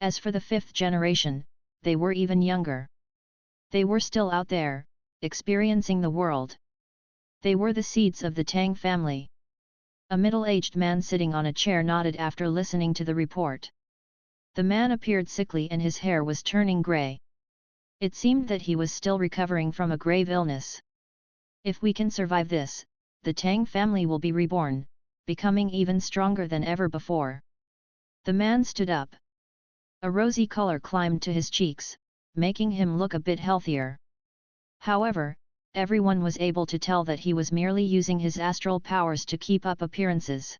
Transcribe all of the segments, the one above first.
As for the fifth generation, they were even younger. They were still out there, experiencing the world. They were the seeds of the Tang family. A middle-aged man sitting on a chair nodded after listening to the report. The man appeared sickly and his hair was turning grey. It seemed that he was still recovering from a grave illness. If we can survive this, the Tang family will be reborn, becoming even stronger than ever before. The man stood up. A rosy color climbed to his cheeks, making him look a bit healthier. However, everyone was able to tell that he was merely using his astral powers to keep up appearances.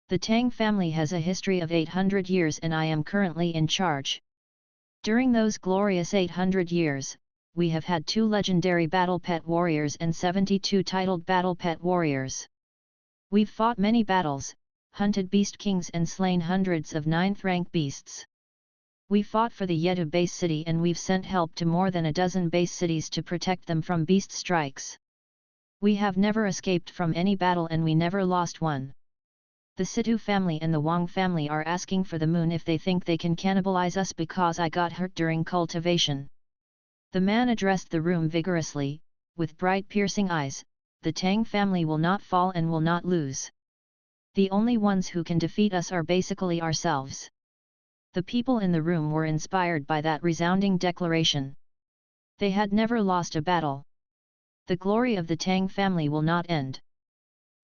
The Tang family has a history of 800 years and I am currently in charge. During those glorious 800 years, we have had 2 legendary battle pet warriors and 72 titled battle pet warriors. We've fought many battles, hunted beast kings and slain hundreds of 9th rank beasts. We fought for the Yetu base city and we've sent help to more than a dozen base cities to protect them from beast strikes. We have never escaped from any battle and we never lost one. The Situ family and the Wang family are asking for the moon if they think they can cannibalize us because I got hurt during cultivation. The man addressed the room vigorously, with bright piercing eyes. The Tang family will not fall and will not lose. The only ones who can defeat us are basically ourselves. The people in the room were inspired by that resounding declaration. They had never lost a battle. The glory of the Tang family will not end.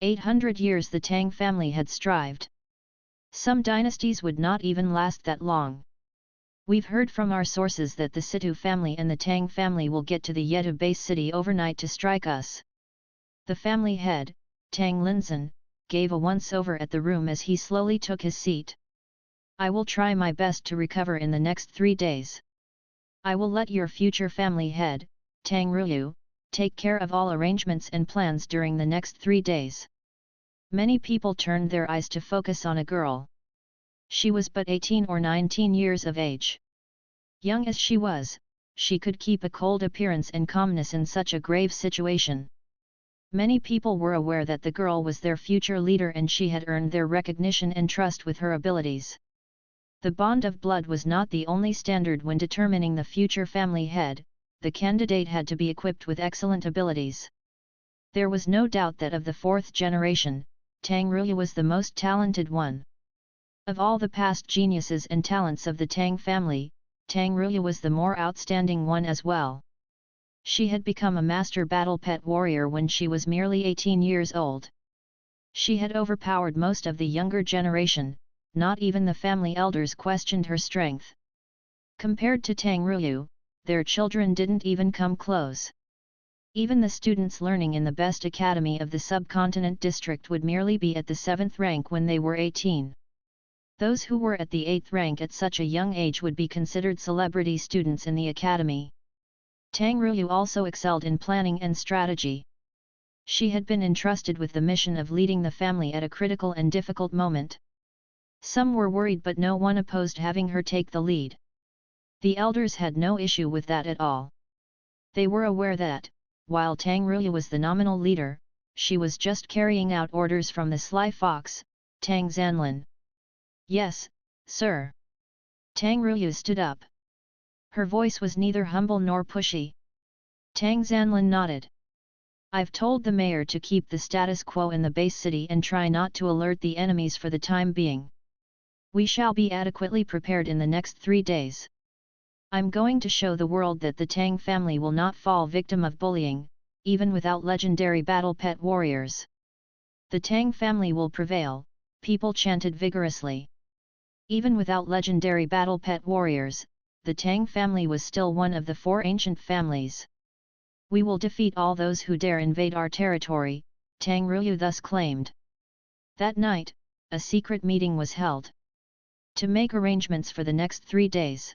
800 years the Tang family had strived. Some dynasties would not even last that long. We've heard from our sources that the Situ family and the Tang family will get to the Yetu base city overnight to strike us. The family head, Tang Linzhen, gave a once-over at the room as he slowly took his seat. I will try my best to recover in the next 3 days. I will let your future family head, Tang Ruyu, take care of all arrangements and plans during the next 3 days. Many people turned their eyes to focus on a girl. She was but 18 or 19 years of age. Young as she was, she could keep a cold appearance and calmness in such a grave situation. Many people were aware that the girl was their future leader and she had earned their recognition and trust with her abilities. The bond of blood was not the only standard when determining the future family head. The candidate had to be equipped with excellent abilities. There was no doubt that of the 4th generation, Tang Ruyu was the most talented one. Of all the past geniuses and talents of the Tang family, Tang Ruyu was the more outstanding one as well. She had become a master battle pet warrior when she was merely 18 years old. She had overpowered most of the younger generation. Not even the family elders questioned her strength. Compared to Tang Ruyu, their children didn't even come close. Even the students learning in the best academy of the subcontinent district would merely be at the 7th rank when they were 18. Those who were at the 8th rank at such a young age would be considered celebrity students in the academy. Tang Ruyu also excelled in planning and strategy. She had been entrusted with the mission of leading the family at a critical and difficult moment. Some were worried but no one opposed having her take the lead. The elders had no issue with that at all. They were aware that, while Tang Ruyu was the nominal leader, she was just carrying out orders from the sly fox, Tang Zanlin. Yes, sir. Tang Ruyu stood up. Her voice was neither humble nor pushy. Tang Zanlin nodded. I've told the mayor to keep the status quo in the base city and try not to alert the enemies for the time being. We shall be adequately prepared in the next 3 days. I'm going to show the world that the Tang family will not fall victim of bullying, even without legendary battle pet warriors. The Tang family will prevail, people chanted vigorously. Even without legendary battle pet warriors, the Tang family was still one of the 4 ancient families. We will defeat all those who dare invade our territory, Tang Ruyu thus claimed. That night, a secret meeting was held to make arrangements for the next 3 days.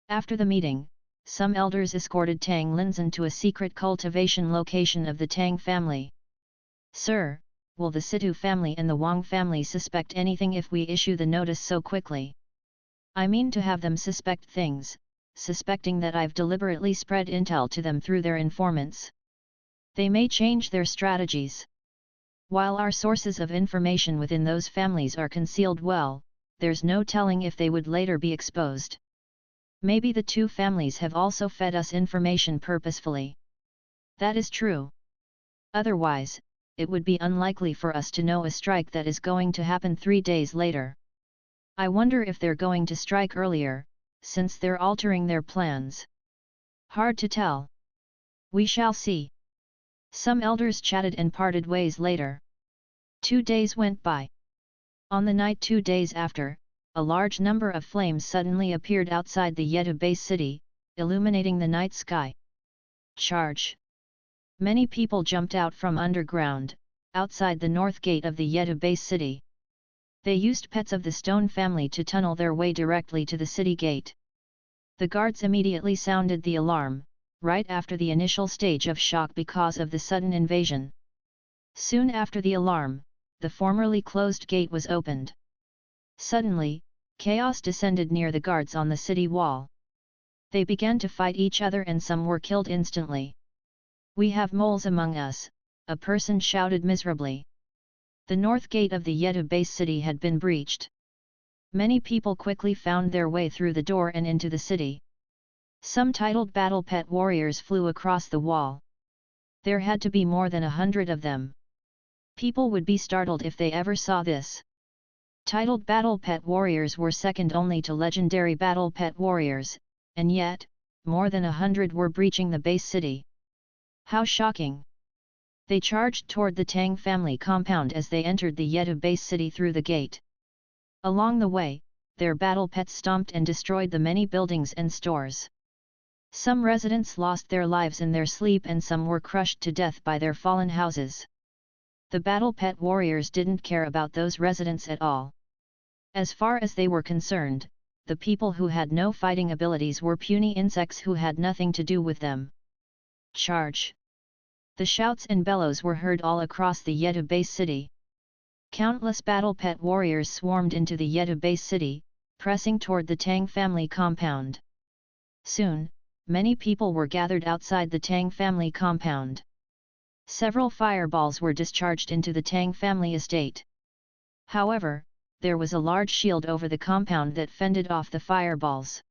After the meeting, some elders escorted Tang Linzhen to a secret cultivation location of the Tang family. Sir, will the Situ family and the Wang family suspect anything if we issue the notice so quickly? I mean to have them suspect things, suspecting that I've deliberately spread intel to them through their informants. They may change their strategies. While our sources of information within those families are concealed well, there's no telling if they would later be exposed. Maybe the two families have also fed us information purposefully. That is true. Otherwise, it would be unlikely for us to know a strike that is going to happen 3 days later. I wonder if they're going to strike earlier, since they're altering their plans. Hard to tell. We shall see. Some elders chatted and parted ways later. 2 days went by. On the night 2 days after, a large number of flames suddenly appeared outside the Yetu base city, illuminating the night sky. Charge! Many people jumped out from underground, outside the north gate of the Yetu base city. They used pets of the stone family to tunnel their way directly to the city gate. The guards immediately sounded the alarm, right after the initial stage of shock because of the sudden invasion. Soon after the alarm, the formerly closed gate was opened. Suddenly, chaos descended near the guards on the city wall. They began to fight each other and some were killed instantly. "We have moles among us," a person shouted miserably. The north gate of the Yetu base city had been breached. Many people quickly found their way through the door and into the city. Some titled battle pet warriors flew across the wall. There had to be more than 100 of them. People would be startled if they ever saw this. Titled battle pet warriors were second only to legendary battle pet warriors, and yet, more than 100 were breaching the base city. How shocking! They charged toward the Tang family compound as they entered the Yetu base city through the gate. Along the way, their battle pets stomped and destroyed the many buildings and stores. Some residents lost their lives in their sleep and some were crushed to death by their fallen houses. The battle pet warriors didn't care about those residents at all. As far as they were concerned, the people who had no fighting abilities were puny insects who had nothing to do with them. Charge! The shouts and bellows were heard all across the Yetu base city. Countless battle pet warriors swarmed into the Yetu base city, pressing toward the Tang family compound. Soon, many people were gathered outside the Tang family compound. Several fireballs were discharged into the Tang family estate. However, there was a large shield over the compound that fended off the fireballs.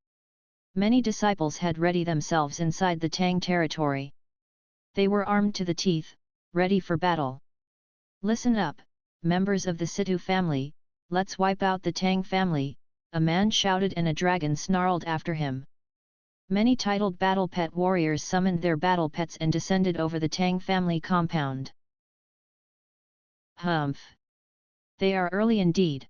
Many disciples had readied themselves inside the Tang territory. They were armed to the teeth, ready for battle. "Listen up, members of the Situ family, let's wipe out the Tang family," a man shouted and a dragon snarled after him. Many titled battle pet warriors summoned their battle pets and descended over the Tang family compound. Humph! They are early indeed.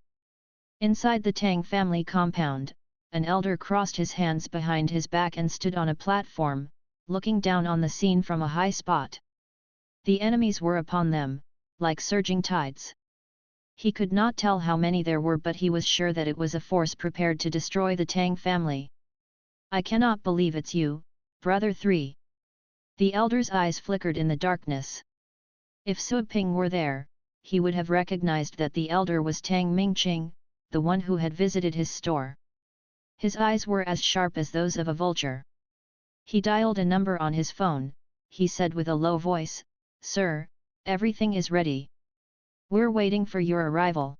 Inside the Tang family compound, an elder crossed his hands behind his back and stood on a platform, looking down on the scene from a high spot. The enemies were upon them, like surging tides. He could not tell how many there were, but he was sure that it was a force prepared to destroy the Tang family. "I cannot believe it's you, Brother 3. The elder's eyes flickered in the darkness. If Su Ping were there, he would have recognized that the elder was Tang Mingqing, the one who had visited his store. His eyes were as sharp as those of a vulture. He dialed a number on his phone. He said with a low voice, "Sir, everything is ready. We're waiting for your arrival."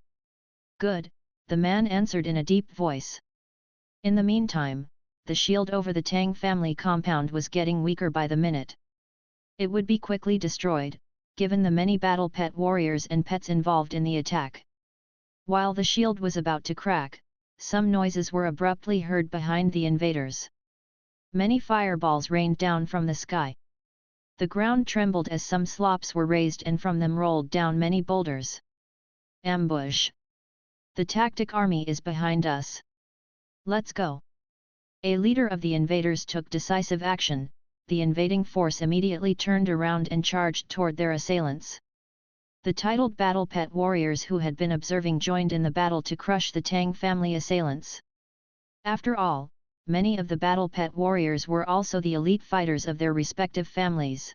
"Good," the man answered in a deep voice. In the meantime, the shield over the Tang family compound was getting weaker by the minute. It would be quickly destroyed, given the many battle pet warriors and pets involved in the attack. While the shield was about to crack, some noises were abruptly heard behind the invaders. Many fireballs rained down from the sky. The ground trembled as some slopes were raised and from them rolled down many boulders. "Ambush! The tactic army is behind us. Let's go!" A leader of the invaders took decisive action. The invading force immediately turned around and charged toward their assailants. The titled battle pet warriors who had been observing joined in the battle to crush the Tang family assailants. After all, many of the battle pet warriors were also the elite fighters of their respective families.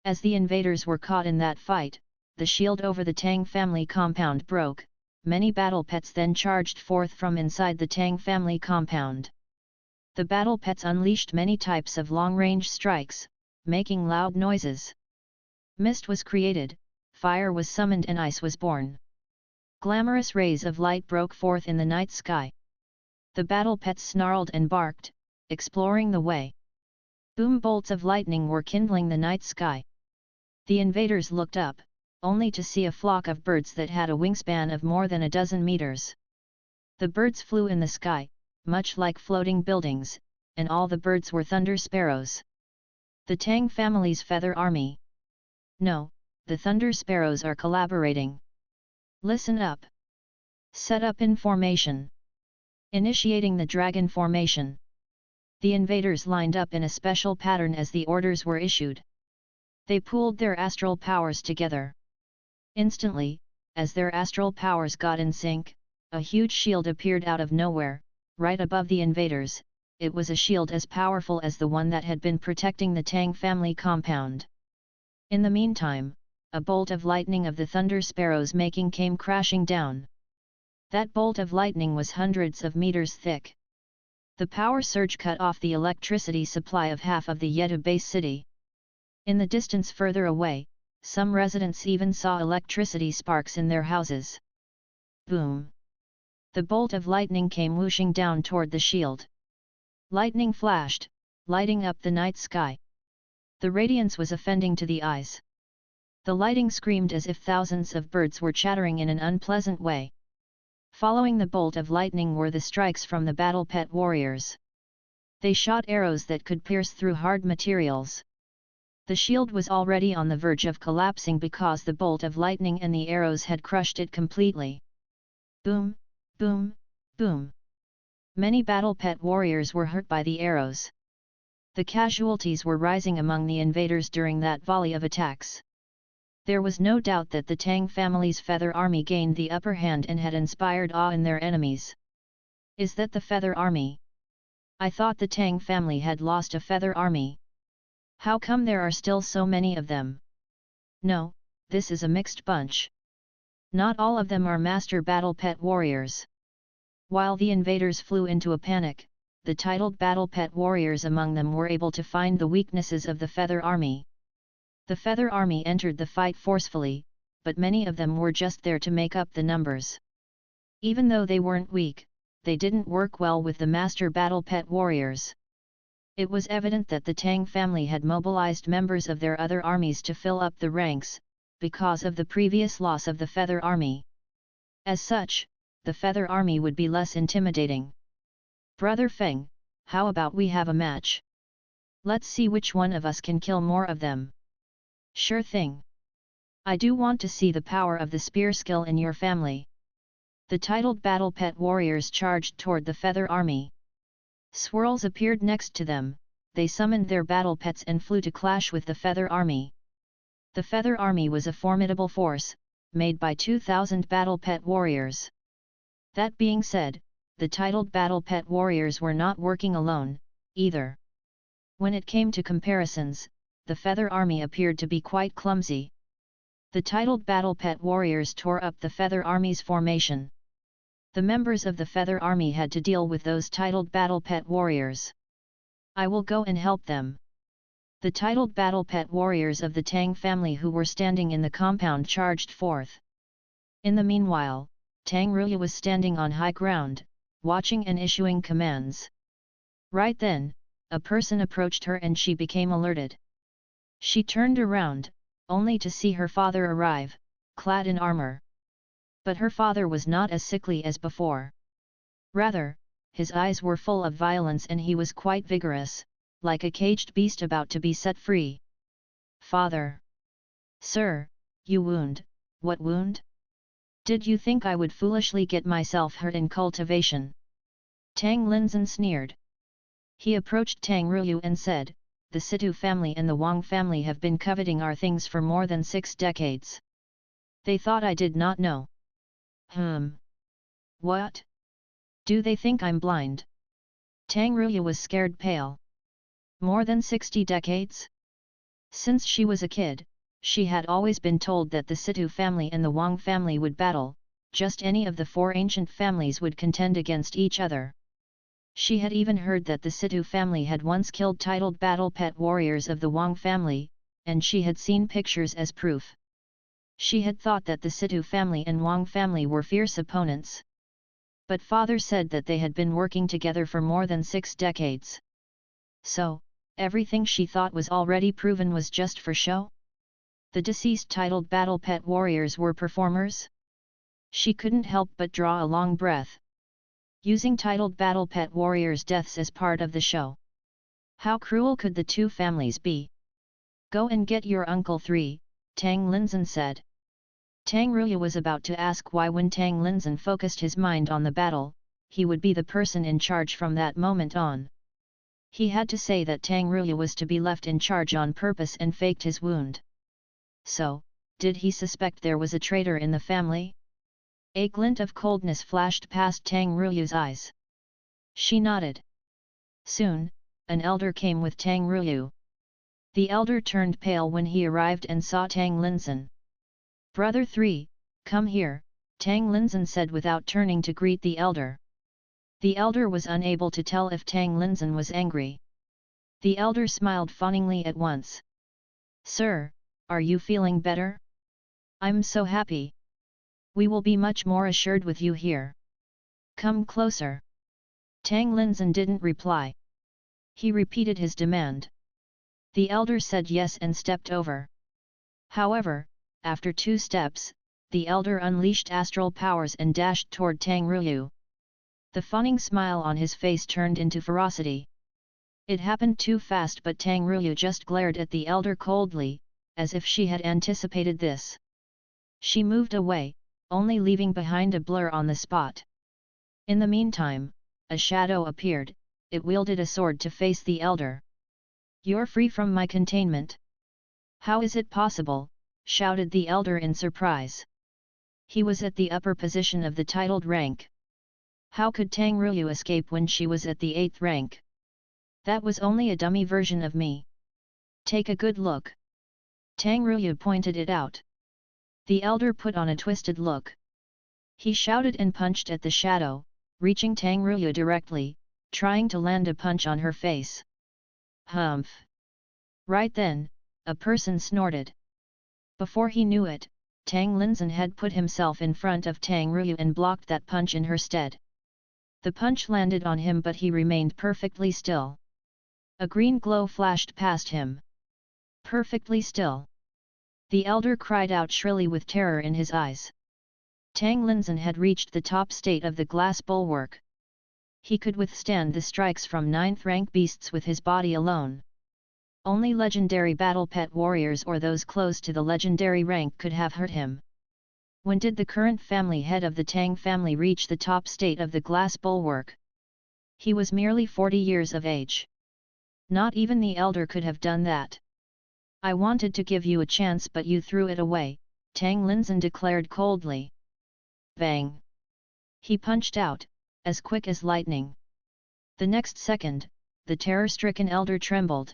As the invaders were caught in that fight, the shield over the Tang family compound broke. Many battle pets then charged forth from inside the Tang family compound. The battle pets unleashed many types of long-range strikes, making loud noises. Mist was created, fire was summoned and ice was born. Glamorous rays of light broke forth in the night sky. The battle pets snarled and barked, exploring the way. Boom bolts of lightning were kindling the night sky. The invaders looked up, only to see a flock of birds that had a wingspan of more than a dozen meters. The birds flew in the sky, much like floating buildings, and all the birds were thunder sparrows. The Tang family's feather army. No, the thunder sparrows are collaborating. Listen up. Set up in formation. Initiating the dragon formation. The invaders lined up in a special pattern as the orders were issued. They pooled their astral powers together. Instantly, as their astral powers got in sync, a huge shield appeared out of nowhere, right above the invaders. It was a shield as powerful as the one that had been protecting the Tang family compound. In the meantime, a bolt of lightning of the thunder sparrows making came crashing down. That bolt of lightning was hundreds of meters thick. The power surge cut off the electricity supply of half of the Yedu base city. In the distance further away, some residents even saw electricity sparks in their houses. Boom! The bolt of lightning came whooshing down toward the shield. Lightning flashed, lighting up the night sky. The radiance was offending to the eyes. The lighting screamed as if thousands of birds were chattering in an unpleasant way. Following the bolt of lightning were the strikes from the battle pet warriors. They shot arrows that could pierce through hard materials. The shield was already on the verge of collapsing because the bolt of lightning and the arrows had crushed it completely. Boom, boom, boom. Many battle pet warriors were hurt by the arrows. The casualties were rising among the invaders during that volley of attacks. There was no doubt that the Tang family's feather army gained the upper hand and had inspired awe in their enemies. Is that the feather army? I thought the Tang family had lost a feather army. How come there are still so many of them? No, this is a mixed bunch. Not all of them are master battle pet warriors. While the invaders flew into a panic, the titled battle pet warriors among them were able to find the weaknesses of the feather army. The feather army entered the fight forcefully, but many of them were just there to make up the numbers. Even though they weren't weak, they didn't work well with the master battle pet warriors. It was evident that the Tang family had mobilized members of their other armies to fill up the ranks, because of the previous loss of the feather army. As such, the feather army would be less intimidating. Brother Feng, how about we have a match? Let's see which one of us can kill more of them. Sure thing. I do want to see the power of the spear skill in your family. The titled battle pet warriors charged toward the feather army. Swirls appeared next to them, they summoned their battle pets and flew to clash with the feather army. The feather army was a formidable force, made by 2,000 battle pet warriors. That being said, the titled battle pet warriors were not working alone, either. When it came to comparisons, the feather army appeared to be quite clumsy. The titled battle pet warriors tore up the feather army's formation. The members of the feather army had to deal with those titled battle pet warriors. I will go and help them. The titled battle pet warriors of the Tang family who were standing in the compound charged forth. In the meanwhile, Tang Ruya was standing on high ground, watching and issuing commands. Right then, a person approached her and she became alerted. She turned around, only to see her father arrive, clad in armor. But her father was not as sickly as before. Rather, his eyes were full of violence and he was quite vigorous, like a caged beast about to be set free. Father! Sir, you wound, what wound? Did you think I would foolishly get myself hurt in cultivation? Tang Linzhen sneered. He approached Tang Ruyu and said, the Situ family and the Wang family have been coveting our things for more than 6 decades. They thought I did not know. What? Do they think I'm blind? Tang Ruya was scared pale. More than 60 decades? Since she was a kid, she had always been told that the Situ family and the Wang family would battle, just any of the 4 ancient families would contend against each other. She had even heard that the Situ family had once killed titled battle pet warriors of the Wang family, and she had seen pictures as proof. She had thought that the Situ family and Wang family were fierce opponents. But father said that they had been working together for more than 6 decades. So, everything she thought was already proven was just for show? The deceased titled battle pet warriors were performers? She couldn't help but draw a long breath. Using titled battle pet warriors' deaths as part of the show. How cruel could the two families be? Go and get your uncle 3, Tang Linzhen said. Tang Ruya was about to ask why when Tang Linzhen focused his mind on the battle, he would be the person in charge from that moment on. He had to say that Tang Ruya was to be left in charge on purpose and faked his wound. So, did he suspect there was a traitor in the family? A glint of coldness flashed past Tang Ruya's eyes. She nodded. Soon, an elder came with Tang Ruya. The elder turned pale when he arrived and saw Tang Linzhen. Brother 3, come here, Tang Linzhen said without turning to greet the elder. The elder was unable to tell if Tang Linzhen was angry. The elder smiled fawningly at once. Sir, are you feeling better? I'm so happy. We will be much more assured with you here. Come closer. Tang Linzhen didn't reply. He repeated his demand. The elder said yes and stepped over. However, after 2 steps, the elder unleashed astral powers and dashed toward Tang Ruya. The fawning smile on his face turned into ferocity. It happened too fast, but Tang Ruya just glared at the elder coldly, as if she had anticipated this. She moved away, only leaving behind a blur on the spot. In the meantime, a shadow appeared. It wielded a sword to face the elder. You're free from my containment. How is it possible? Shouted the elder in surprise. He was at the upper position of the titled rank. How could Tang Ruya escape when she was at the 8th rank? That was only a dummy version of me. Take a good look. Tang Ruya pointed it out. The elder put on a twisted look. He shouted and punched at the shadow, reaching Tang Ruya directly, trying to land a punch on her face. Humph! Right then, a person snorted. Before he knew it, Tang Linzhen had put himself in front of Tang Ruya and blocked that punch in her stead. The punch landed on him, but he remained perfectly still. A green glow flashed past him. Perfectly still. The elder cried out shrilly with terror in his eyes. Tang Linzhen had reached the top state of the glass bulwark. He could withstand the strikes from 9th rank beasts with his body alone. Only legendary battle pet warriors or those close to the legendary rank could have hurt him. When did the current family head of the Tang family reach the top state of the glass bulwark? He was merely 40 years of age. Not even the elder could have done that. I wanted to give you a chance, but you threw it away, Tang Linzhen declared coldly. Bang! He punched out, as quick as lightning. The next second, the terror-stricken elder trembled.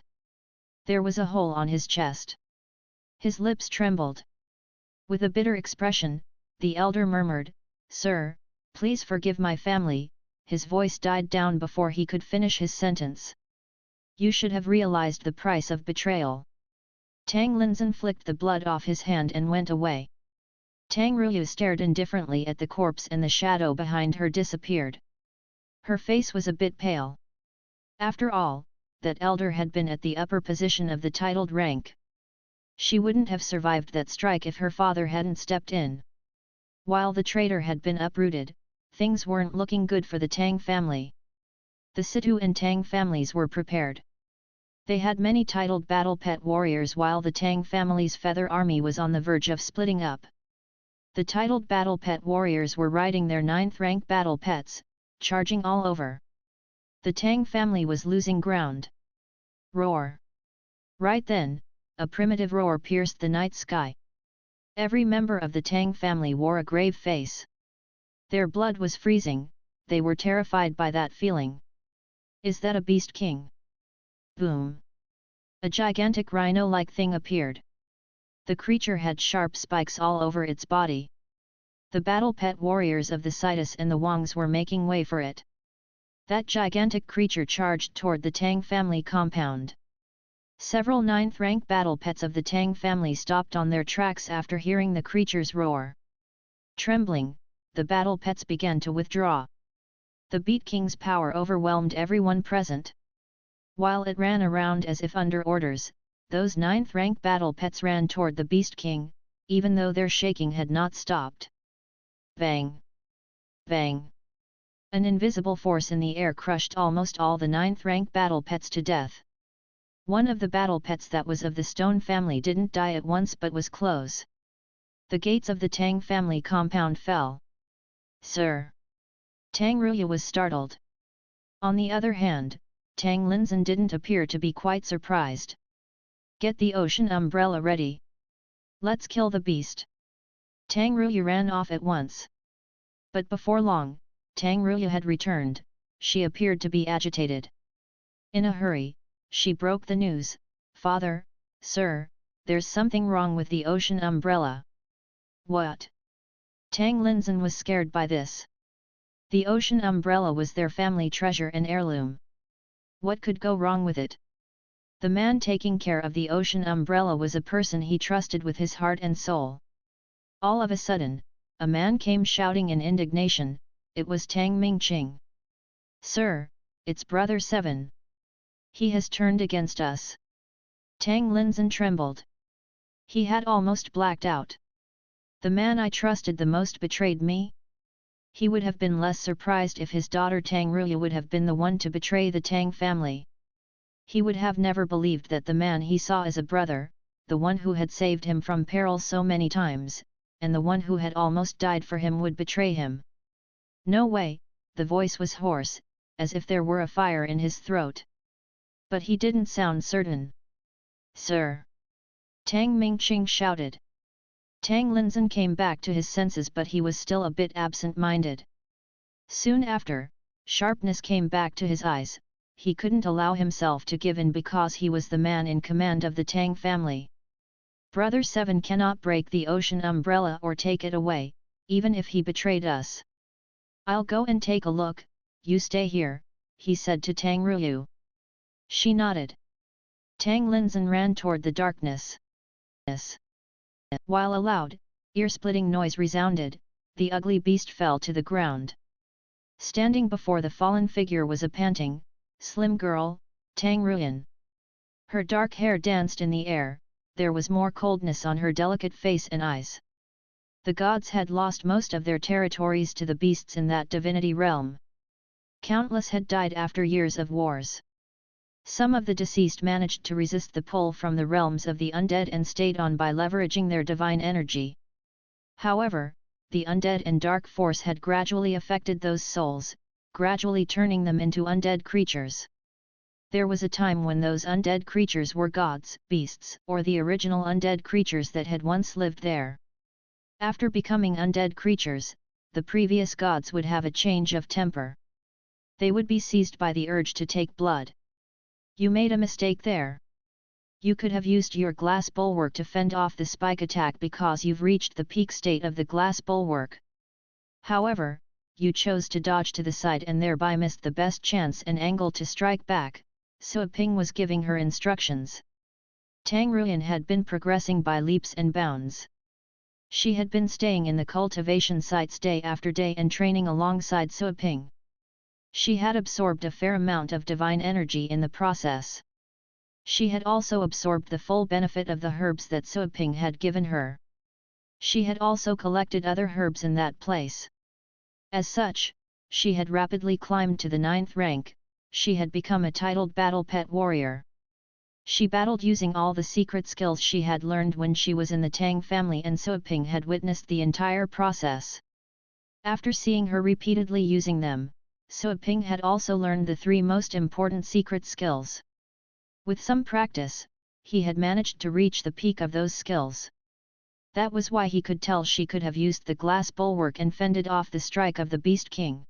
There was a hole on his chest. His lips trembled. With a bitter expression, the elder murmured, Sir, please forgive my family. His voice died down before he could finish his sentence. You should have realized the price of betrayal. Tang Linzhen flicked the blood off his hand and went away. Tang Ruya stared indifferently at the corpse, and the shadow behind her disappeared. Her face was a bit pale. After all, that elder had been at the upper position of the titled rank. She wouldn't have survived that strike if her father hadn't stepped in. While the traitor had been uprooted, things weren't looking good for the Tang family. The Situ and Tang families were prepared. They had many titled battle pet warriors, while the Tang family's feather army was on the verge of splitting up. The titled battle pet warriors were riding their 9th rank battle pets, charging all over. The Tang family was losing ground. Roar! Right then, a primitive roar pierced the night sky. Every member of the Tang family wore a grave face. Their blood was freezing, they were terrified by that feeling. Is that a beast king? Boom! A gigantic rhino-like thing appeared. The creature had sharp spikes all over its body. The battle pet warriors of the Citus and the Wangs were making way for it. That gigantic creature charged toward the Tang family compound. Several 9th rank battle pets of the Tang family stopped on their tracks after hearing the creature's roar. Trembling, the battle pets began to withdraw. The Beast King's power overwhelmed everyone present. While it ran around as if under orders, those 9th rank battle pets ran toward the Beast King, even though their shaking had not stopped. Bang! Bang! An invisible force in the air crushed almost all the 9th rank battle pets to death. One of the battle pets that was of the Stone family didn't die at once but was close. The gates of the Tang family compound fell. Sir! Tang Ruya was startled. On the other hand, Tang Linzhen didn't appear to be quite surprised. Get the ocean umbrella ready. Let's kill the beast. Tang Ruya ran off at once. But before long, Tang Ruya had returned. She appeared to be agitated. In a hurry, she broke the news. Father, sir, there's something wrong with the ocean umbrella. What? Tang Linzhen was scared by this. The ocean umbrella was their family treasure and heirloom. What could go wrong with it? The man taking care of the ocean umbrella was a person he trusted with his heart and soul. All of a sudden, a man came shouting in indignation. It was Tang Mingqing. Sir, it's Brother 7. He has turned against us. Tang Linzhen trembled. He had almost blacked out. The man I trusted the most betrayed me? He would have been less surprised if his daughter Tang Ruya would have been the one to betray the Tang family. He would have never believed that the man he saw as a brother, the one who had saved him from peril so many times, and the one who had almost died for him would betray him. No way, the voice was hoarse, as if there were a fire in his throat. But he didn't sound certain. Sir! Tang Mingqing shouted. Tang Linzhen came back to his senses, but he was still a bit absent-minded. Soon after, sharpness came back to his eyes. He couldn't allow himself to give in because he was the man in command of the Tang family. Brother 7 cannot break the ocean umbrella or take it away, even if he betrayed us. I'll go and take a look, you stay here, he said to Tang Ruya. She nodded. Tang Linzhen ran toward the darkness. While a loud, ear-splitting noise resounded, the ugly beast fell to the ground. Standing before the fallen figure was a panting, slim girl, Tang Ruya. Her dark hair danced in the air, there was more coldness on her delicate face and eyes. The gods had lost most of their territories to the beasts in that divinity realm. Countless had died after years of wars. Some of the deceased managed to resist the pull from the realms of the undead and stayed on by leveraging their divine energy. However, the undead and dark force had gradually affected those souls, gradually turning them into undead creatures. There was a time when those undead creatures were gods, beasts, or the original undead creatures that had once lived there. After becoming undead creatures, the previous gods would have a change of temper. They would be seized by the urge to take blood. You made a mistake there. You could have used your glass bulwark to fend off the spike attack because you've reached the peak state of the glass bulwark. However, you chose to dodge to the side and thereby missed the best chance and angle to strike back, Sua Ping was giving her instructions. Tang Ruya had been progressing by leaps and bounds. She had been staying in the cultivation sites day after day and training alongside Sua Ping. She had absorbed a fair amount of divine energy in the process. She had also absorbed the full benefit of the herbs that Sua Ping had given her. She had also collected other herbs in that place. As such, she had rapidly climbed to the 9th rank. She had become a titled battle pet warrior. She battled using all the secret skills she had learned when she was in the Tang family, and Sua Ping had witnessed the entire process. After seeing her repeatedly using them, Sua Ping had also learned the 3 most important secret skills. With some practice, he had managed to reach the peak of those skills. That was why he could tell she could have used the glass bulwark and fended off the strike of the Beast King.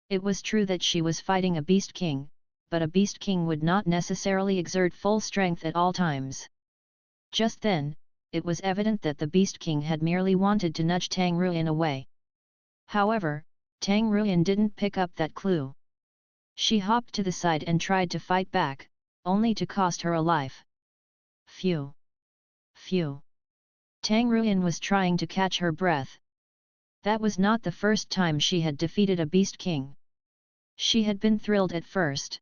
It was true that she was fighting a Beast King, but a Beast King would not necessarily exert full strength at all times. Just then, it was evident that the Beast King had merely wanted to nudge Tang Ruya away. However, Tang Ruya didn't pick up that clue. She hopped to the side and tried to fight back, only to cost her a life. Phew! Phew! Tang Ruyan was trying to catch her breath. That was not the first time she had defeated a beast king. She had been thrilled at first.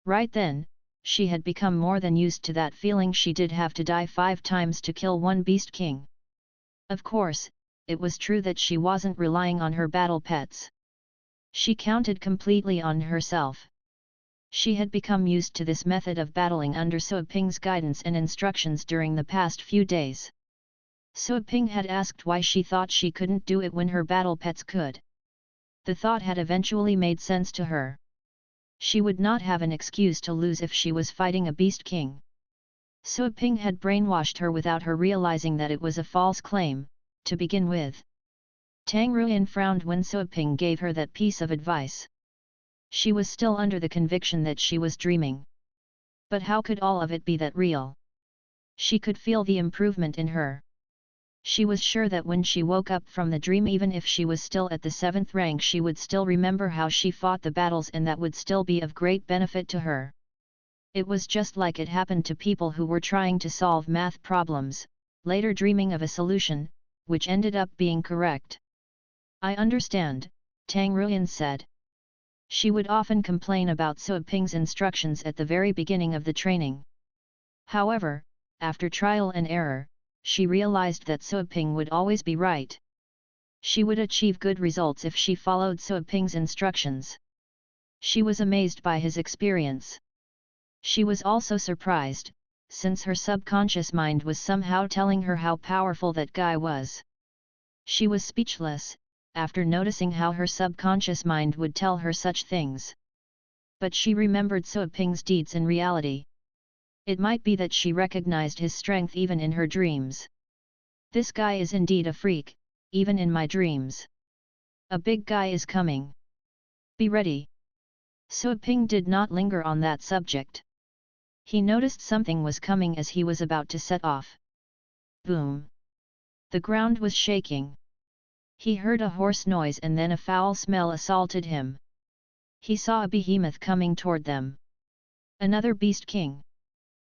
Right then, she had become more than used to that feeling she did have to die 5 times to kill one beast king. Of course, it was true that she wasn't relying on her battle pets. She counted completely on herself. She had become used to this method of battling under Suo Ping's guidance and instructions during the past few days. Suo Ping had asked why she thought she couldn't do it when her battle pets could. The thought had eventually made sense to her. She would not have an excuse to lose if she was fighting a beast king. Suo Ping had brainwashed her without her realizing that it was a false claim, to begin with. Tang Ruyan frowned when Suo Ping gave her that piece of advice. She was still under the conviction that she was dreaming. But how could all of it be that real? She could feel the improvement in her. She was sure that when she woke up from the dream, even if she was still at the 7th rank, she would still remember how she fought the battles, and that would still be of great benefit to her. It was just like it happened to people who were trying to solve math problems, later dreaming of a solution, which ended up being correct. I understand, Tang Ruyan said. She would often complain about Suo Ping's instructions at the very beginning of the training. However, after trial and error, she realized that Suo Ping would always be right. She would achieve good results if she followed Suo Ping's instructions. She was amazed by his experience. She was also surprised, since her subconscious mind was somehow telling her how powerful that guy was. She was speechless, after noticing how her subconscious mind would tell her such things. But she remembered Suo Ping's deeds in reality. It might be that she recognized his strength even in her dreams. This guy is indeed a freak, even in my dreams. A big guy is coming. Be ready. Suo Ping did not linger on that subject. He noticed something was coming as he was about to set off. Boom! The ground was shaking. He heard a hoarse noise, and then a foul smell assaulted him. He saw a behemoth coming toward them. Another beast king.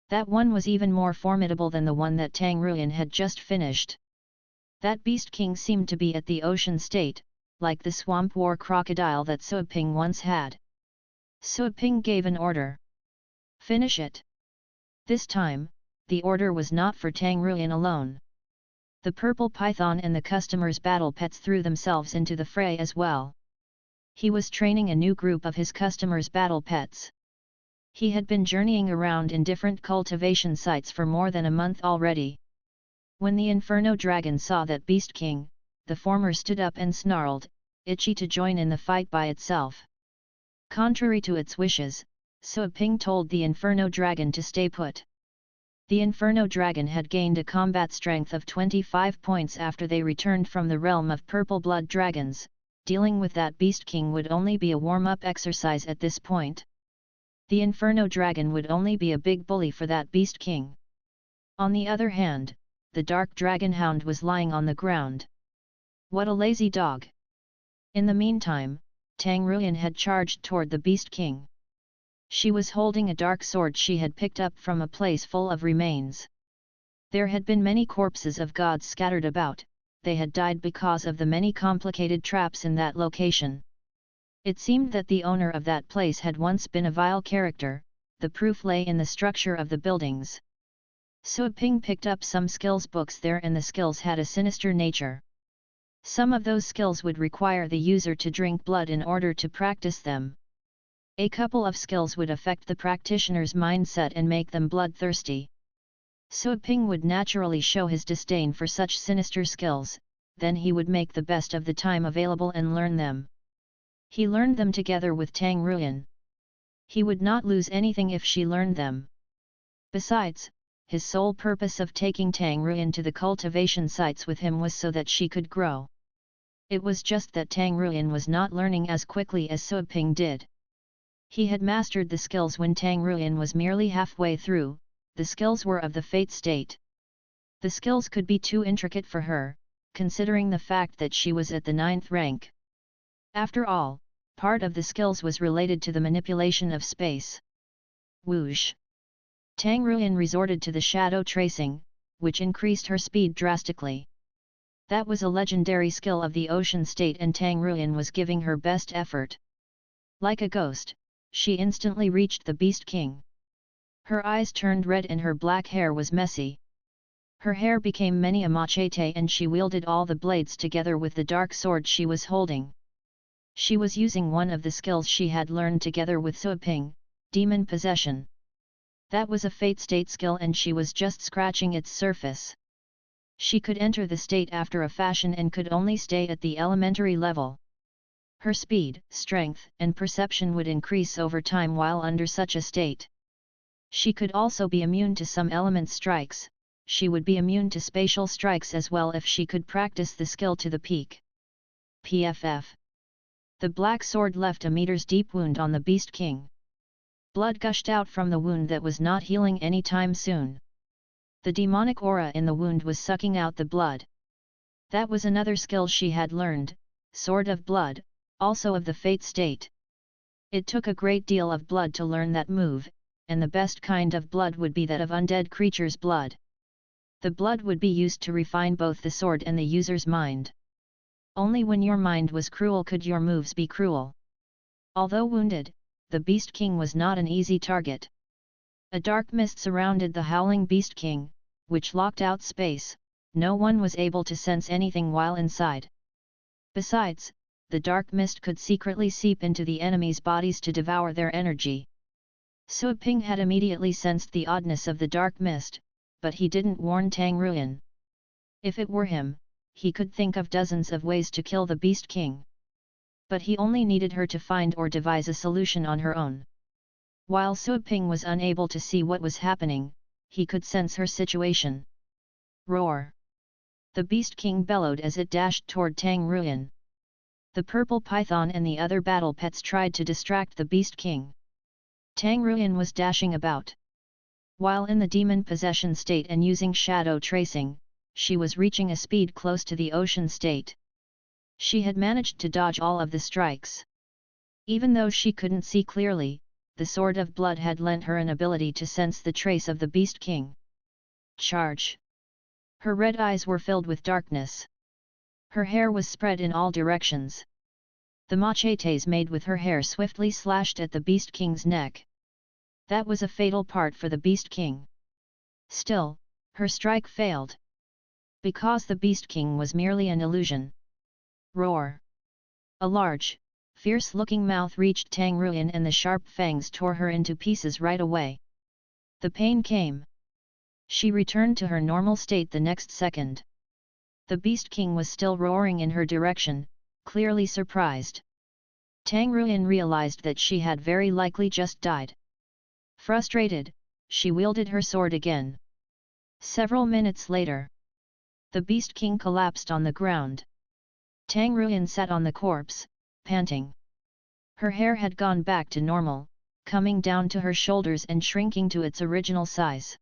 That one was even more formidable than the one that Tang Ruyan had just finished. That beast king seemed to be at the ocean state, like the swamp war crocodile that Suo Ping once had. Suo Ping gave an order. Finish it. This time, the order was not for Tang Ruyan alone. The purple python and the customer's battle pets threw themselves into the fray as well. He was training a new group of his customers' battle pets. He had been journeying around in different cultivation sites for more than a month already. When the Inferno Dragon saw that Beast King, the former stood up and snarled, itchy to join in the fight by itself. Contrary to its wishes, Suo Ping told the Inferno Dragon to stay put. The Inferno Dragon had gained a combat strength of 25 points after they returned from the realm of purple blood dragons. Dealing with that Beast King would only be a warm-up exercise at this point. The Inferno Dragon would only be a big bully for that Beast King. On the other hand, the Dark Dragon Hound was lying on the ground. What a lazy dog! In the meantime, Tang Ruyan had charged toward the Beast King. She was holding a dark sword she had picked up from a place full of remains. There had been many corpses of gods scattered about. They had died because of the many complicated traps in that location. It seemed that the owner of that place had once been a vile character. The proof lay in the structure of the buildings. Suo Ping picked up some skills books there, and the skills had a sinister nature. Some of those skills would require the user to drink blood in order to practice them. A couple of skills would affect the practitioner's mindset and make them bloodthirsty. Suo Ping would naturally show his disdain for such sinister skills, then he would make the best of the time available and learn them. He learned them together with Tang Ruyan. He would not lose anything if she learned them. Besides, his sole purpose of taking Tang Ruyan to the cultivation sites with him was so that she could grow. It was just that Tang Ruyan was not learning as quickly as Suo Ping did. He had mastered the skills when Tang Ruyan was merely halfway through. The skills were of the Fate state. The skills could be too intricate for her, considering the fact that she was at the 9th rank. After all, part of the skills was related to the manipulation of space. Whoosh! Tang Ruyan resorted to the shadow tracing, which increased her speed drastically. That was a legendary skill of the ocean state and Tang Ruyan was giving her best effort. Like a ghost, she instantly reached the Beast King. Her eyes turned red and her black hair was messy. Her hair became many a machete and she wielded all the blades together with the dark sword she was holding. She was using one of the skills she had learned together with Suaping, demon possession. That was a fate state skill and she was just scratching its surface. She could enter the state after a fashion and could only stay at the elementary level. Her speed, strength, and perception would increase over time while under such a state. She could also be immune to some element strikes. She would be immune to spatial strikes as well if she could practice the skill to the peak. PFF. The black sword left a meter's deep wound on the Beast King. Blood gushed out from the wound that was not healing any time soon. The demonic aura in the wound was sucking out the blood. That was another skill she had learned, Sword of Blood, also of the Fate state. It took a great deal of blood to learn that move, and the best kind of blood would be that of undead creatures' blood. The blood would be used to refine both the sword and the user's mind. Only when your mind was cruel could your moves be cruel. Although wounded, the Beast King was not an easy target. A dark mist surrounded the howling Beast King, which locked out space. No one was able to sense anything while inside. Besides, the dark mist could secretly seep into the enemies' bodies to devour their energy. Suaping had immediately sensed the oddness of the dark mist, but he didn't warn Tang Ruyan. If it were him, he could think of dozens of ways to kill the Beast King. But he only needed her to find or devise a solution on her own. While Suaping was unable to see what was happening, he could sense her situation. Roar! The Beast King bellowed as it dashed toward Tang Ruyan. The purple python and the other battle pets tried to distract the Beast King. Tang Ruyan was dashing about. While in the demon possession state and using shadow tracing, she was reaching a speed close to the ocean state. She had managed to dodge all of the strikes. Even though she couldn't see clearly, the Sword of Blood had lent her an ability to sense the trace of the Beast King. Charge! Her red eyes were filled with darkness. Her hair was spread in all directions. The machetes made with her hair swiftly slashed at the Beast King's neck. That was a fatal part for the Beast King. Still, her strike failed. Because the Beast King was merely an illusion. Roar! A large, fierce-looking mouth reached Tang Ruyan and the sharp fangs tore her into pieces right away. The pain came. She returned to her normal state the next second. The Beast King was still roaring in her direction, clearly surprised. Tang Ruyan realized that she had very likely just died. Frustrated, she wielded her sword again. Several minutes later, the Beast King collapsed on the ground. Tang Ruyan sat on the corpse, panting. Her hair had gone back to normal, coming down to her shoulders and shrinking to its original size.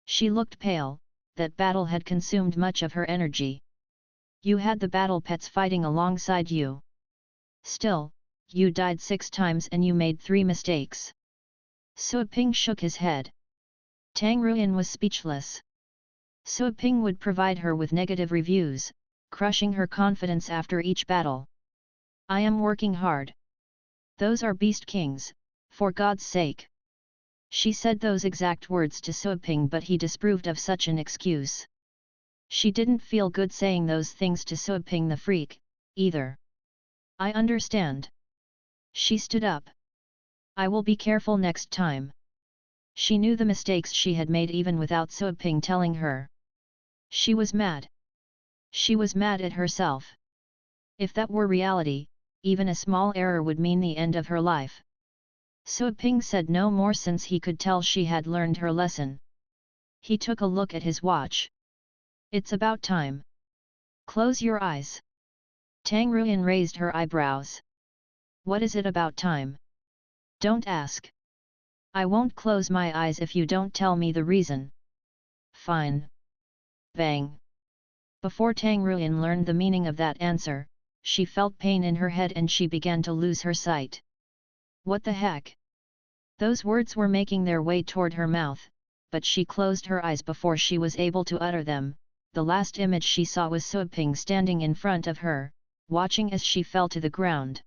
She looked pale, that battle had consumed much of her energy. You had the battle pets fighting alongside you. Still, you died 6 times and you made 3 mistakes. Suaping shook his head. Tang Ruyan was speechless. Suaping would provide her with negative reviews, crushing her confidence after each battle. I am working hard. Those are Beast Kings, for God's sake. She said those exact words to Suaping, but he disapproved of such an excuse. She didn't feel good saying those things to Suaping the freak, either. I understand. She stood up. I will be careful next time. She knew the mistakes she had made even without Suaping telling her. She was mad. She was mad at herself. If that were reality, even a small error would mean the end of her life. Suaping said no more since he could tell she had learned her lesson. He took a look at his watch. It's about time. Close your eyes. Tang Ruyan raised her eyebrows. What is it about time? Don't ask. I won't close my eyes if you don't tell me the reason. Fine. Bang. Before Tang Ruyan learned the meaning of that answer, she felt pain in her head and she began to lose her sight. What the heck? Those words were making their way toward her mouth, but she closed her eyes before she was able to utter them. The last image she saw was Suaping standing in front of her, watching as she fell to the ground.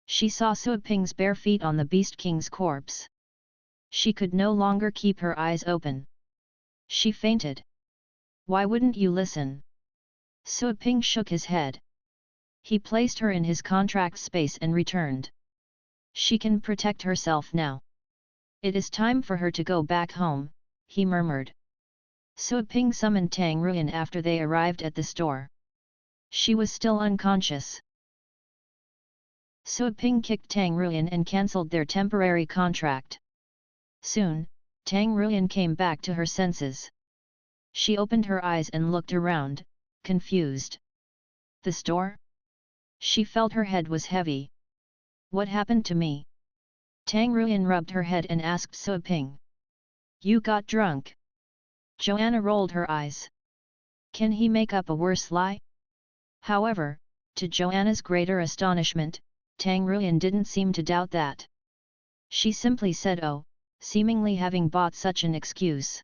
She saw Suaping's bare feet on the Beast King's corpse. She could no longer keep her eyes open. She fainted. "Why wouldn't you listen?" Suaping shook his head. He placed her in his contract space and returned. "She can protect herself now. It is time for her to go back home," he murmured. Suaping summoned Tang Ruyan after they arrived at the store. She was still unconscious. Suaping kicked Tang Ruyan and cancelled their temporary contract. Soon, Tang Ruyan came back to her senses. She opened her eyes and looked around, confused. The store? She felt her head was heavy. "What happened to me?" Tang Ruyan rubbed her head and asked Suaping. "You got drunk." Joanna rolled her eyes. Can he make up a worse lie? However, to Joanna's greater astonishment, Tang Ruyan didn't seem to doubt that. She simply said oh, seemingly having bought such an excuse.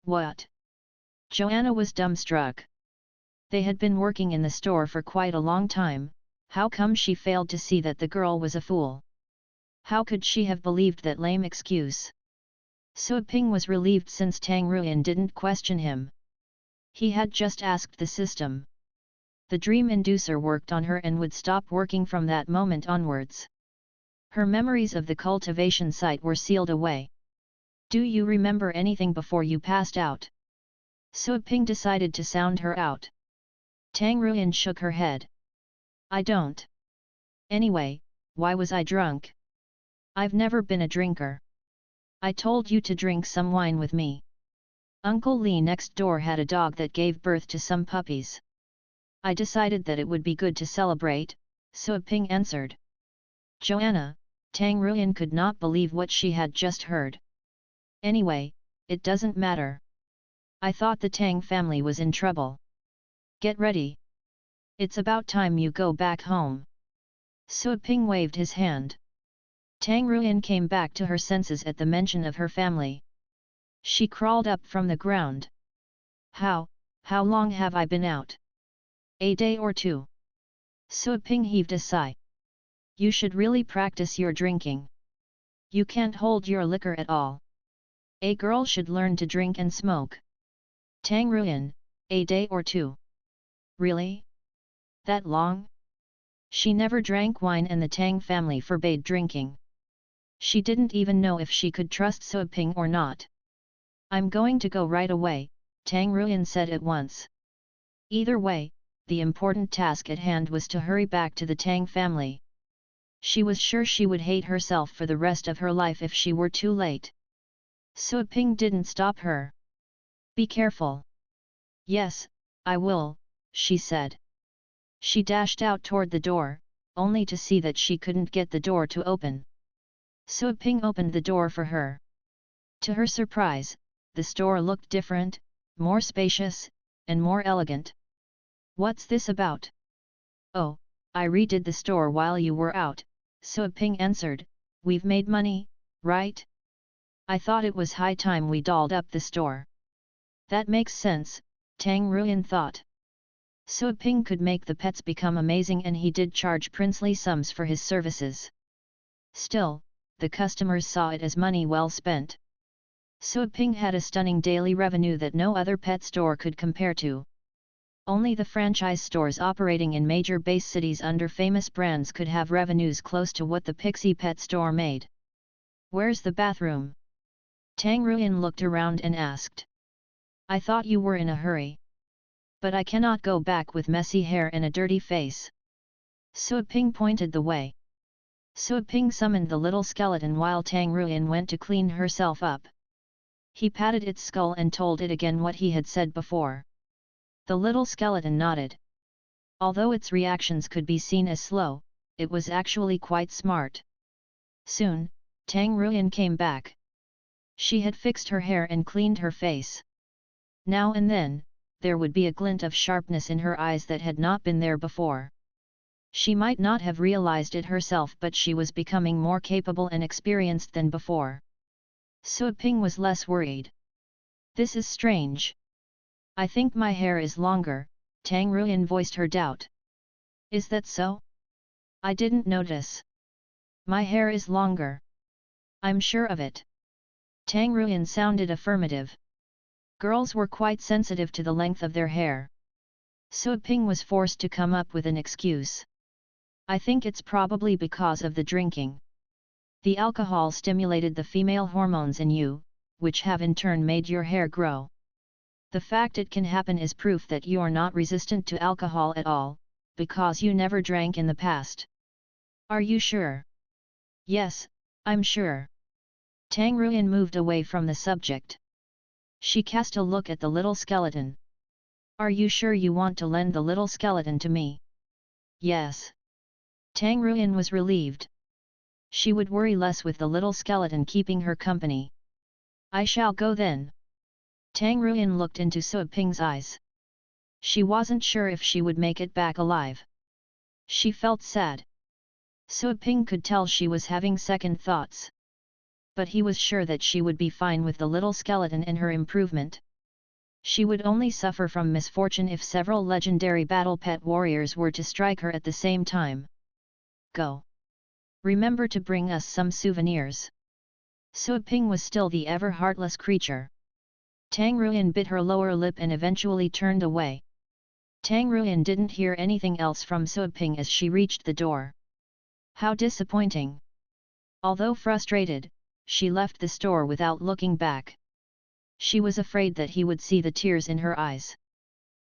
"What?" Joanna was dumbstruck. They had been working in the store for quite a long time, how come she failed to see that the girl was a fool? How could she have believed that lame excuse? Suaping was relieved since Tang Ruyan didn't question him. He had just asked the system. The dream inducer worked on her and would stop working from that moment onwards. Her memories of the cultivation site were sealed away. "Do you remember anything before you passed out?" Suaping decided to sound her out. Tang Ruyan shook her head. "I don't. Anyway, why was I drunk? I've never been a drinker. I told you to drink some wine with me. Uncle Lee next door had a dog that gave birth to some puppies. I decided that it would be good to celebrate," Suaping answered. Joanna, Tang Ruyan could not believe what she had just heard. "Anyway, it doesn't matter. I thought the Tang family was in trouble. Get ready. It's about time you go back home." Suaping waved his hand. Tang Ruyan came back to her senses at the mention of her family. She crawled up from the ground. How long have I been out?" "A day or two." Suaping heaved a sigh. "You should really practice your drinking. You can't hold your liquor at all. A girl should learn to drink and smoke." Tang Ruyan, "A day or two? Really? That long?" She never drank wine and the Tang family forbade drinking. She didn't even know if she could trust Suaping or not. "I'm going to go right away," Tang Ruyan said at once. Either way, the important task at hand was to hurry back to the Tang family. She was sure she would hate herself for the rest of her life if she were too late. Suaping didn't stop her. "Be careful." "Yes, I will," she said. She dashed out toward the door, only to see that she couldn't get the door to open. Suaping opened the door for her. To her surprise, the store looked different, more spacious, and more elegant. "What's this about?" "Oh, I redid the store while you were out," Suaping answered. "We've made money, right? I thought it was high time we dolled up the store." "That makes sense," Tang Ruyan thought. Suaping could make the pets become amazing and he did charge princely sums for his services. Still, the customers saw it as money well spent. Suaping had a stunning daily revenue that no other pet store could compare to. Only the franchise stores operating in major base cities under famous brands could have revenues close to what the Pixie Pet Store made. "Where's the bathroom?" Tang Ruyan looked around and asked. "I thought you were in a hurry. But I cannot go back with messy hair and a dirty face." Suaping pointed the way. Suaping summoned the little skeleton while Tang Ruyan went to clean herself up. He patted its skull and told it again what he had said before. The little skeleton nodded. Although its reactions could be seen as slow, it was actually quite smart. Soon, Tang Ruyan came back. She had fixed her hair and cleaned her face. Now and then, there would be a glint of sharpness in her eyes that had not been there before. She might not have realized it herself, but she was becoming more capable and experienced than before. Suaping was less worried. This is strange. I think my hair is longer, Tang Ruyan voiced her doubt. Is that so? I didn't notice. My hair is longer. I'm sure of it. Tang Ruyan sounded affirmative. Girls were quite sensitive to the length of their hair. So Ping was forced to come up with an excuse. I think it's probably because of the drinking. The alcohol stimulated the female hormones in you, which have in turn made your hair grow. The fact it can happen is proof that you are not resistant to alcohol at all, because you never drank in the past. Are you sure? Yes, I'm sure. Tang Ruyan moved away from the subject. She cast a look at the little skeleton. Are you sure you want to lend the little skeleton to me? Yes. Tang Ruyan was relieved. She would worry less with the little skeleton keeping her company. I shall go then. Tang Ruyan looked into So Ping's eyes. She wasn't sure if she would make it back alive. She felt sad. So Ping could tell she was having second thoughts. But he was sure that she would be fine with the little skeleton and her improvement. She would only suffer from misfortune if several legendary battle pet warriors were to strike her at the same time. Go. Remember to bring us some souvenirs. So Ping was still the ever-heartless creature. Tang Ruyan bit her lower lip and eventually turned away. Tang Ruyan didn't hear anything else from So Ping as she reached the door. How disappointing! Although frustrated, she left the store without looking back. She was afraid that he would see the tears in her eyes.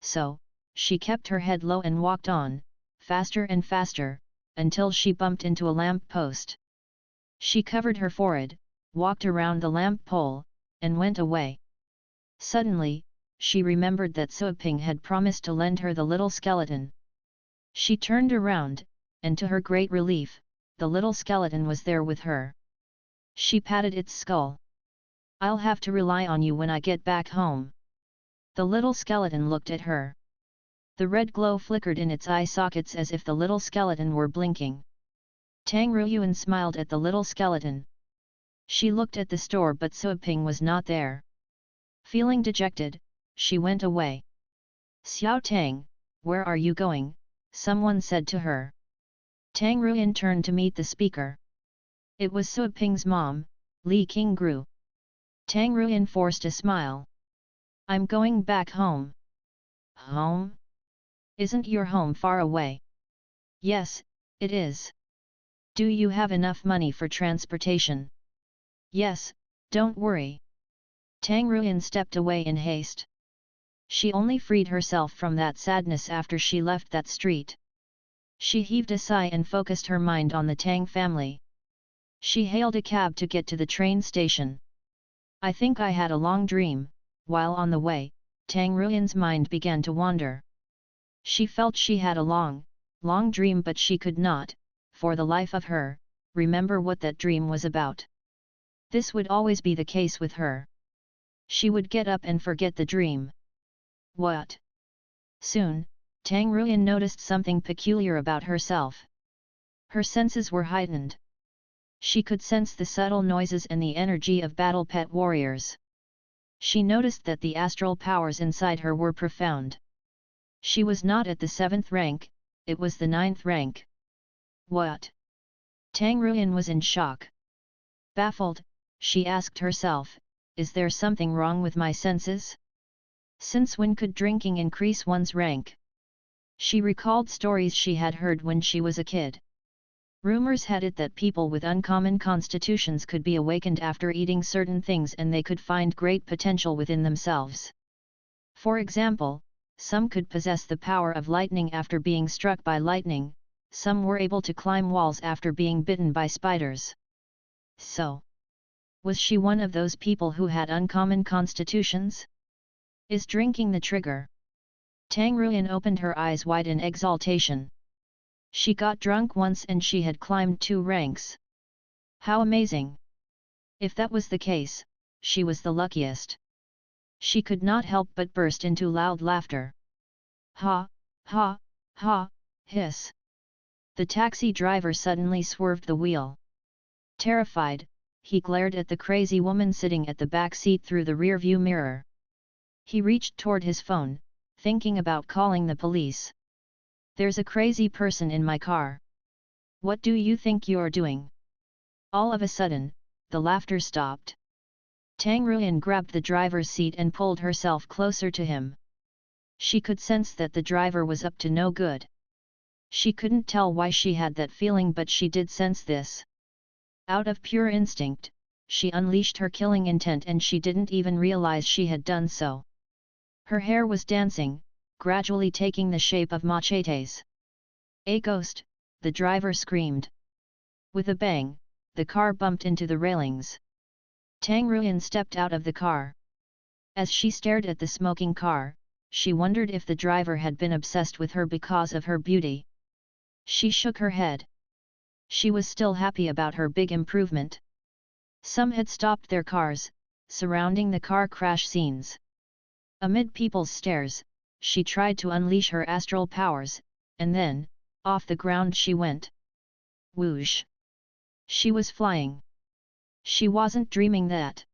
So, she kept her head low and walked on, faster and faster, until she bumped into a lamp post. She covered her forehead, walked around the lamp pole, and went away. Suddenly, she remembered that So Ping had promised to lend her the little skeleton. She turned around, and to her great relief, the little skeleton was there with her. She patted its skull. I'll have to rely on you when I get back home. The little skeleton looked at her. The red glow flickered in its eye sockets as if the little skeleton were blinking. Tang Ruyan smiled at the little skeleton. She looked at the store but So Ping was not there. Feeling dejected, she went away. Xiao Tang, where are you going? Someone said to her. Tang Ruyan turned to meet the speaker. It was So Ping's mom, Li Qinggru. Tang Ruyan forced a smile. I'm going back home. Home? Isn't your home far away? Yes, it is. Do you have enough money for transportation? Yes, don't worry. Tang Ruyan stepped away in haste. She only freed herself from that sadness after she left that street. She heaved a sigh and focused her mind on the Tang family. She hailed a cab to get to the train station. I think I had a long dream. While on the way, Tang Ruyan's mind began to wander. She felt she had a long dream but she could not, for the life of her, remember what that dream was about. This would always be the case with her. She would get up and forget the dream. What? Soon, Tang Ruyan noticed something peculiar about herself. Her senses were heightened. She could sense the subtle noises and the energy of battle pet warriors. She noticed that the astral powers inside her were profound. She was not at the 7th rank, it was the 9th rank. What? Tang Ruyan was in shock. Baffled, she asked herself, is there something wrong with my senses? Since when could drinking increase one's rank? She recalled stories she had heard when she was a kid. Rumors had it that people with uncommon constitutions could be awakened after eating certain things and they could find great potential within themselves. For example, some could possess the power of lightning after being struck by lightning, some were able to climb walls after being bitten by spiders. So, was she one of those people who had uncommon constitutions? Is drinking the trigger? Tang Ruyan opened her eyes wide in exaltation. She got drunk once and she had climbed 2 ranks. How amazing! If that was the case, she was the luckiest. She could not help but burst into loud laughter. Ha, ha, ha, hiss. The taxi driver suddenly swerved the wheel. Terrified, he glared at the crazy woman sitting at the back seat through the rearview mirror. He reached toward his phone, thinking about calling the police. "There's a crazy person in my car. What do you think you're doing?" All of a sudden, the laughter stopped. Tang Ruyan grabbed the driver's seat and pulled herself closer to him. She could sense that the driver was up to no good. She couldn't tell why she had that feeling, but she did sense this. Out of pure instinct, she unleashed her killing intent and she didn't even realize she had done so. Her hair was dancing, gradually taking the shape of machetes. "A ghost!" the driver screamed. With a bang, the car bumped into the railings. Tang Ruyan stepped out of the car. As she stared at the smoking car, she wondered if the driver had been obsessed with her because of her beauty. She shook her head. She was still happy about her big improvement. Some had stopped their cars, surrounding the car crash scenes. Amid people's stares, she tried to unleash her astral powers, and then, off the ground she went. Whoosh! She was flying. She wasn't dreaming that.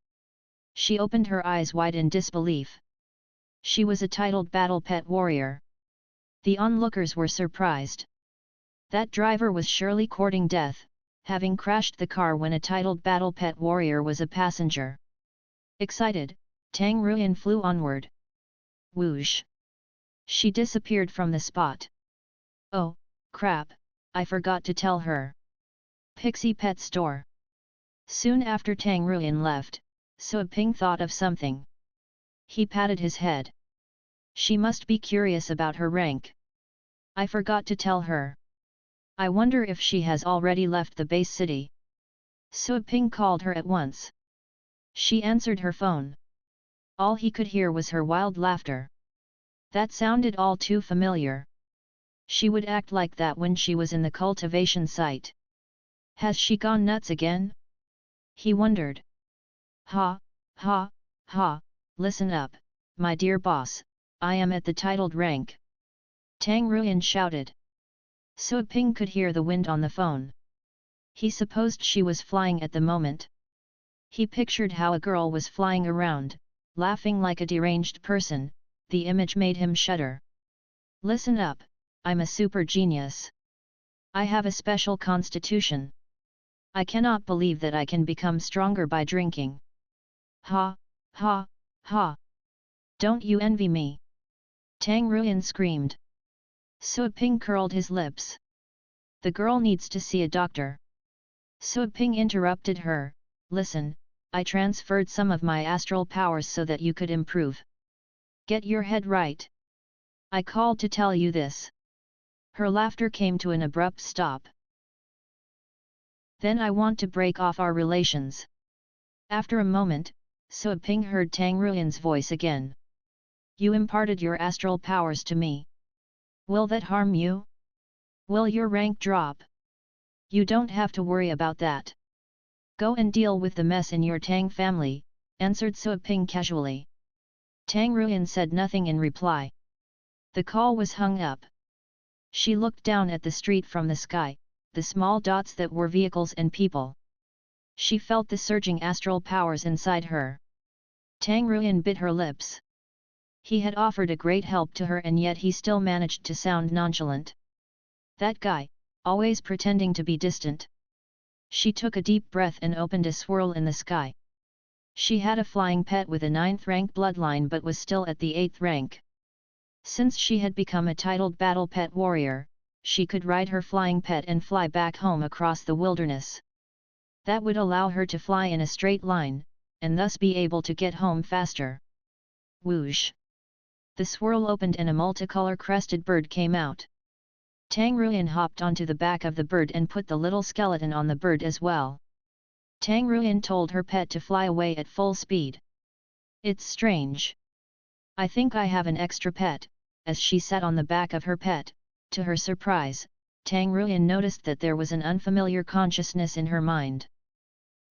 She opened her eyes wide in disbelief. She was a titled battle pet warrior. The onlookers were surprised. That driver was surely courting death, having crashed the car when a titled battle pet warrior was a passenger. Excited, Tang Ruyan flew onward. Whoosh! She disappeared from the spot. "Oh, crap, I forgot to tell her." Pixie Pet Store. Soon after Tang Ruyan left, Suo Ping thought of something. He patted his head. She must be curious about her rank. "I forgot to tell her. I wonder if she has already left the base city." Suo Ping called her at once. She answered her phone. All he could hear was her wild laughter. That sounded all too familiar. She would act like that when she was in the cultivation site. Has she gone nuts again? He wondered. Ha, ha, ha, listen up, my dear boss, I am at the titled rank. Tang Ruyan shouted. Suo Ping could hear the wind on the phone. He supposed she was flying at the moment. He pictured how a girl was flying around, laughing like a deranged person. The image made him shudder. "Listen up, I'm a super genius. I have a special constitution. I cannot believe that I can become stronger by drinking. Ha, ha, ha. Don't you envy me?" Tang Ruyan screamed. Suo Ping curled his lips. "The girl needs to see a doctor." Suo Ping interrupted her. "Listen, I transferred some of my astral powers so that you could improve. Get your head right. I called to tell you this." Her laughter came to an abrupt stop. "Then I want to break off our relations." After a moment, Suo Ping heard Tang Ruyan's voice again. "You imparted your astral powers to me. Will that harm you? Will your rank drop?" "You don't have to worry about that. Go and deal with the mess in your Tang family," answered Suo Ping casually. Tang Ruyan said nothing in reply. The call was hung up. She looked down at the street from the sky, the small dots that were vehicles and people. She felt the surging astral powers inside her. Tang Ruyan bit her lips. He had offered a great help to her and yet he still managed to sound nonchalant. That guy, always pretending to be distant. She took a deep breath and opened a swirl in the sky. She had a flying pet with a 9th rank bloodline but was still at the 8th rank. Since she had become a titled battle pet warrior, she could ride her flying pet and fly back home across the wilderness. That would allow her to fly in a straight line, and thus be able to get home faster. Whoosh! The swirl opened and a multicolor crested bird came out. Tang Ruyan hopped onto the back of the bird and put the little skeleton on the bird as well. Tang Ruyan told her pet to fly away at full speed. "It's strange. I think I have an extra pet." As she sat on the back of her pet, to her surprise, Tang Ruyan noticed that there was an unfamiliar consciousness in her mind.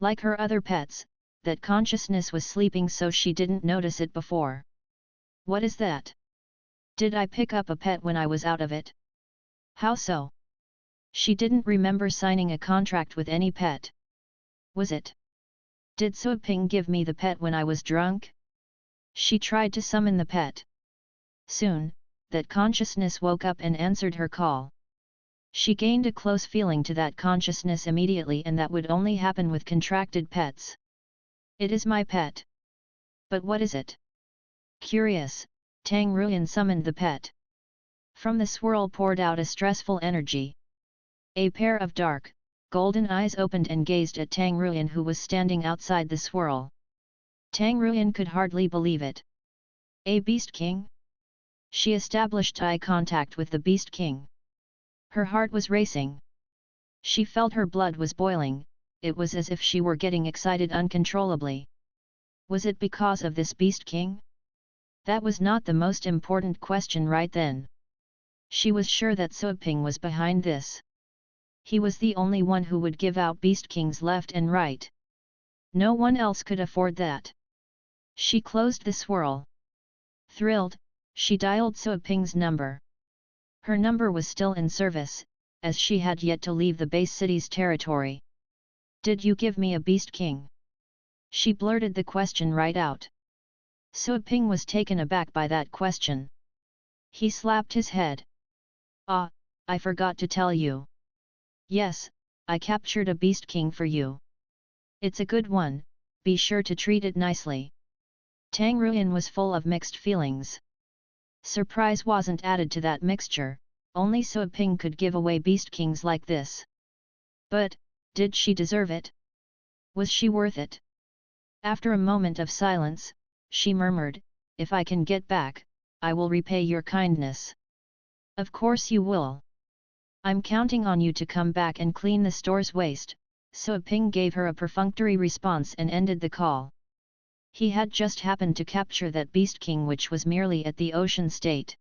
Like her other pets, that consciousness was sleeping so she didn't notice it before. "What is that? Did I pick up a pet when I was out of it? How so?" She didn't remember signing a contract with any pet. Was it Did So Ping give me the pet when I was drunk? She tried to summon the pet. Soon, that consciousness woke up and answered her call. She gained a close feeling to that consciousness immediately, and that would only happen with contracted pets. It is my pet. But what is it? Curious, Tang Ruyan summoned the pet. From the swirl poured out a stressful energy. A pair of dark, golden eyes opened and gazed at Tang Ruyan, who was standing outside the swirl. Tang Ruyan could hardly believe it. A Beast King? She established eye contact with the Beast King. Her heart was racing. She felt her blood was boiling. It was as if she were getting excited uncontrollably. Was it because of this Beast King? That was not the most important question right then. She was sure that So Ping was behind this. He was the only one who would give out Beast Kings left and right. No one else could afford that. She closed the swirl. Thrilled, she dialed So Ping's number. Her number was still in service, as she had yet to leave the base city's territory. Did you give me a Beast King? She blurted the question right out. So Ping was taken aback by that question. He slapped his head. Ah, I forgot to tell you. Yes, I captured a Beast King for you. It's a good one, be sure to treat it nicely. Tang Ruyan was full of mixed feelings. Surprise wasn't added to that mixture, only So Ping could give away Beast Kings like this. But, did she deserve it? Was she worth it? After a moment of silence, she murmured, if I can get back, I will repay your kindness. Of course you will. I'm counting on you to come back and clean the store's waste. So Ping gave her a perfunctory response and ended the call. He had just happened to capture that Beast King, which was merely at the ocean state.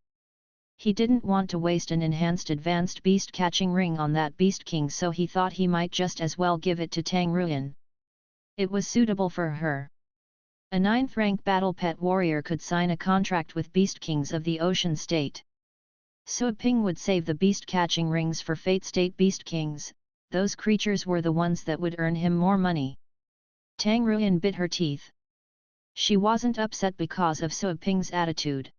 He didn't want to waste an enhanced advanced beast catching ring on that Beast King, so he thought he might just as well give it to Tang Ruyan. It was suitable for her. A 9th rank battle pet warrior could sign a contract with Beast Kings of the ocean state. So Ping would save the beast catching rings for Fate State Beast Kings. Those creatures were the ones that would earn him more money. Tang Ruyan bit her teeth. She wasn't upset because of So Ping's attitude.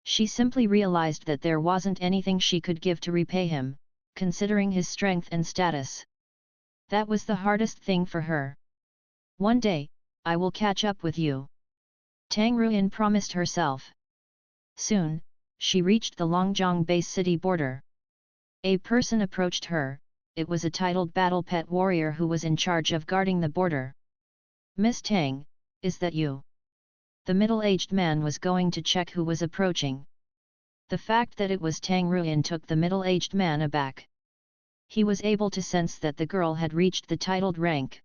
She simply realized that there wasn't anything she could give to repay him, considering his strength and status. That was the hardest thing for her. One day, I will catch up with you. Tang Ruyan promised herself. Soon, she reached the Longjiang base city border. A person approached her. It was a titled battle pet warrior who was in charge of guarding the border. Miss Tang, is that you? The middle-aged man was going to check who was approaching. The fact that it was Tang Ruyan took the middle-aged man aback. He was able to sense that the girl had reached the titled rank.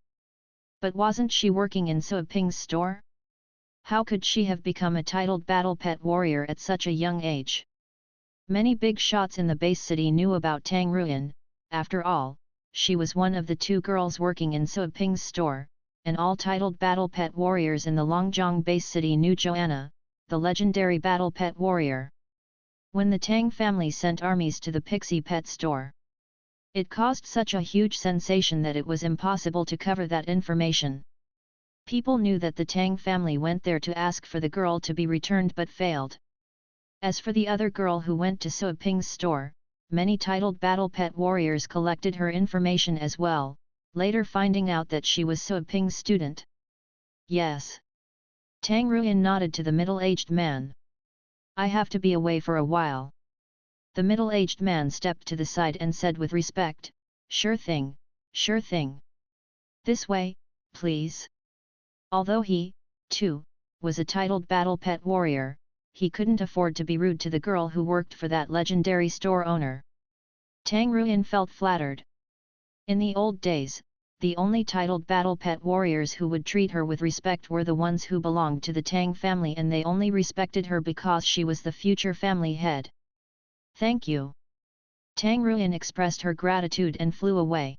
But wasn't she working in So Ping's store? How could she have become a titled battle pet warrior at such a young age? Many big shots in the base city knew about Tang Ruyan. After all, she was one of the 2 girls working in So Ping's store, and all titled battle pet warriors in the Longjiang base city knew Joanna, the legendary battle pet warrior. When the Tang family sent armies to the Pixie Pet Store, it caused such a huge sensation that it was impossible to cover that information. People knew that the Tang family went there to ask for the girl to be returned but failed. As for the other girl who went to So Ping's store, many titled battle pet warriors collected her information as well, later finding out that she was So Ping's student. Yes. Tang Ruyan nodded to the middle-aged man. I have to be away for a while. The middle-aged man stepped to the side and said with respect, Sure thing, sure thing. This way, please. Although he, too, was a titled battle pet warrior, he couldn't afford to be rude to the girl who worked for that legendary store owner. Tang Ruyan felt flattered. In the old days, the only titled battle pet warriors who would treat her with respect were the ones who belonged to the Tang family, and they only respected her because she was the future family head. Thank you. Tang Ruyan expressed her gratitude and flew away.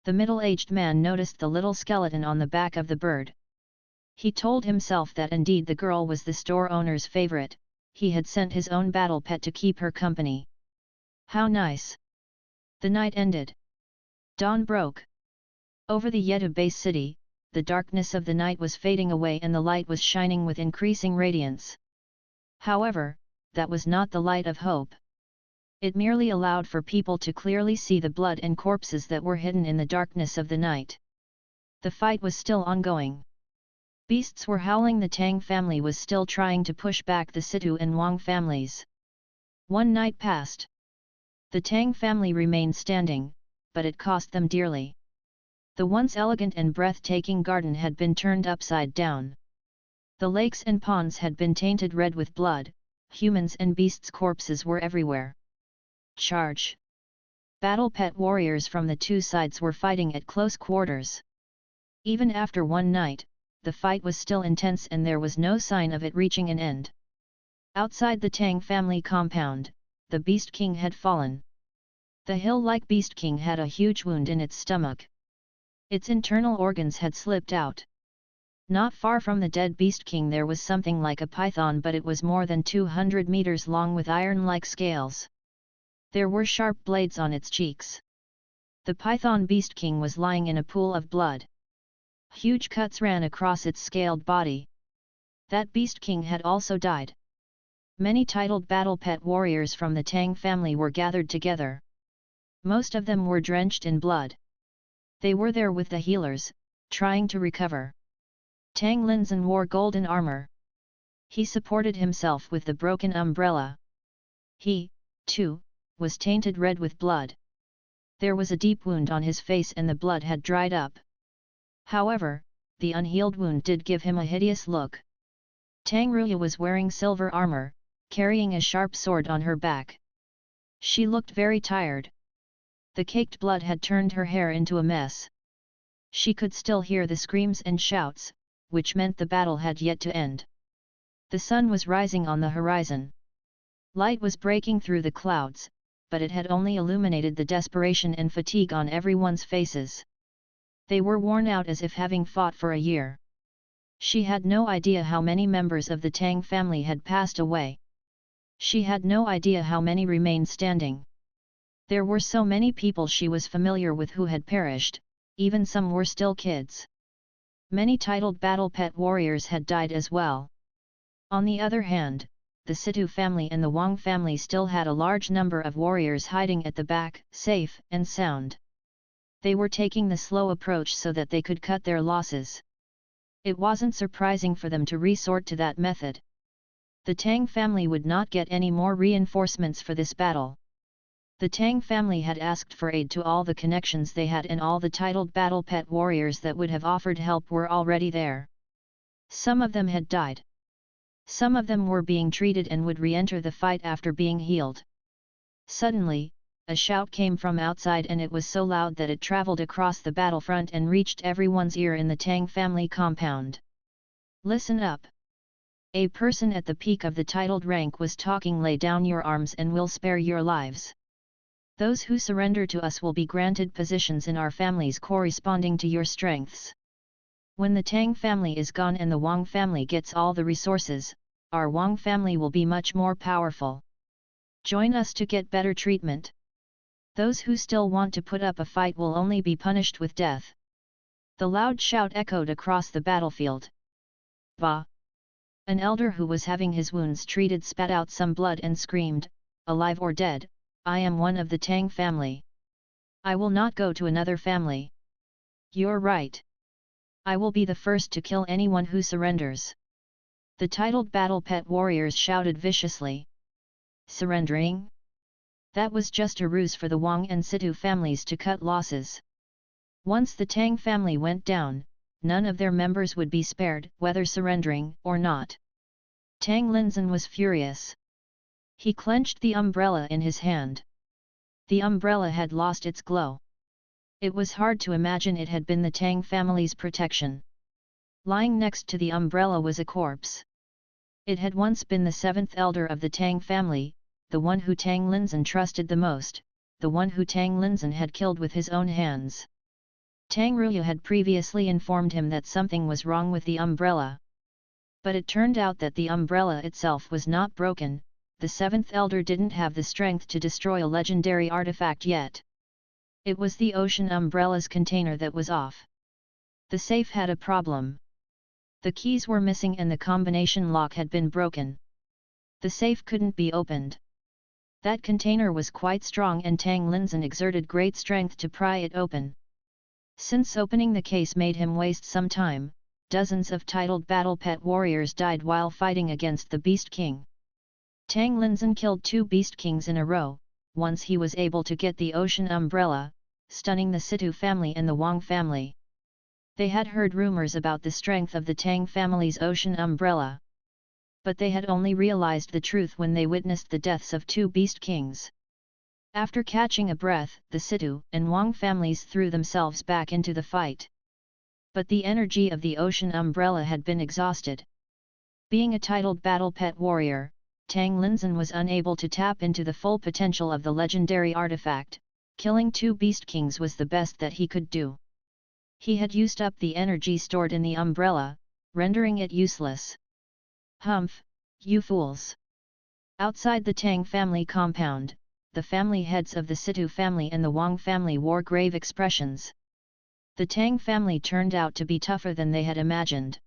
The middle-aged man noticed the little skeleton on the back of the bird. He told himself that indeed the girl was the store owner's favorite. He had sent his own battle pet to keep her company. How nice! The night ended. Dawn broke. Over the Yedu base city, the darkness of the night was fading away and the light was shining with increasing radiance. However, that was not the light of hope. It merely allowed for people to clearly see the blood and corpses that were hidden in the darkness of the night. The fight was still ongoing. Beasts were howling. The Tang family was still trying to push back the Situ and Wang families. One night passed. The Tang family remained standing, but it cost them dearly. The once elegant and breathtaking garden had been turned upside down. The lakes and ponds had been tainted red with blood. Humans and beasts' corpses were everywhere. Charge! Battle pet warriors from the two sides were fighting at close quarters. Even after one night, the fight was still intense and there was no sign of it reaching an end. Outside the Tang family compound, the Beast King had fallen. The hill-like Beast King had a huge wound in its stomach. Its internal organs had slipped out. Not far from the dead Beast King there was something like a python, but it was more than 200 meters long with iron-like scales. There were sharp blades on its cheeks. The python Beast King was lying in a pool of blood. Huge cuts ran across its scaled body. That Beast King had also died. Many titled battle pet warriors from the Tang family were gathered together. Most of them were drenched in blood. They were there with the healers, trying to recover. Tang Linzhen wore golden armor. He supported himself with the broken umbrella. He, too, was tainted red with blood. There was a deep wound on his face and the blood had dried up. However, the unhealed wound did give him a hideous look. Tang Ruya was wearing silver armor, carrying a sharp sword on her back. She looked very tired. The caked blood had turned her hair into a mess. She could still hear the screams and shouts, which meant the battle had yet to end. The sun was rising on the horizon. Light was breaking through the clouds, but it had only illuminated the desperation and fatigue on everyone's faces. They were worn out as if having fought for a year. She had no idea how many members of the Tang family had passed away. She had no idea how many remained standing. There were so many people she was familiar with who had perished, even some were still kids. Many titled battle pet warriors had died as well. On the other hand, the Situ family and the Wang family still had a large number of warriors hiding at the back, safe and sound. They were taking the slow approach so that they could cut their losses. It wasn't surprising for them to resort to that method. The Tang family would not get any more reinforcements for this battle. The Tang family had asked for aid to all the connections they had, and all the titled battle pet warriors that would have offered help were already there. Some of them had died. Some of them were being treated and would re-enter the fight after being healed. Suddenly, a shout came from outside, and it was so loud that it traveled across the battlefront and reached everyone's ear in the Tang family compound. Listen up! A person at the peak of the titled rank was talking. Lay down your arms and we'll spare your lives. Those who surrender to us will be granted positions in our families corresponding to your strengths. When the Tang family is gone and the Wang family gets all the resources, our Wang family will be much more powerful. Join us to get better treatment. Those who still want to put up a fight will only be punished with death. The loud shout echoed across the battlefield. Bah! An elder who was having his wounds treated spat out some blood and screamed, alive or dead, I am one of the Tang family. I will not go to another family. You're right. I will be the first to kill anyone who surrenders. The titled battle pet warriors shouted viciously. Surrendering? That was just a ruse for the Wang and Situ families to cut losses. Once the Tang family went down, none of their members would be spared, whether surrendering or not. Tang Linzhen was furious. He clenched the umbrella in his hand. The umbrella had lost its glow. It was hard to imagine it had been the Tang family's protection. Lying next to the umbrella was a corpse. It had once been the seventh elder of the Tang family, the one who Tang Linzhen trusted the most, the one who Tang Linzhen had killed with his own hands. Tang Ruya had previously informed him that something was wrong with the umbrella. But it turned out that the umbrella itself was not broken. The seventh elder didn't have the strength to destroy a legendary artifact yet. It was the ocean umbrella's container that was off. The safe had a problem. The keys were missing and the combination lock had been broken. The safe couldn't be opened. That container was quite strong and Tang Linzhen exerted great strength to pry it open. Since opening the case made him waste some time, dozens of titled battle pet warriors died while fighting against the Beast King. Tang Linzhen killed 2 Beast Kings in a row, once he was able to get the ocean umbrella, stunning the Situ family and the Wang family. They had heard rumors about the strength of the Tang family's ocean umbrella. But they had only realized the truth when they witnessed the deaths of 2 Beast Kings. After catching a breath, the Situ and Wang families threw themselves back into the fight. But the energy of the ocean umbrella had been exhausted. Being a titled battle pet warrior, Tang Linzhen was unable to tap into the full potential of the legendary artifact. Killing 2 Beast Kings was the best that he could do. He had used up the energy stored in the umbrella, rendering it useless. Humph, you fools! Outside the Tang family compound, the family heads of the Situ family and the Wang family wore grave expressions. The Tang family turned out to be tougher than they had imagined.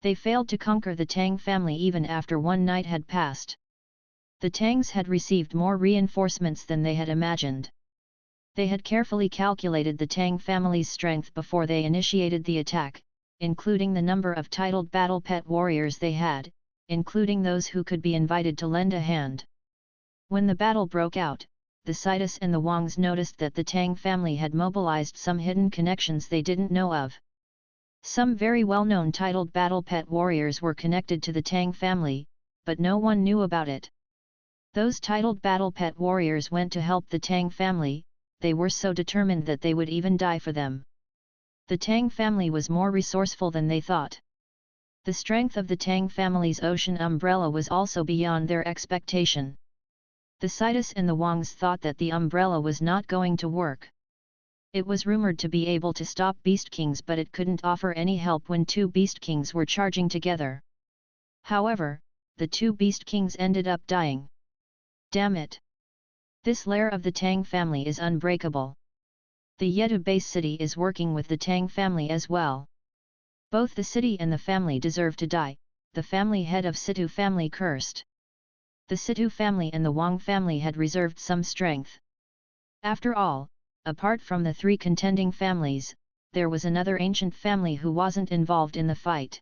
They failed to conquer the Tang family even after one night had passed. The Tangs had received more reinforcements than they had imagined. They had carefully calculated the Tang family's strength before they initiated the attack, including the number of titled battle pet warriors they had, including those who could be invited to lend a hand. When the battle broke out, the Sidus and the Wangs noticed that the Tang family had mobilized some hidden connections they didn't know of. Some very well-known titled battle pet warriors were connected to the Tang family, but no one knew about it. Those titled battle pet warriors went to help the Tang family. They were so determined that they would even die for them. The Tang family was more resourceful than they thought. The strength of the Tang family's ocean umbrella was also beyond their expectation. The Sidus and the Wangs thought that the umbrella was not going to work. It was rumored to be able to stop Beast Kings, but it couldn't offer any help when 2 Beast Kings were charging together. However, the 2 Beast Kings ended up dying. Damn it! This lair of the Tang family is unbreakable. The Yedu base city is working with the Tang family as well. Both the city and the family deserve to die, the family head of Situ family cursed. The Situ family and the Wang family had reserved some strength. After all, apart from the 3 contending families, there was another ancient family who wasn't involved in the fight.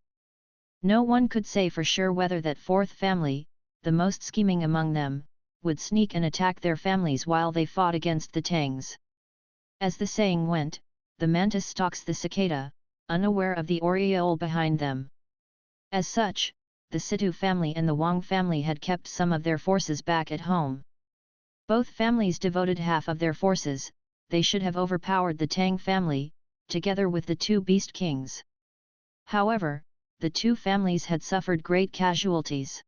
No one could say for sure whether that 4th family, the most scheming among them, would sneak and attack their families while they fought against the Tangs. As the saying went, the mantis stalks the cicada, unaware of the aureole behind them. As such, the Situ family and the Wang family had kept some of their forces back at home. Both families devoted half of their forces. They should have overpowered the Tang family, together with the 2 Beast Kings. However, the 2 families had suffered great casualties.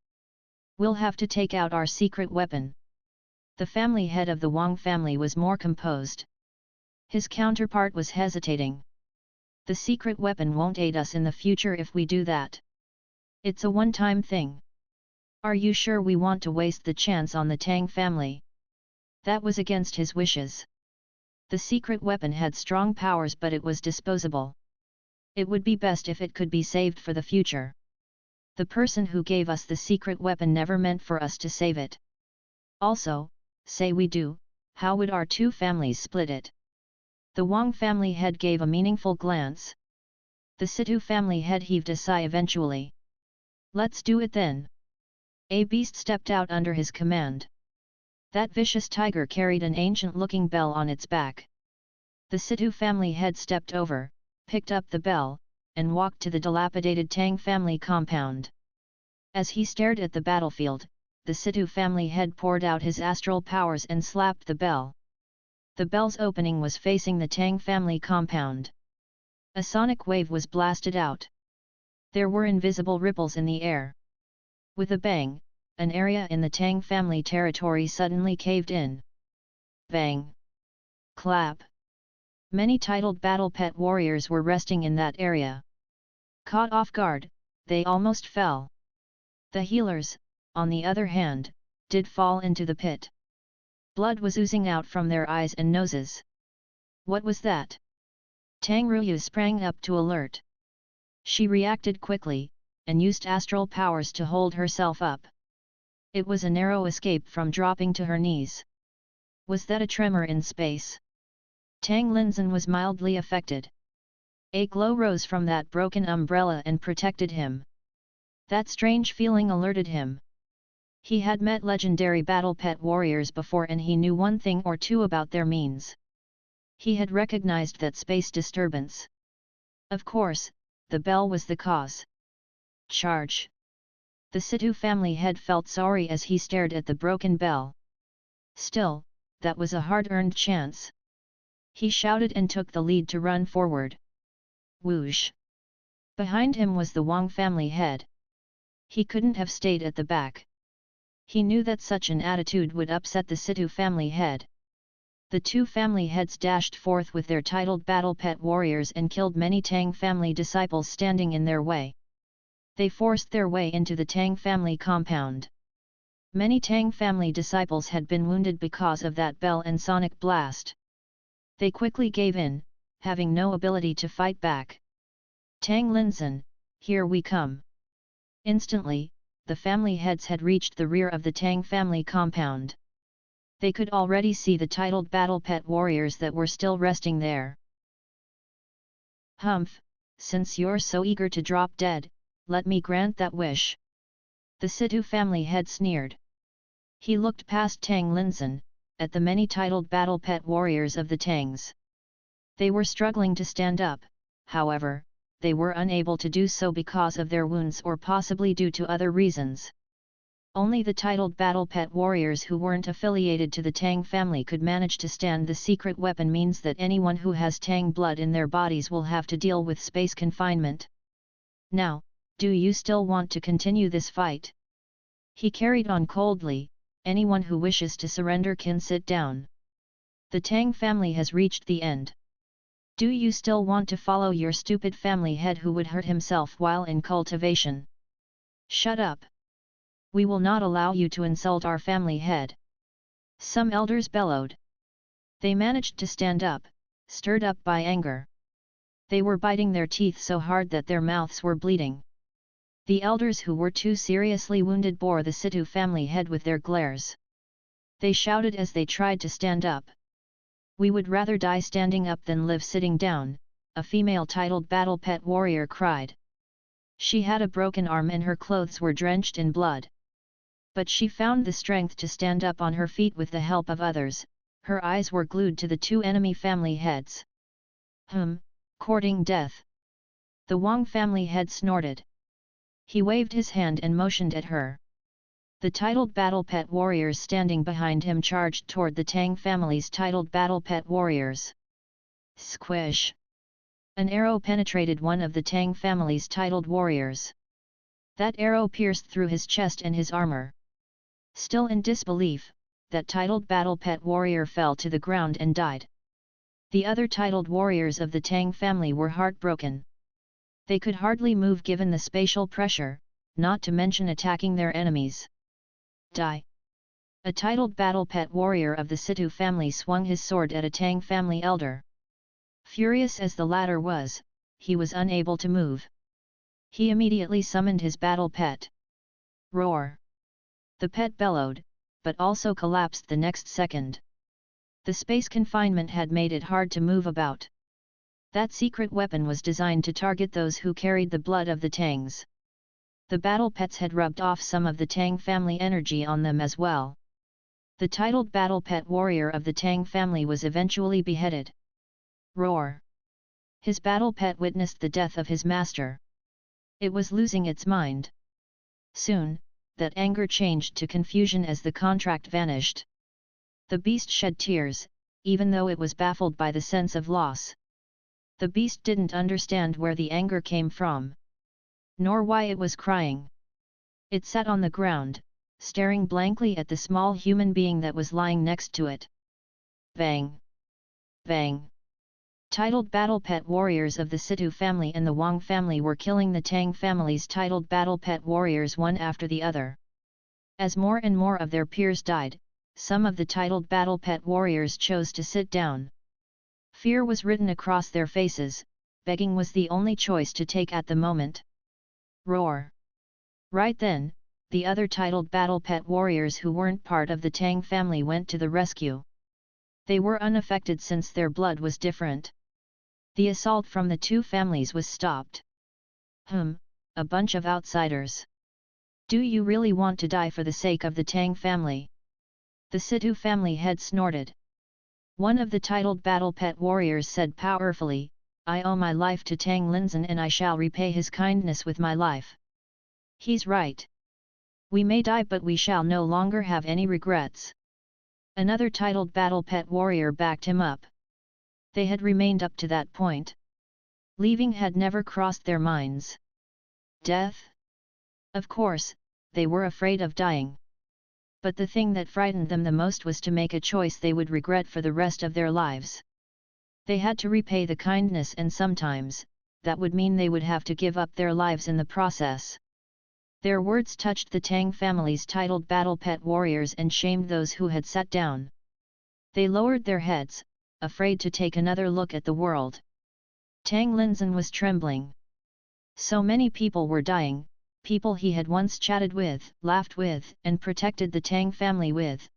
We'll have to take out our secret weapon. The family head of the Wang family was more composed. His counterpart was hesitating. The secret weapon won't aid us in the future if we do that. It's a one-time thing. Are you sure we want to waste the chance on the Tang family? That was against his wishes. The secret weapon had strong powers, but it was disposable. It would be best if it could be saved for the future. The person who gave us the secret weapon never meant for us to save it. Also, say we do, how would our 2 families split it? The Wang family head gave a meaningful glance. The Situ family head heaved a sigh eventually. Let's do it then. A beast stepped out under his command. That vicious tiger carried an ancient-looking bell on its back. The Situ family head stepped over, picked up the bell, and walked to the dilapidated Tang family compound. As he stared at the battlefield, the Situ family head poured out his astral powers and slapped the bell. The bell's opening was facing the Tang family compound. A sonic wave was blasted out. There were invisible ripples in the air. With a bang, an area in the Tang family territory suddenly caved in. Bang! Clap! Many titled battle pet warriors were resting in that area. Caught off guard, they almost fell. The healers, on the other hand, did fall into the pit. Blood was oozing out from their eyes and noses. What was that? Tang Ruyu sprang up to alert. She reacted quickly, and used astral powers to hold herself up. It was a narrow escape from dropping to her knees. Was that a tremor in space? Tang Linzhen was mildly affected. A glow rose from that broken umbrella and protected him. That strange feeling alerted him. He had met legendary battle pet warriors before and he knew one thing or two about their means. He had recognized that space disturbance. Of course, the bell was the cause. Charge! The Situ family head felt sorry as he stared at the broken bell. Still, that was a hard-earned chance. He shouted and took the lead to run forward. Whoosh! Behind him was the Wang family head. He couldn't have stayed at the back. He knew that such an attitude would upset the Situ family head. The two family heads dashed forth with their titled battle pet warriors and killed many Tang family disciples standing in their way. They forced their way into the Tang family compound. Many Tang family disciples had been wounded because of that bell and sonic blast. They quickly gave in, having no ability to fight back. Tang Linzhen, here we come. Instantly, the family heads had reached the rear of the Tang family compound. They could already see the titled battle pet warriors that were still resting there. Humph, since you're so eager to drop dead, let me grant that wish. The Situ family head sneered. He looked past Tang Linzhen, at the many titled battle pet warriors of the Tangs. They were struggling to stand up, however, they were unable to do so because of their wounds or possibly due to other reasons. Only the titled battle pet warriors who weren't affiliated to the Tang family could manage to stand. The secret weapon means that anyone who has Tang blood in their bodies will have to deal with space confinement. Now, do you still want to continue this fight? He carried on coldly, anyone who wishes to surrender can sit down. The Tang family has reached the end. Do you still want to follow your stupid family head who would hurt himself while in cultivation? Shut up! We will not allow you to insult our family head. Some elders bellowed. They managed to stand up, stirred up by anger. They were biting their teeth so hard that their mouths were bleeding. The elders who were too seriously wounded bore the Situ family head with their glares. They shouted as they tried to stand up. We would rather die standing up than live sitting down, a female titled battle pet warrior cried. She had a broken arm and her clothes were drenched in blood. But she found the strength to stand up on her feet with the help of others. Her eyes were glued to the two enemy family heads. Courting death. The Wang family head snorted. He waved his hand and motioned at her. The titled battle pet warriors standing behind him charged toward the Tang family's titled battle pet warriors. Squish! An arrow penetrated one of the Tang family's titled warriors. That arrow pierced through his chest and his armor. Still in disbelief, that titled battle pet warrior fell to the ground and died. The other titled warriors of the Tang family were heartbroken. They could hardly move given the spatial pressure, not to mention attacking their enemies. Die! A titled battle pet warrior of the Situ family swung his sword at a Tang family elder. Furious as the latter was, he was unable to move. He immediately summoned his battle pet. Roar! The pet bellowed, but also collapsed the next second. The space confinement had made it hard to move about. That secret weapon was designed to target those who carried the blood of the Tangs. The battle pets had rubbed off some of the Tang family energy on them as well. The titled battle pet warrior of the Tang family was eventually beheaded. Roar! His battle pet witnessed the death of his master. It was losing its mind. Soon, that anger changed to confusion as the contract vanished. The beast shed tears, even though it was baffled by the sense of loss. The beast didn't understand where the anger came from, nor why it was crying. It sat on the ground, staring blankly at the small human being that was lying next to it. Bang! Bang! Titled battle pet warriors of the Situ family and the Wang family were killing the Tang family's titled battle pet warriors one after the other. As more and more of their peers died, some of the titled battle pet warriors chose to sit down. Fear was written across their faces, begging was the only choice to take at the moment. Roar! Right then, the other titled battle pet warriors who weren't part of the Tang family went to the rescue. They were unaffected since their blood was different. The assault from the two families was stopped. A bunch of outsiders. Do you really want to die for the sake of the Tang family? The Situ family head snorted. One of the titled battle pet warriors said powerfully, I owe my life to Tang Linzhen and I shall repay his kindness with my life. He's right. We may die but we shall no longer have any regrets. Another titled battle pet warrior backed him up. They had remained up to that point. Leaving had never crossed their minds. Death? Of course, they were afraid of dying. But the thing that frightened them the most was to make a choice they would regret for the rest of their lives. They had to repay the kindness and sometimes, that would mean they would have to give up their lives in the process. Their words touched the Tang family's titled battle pet warriors and shamed those who had sat down. They lowered their heads, afraid to take another look at the world. Tang Linzhen was trembling. So many people were dying, people he had once chatted with, laughed with, and protected the Tang family with.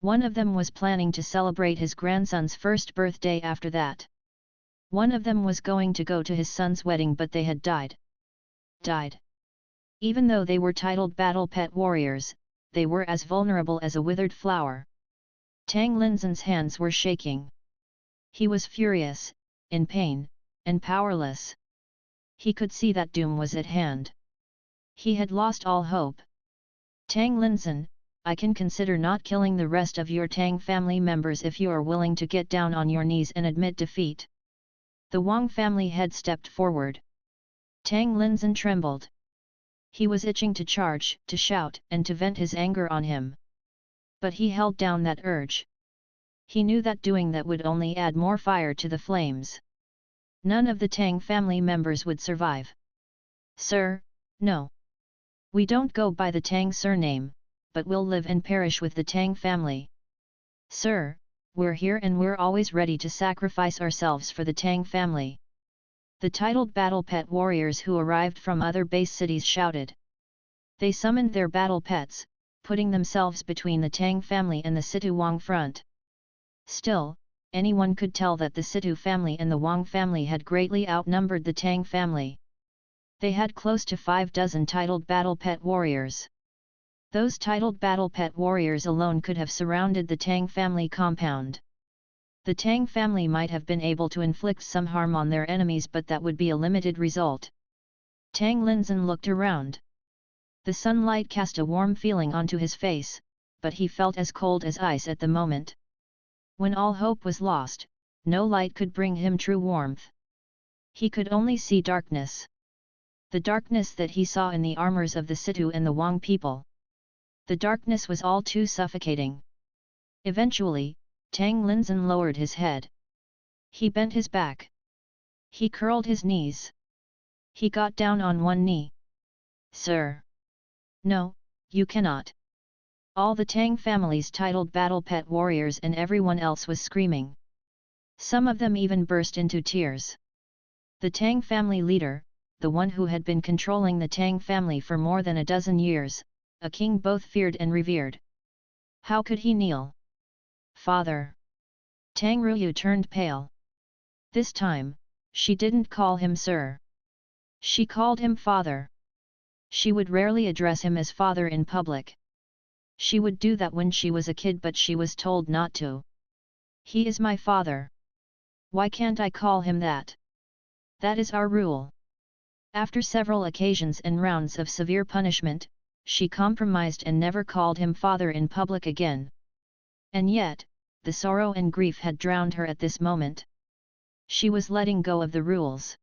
One of them was planning to celebrate his grandson's first birthday after that. One of them was going to go to his son's wedding but they had died. Even though they were titled battle pet warriors, they were as vulnerable as a withered flower. Tang Linzhen's hands were shaking. He was furious, in pain, and powerless. He could see that doom was at hand. He had lost all hope. Tang Linzhen, I can consider not killing the rest of your Tang family members if you are willing to get down on your knees and admit defeat. The Wang family head stepped forward. Tang Linzhen trembled. He was itching to charge, to shout, and to vent his anger on him. But he held down that urge. He knew that doing that would only add more fire to the flames. None of the Tang family members would survive. Sir, no. We don't go by the Tang surname, but we'll live and perish with the Tang family. Sir, we're here and we're always ready to sacrifice ourselves for the Tang family. The titled battle pet warriors who arrived from other base cities shouted. They summoned their battle pets, putting themselves between the Tang family and the Situ Wang front. Still, anyone could tell that the Situ family and the Wang family had greatly outnumbered the Tang family. They had close to 5 dozen titled battle pet warriors. Those titled battle pet warriors alone could have surrounded the Tang family compound. The Tang family might have been able to inflict some harm on their enemies but that would be a limited result. Tang Linzhen looked around. The sunlight cast a warm feeling onto his face, but he felt as cold as ice at the moment. When all hope was lost, no light could bring him true warmth. He could only see darkness. The darkness that he saw in the armors of the Situ and the Wang people. The darkness was all too suffocating. Eventually, Tang Linzhen lowered his head. He bent his back. He curled his knees. He got down on one knee. Sir! No, you cannot. All the Tang family's titled battle pet warriors and everyone else was screaming. Some of them even burst into tears. The Tang family leader, the one who had been controlling the Tang family for more than a dozen years, a king both feared and revered. How could he kneel? Father! Tang Ruyu turned pale. This time, she didn't call him sir. She called him father. She would rarely address him as father in public. She would do that when she was a kid but she was told not to. He is my father. Why can't I call him that? That is our rule. After several occasions and rounds of severe punishment, she compromised and never called him father in public again. And yet, the sorrow and grief had drowned her at this moment. She was letting go of the rules.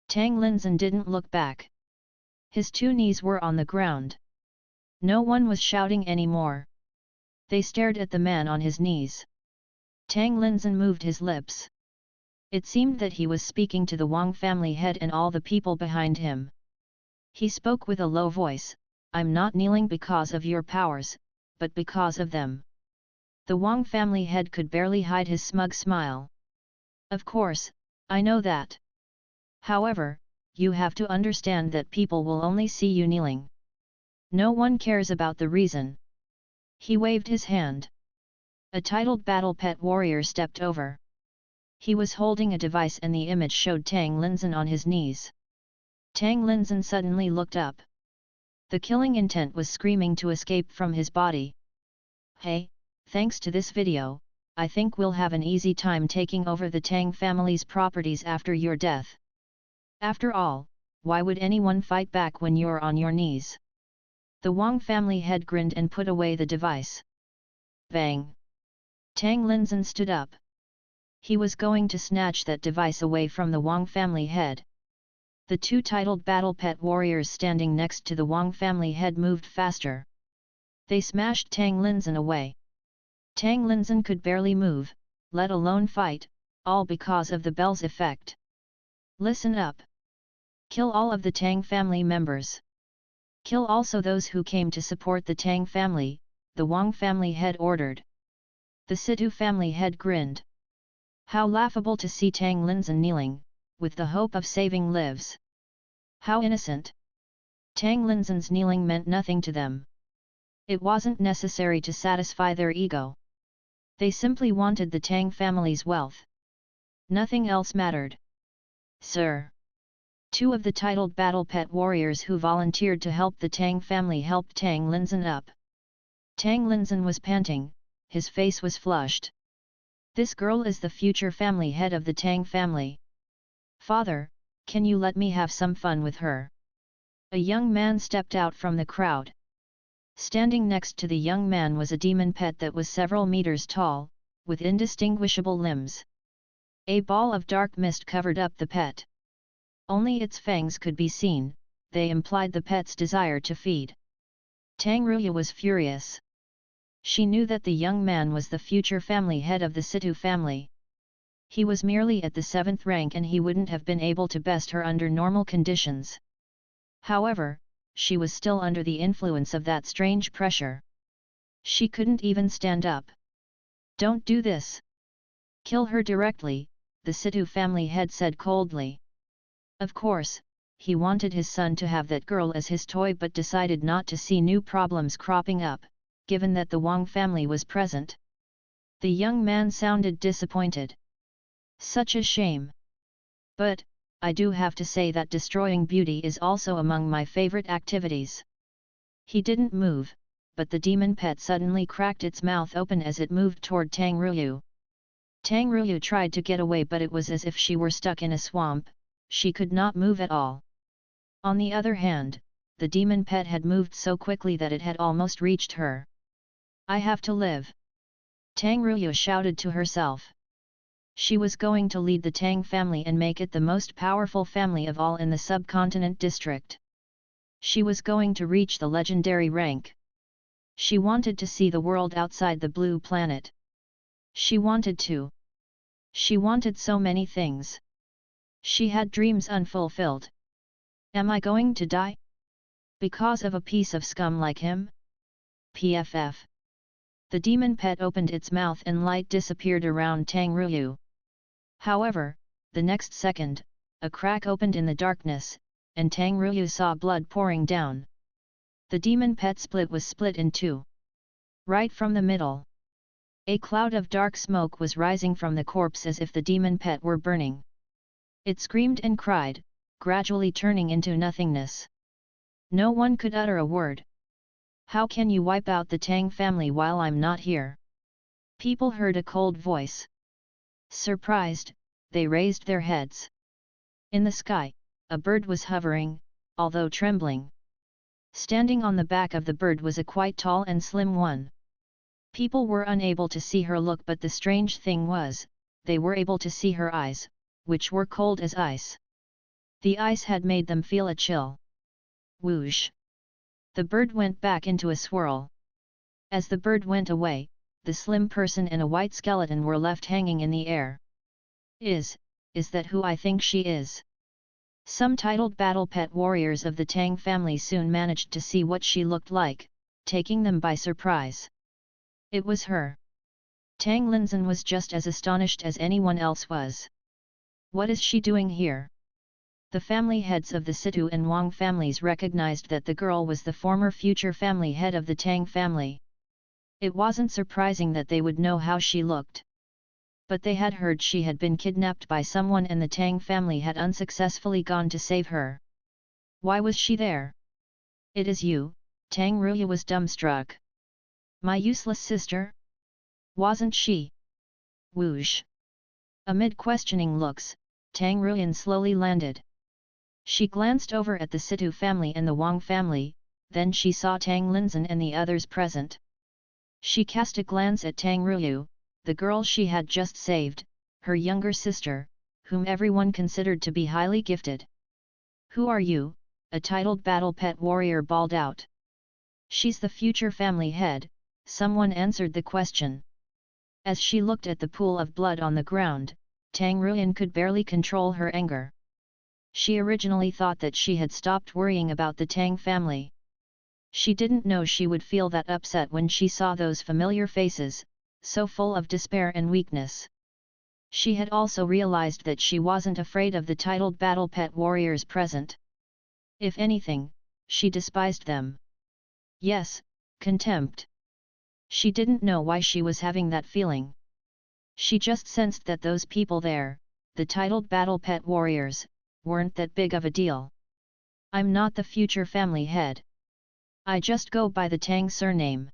Tang Linzhen didn't look back. His 2 knees were on the ground. No one was shouting anymore. They stared at the man on his knees. Tang Linzhen moved his lips. It seemed that he was speaking to the Wang family head and all the people behind him. He spoke with a low voice, I'm not kneeling because of your powers, but because of them. The Wang family head could barely hide his smug smile. Of course, I know that. However, you have to understand that people will only see you kneeling. No one cares about the reason. He waved his hand. A titled battle pet warrior stepped over. He was holding a device and the image showed Tang Linzhen on his knees. Tang Linzhen suddenly looked up. The killing intent was screaming to escape from his body. Hey, thanks to this video, I think we'll have an easy time taking over the Tang family's properties after your death. After all, why would anyone fight back when you're on your knees? The Wang family head grinned and put away the device. Bang! Tang Linzhen stood up. He was going to snatch that device away from the Wang family head. The two titled battle pet warriors standing next to the Wang family head moved faster. They smashed Tang Linzhen away. Tang Linzhen could barely move, let alone fight, all because of the bell's effect. Listen up. Kill all of the Tang family members. Kill also those who came to support the Tang family, the Wang family head ordered. The Situ family head grinned. How laughable to see Tang Linzhen kneeling, with the hope of saving lives. How innocent. Tang Linzhen's kneeling meant nothing to them. It wasn't necessary to satisfy their ego. They simply wanted the Tang family's wealth. Nothing else mattered. Sir. Two of the titled battle pet warriors who volunteered to help the Tang family helped Tang Linzhen up. Tang Linzhen was panting, his face was flushed. This girl is the future family head of the Tang family. Father, can you let me have some fun with her? A young man stepped out from the crowd. Standing next to the young man was a demon pet that was several meters tall, with indistinguishable limbs. A ball of dark mist covered up the pet. Only its fangs could be seen, they implied the pet's desire to feed. Tang Ruya was furious. She knew that the young man was the future family head of the Situ family. He was merely at the 7th rank and he wouldn't have been able to best her under normal conditions. However, she was still under the influence of that strange pressure. She couldn't even stand up. Don't do this. Kill her directly, the Situ family head said coldly. Of course, he wanted his son to have that girl as his toy but decided not to see new problems cropping up, given that the Wang family was present. The young man sounded disappointed. Such a shame. But, I do have to say that destroying beauty is also among my favorite activities. He didn't move, but the demon pet suddenly cracked its mouth open as it moved toward Tang Ruyu. Tang Ruyu tried to get away but it was as if she were stuck in a swamp, she could not move at all. On the other hand, the demon pet had moved so quickly that it had almost reached her. I have to live. Tang Ruyu shouted to herself. She was going to lead the Tang family and make it the most powerful family of all in the subcontinent district. She was going to reach the legendary rank. She wanted to see the world outside the blue planet. She wanted so many things. She had dreams unfulfilled. Am I going to die? Because of a piece of scum like him? PFF. The demon pet opened its mouth and light disappeared around Tang Ruyu. However, the next second, a crack opened in the darkness, and Tang Ruyu saw blood pouring down. The demon pet was split in two. Right from the middle. A cloud of dark smoke was rising from the corpse as if the demon pet were burning. It screamed and cried, gradually turning into nothingness. No one could utter a word. How can you wipe out the Tang family while I'm not here? People heard a cold voice. Surprised, they raised their heads. In the sky, a bird was hovering, although trembling. Standing on the back of the bird was a quite tall and slim one. People were unable to see her look, but the strange thing was, they were able to see her eyes, which were cold as ice. The ice had made them feel a chill. Whoosh! The bird went back into a swirl. As the bird went away, the slim person and a white skeleton were left hanging in the air. Is that who I think she is? Some titled battle pet warriors of the Tang family soon managed to see what she looked like, taking them by surprise. It was her. Tang Linzhen was just as astonished as anyone else was. What is she doing here? The family heads of the Situ and Wang families recognized that the girl was the former future family head of the Tang family. It wasn't surprising that they would know how she looked. But they had heard she had been kidnapped by someone and the Tang family had unsuccessfully gone to save her. Why was she there? It is you, Tang Ruya was dumbstruck. My useless sister? Wasn't she? Whoosh. Amid questioning looks, Tang Ruyan slowly landed. She glanced over at the Situ family and the Wang family, then she saw Tang Linzhen and the others present. She cast a glance at Tang Ruyu, the girl she had just saved, her younger sister, whom everyone considered to be highly gifted. Who are you? A titled battle pet warrior bawled out. She's the future family head, someone answered the question. As she looked at the pool of blood on the ground, Tang Ruyan could barely control her anger. She originally thought that she had stopped worrying about the Tang family. She didn't know she would feel that upset when she saw those familiar faces, so full of despair and weakness. She had also realized that she wasn't afraid of the titled battle pet warriors present. If anything, she despised them. Yes, contempt. She didn't know why she was having that feeling. She just sensed that those people there, the titled battle pet warriors, weren't that big of a deal. I'm not the future family head. I just go by the Tang surname.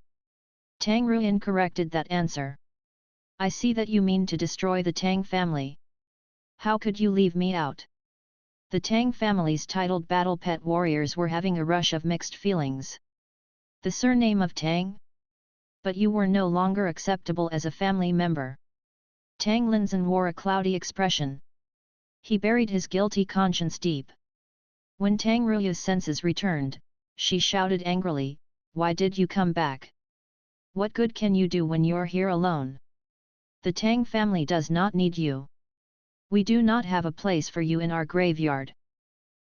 Tang Ruyan corrected that answer. I see that you mean to destroy the Tang family. How could you leave me out? The Tang family's titled battle pet warriors were having a rush of mixed feelings. The surname of Tang? But you were no longer acceptable as a family member. Tang Linzhen wore a cloudy expression. He buried his guilty conscience deep. When Tang Ruyu's senses returned, she shouted angrily, "Why did you come back? What good can you do when you're here alone? The Tang family does not need you. We do not have a place for you in our graveyard."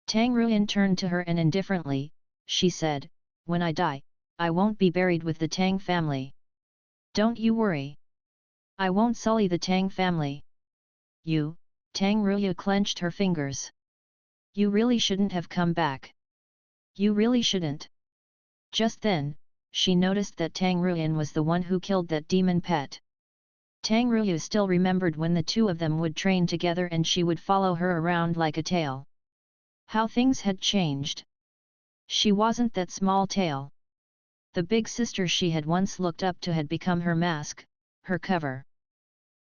Tang Ruyan turned to her and indifferently, she said, "When I die, I won't be buried with the Tang family. Don't you worry. I won't sully the Tang family." You, Tang Ruya clenched her fingers. You really shouldn't have come back. You really shouldn't. Just then, she noticed that Tang Ruyan was the one who killed that demon pet. Tang Ruya still remembered when the two of them would train together and she would follow her around like a tail. How things had changed. She wasn't that small tail. The big sister she had once looked up to had become her mask, her cover.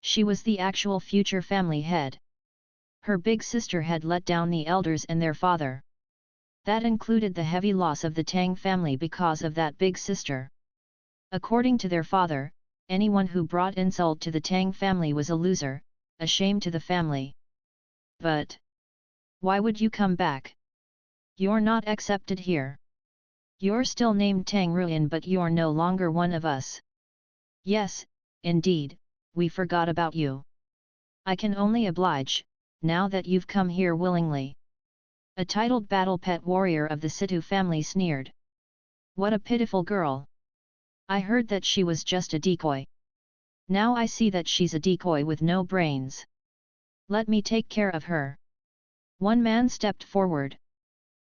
She was the actual future family head. Her big sister had let down the elders and their father. That included the heavy loss of the Tang family because of that big sister. According to their father, anyone who brought insult to the Tang family was a loser, a shame to the family. But why would you come back? You're not accepted here. You're still named Tang Ruyan, but you're no longer one of us. Yes, indeed, we forgot about you. I can only oblige, now that you've come here willingly. A titled battle pet warrior of the Situ family sneered. What a pitiful girl. I heard that she was just a decoy. Now I see that she's a decoy with no brains. Let me take care of her. One man stepped forward.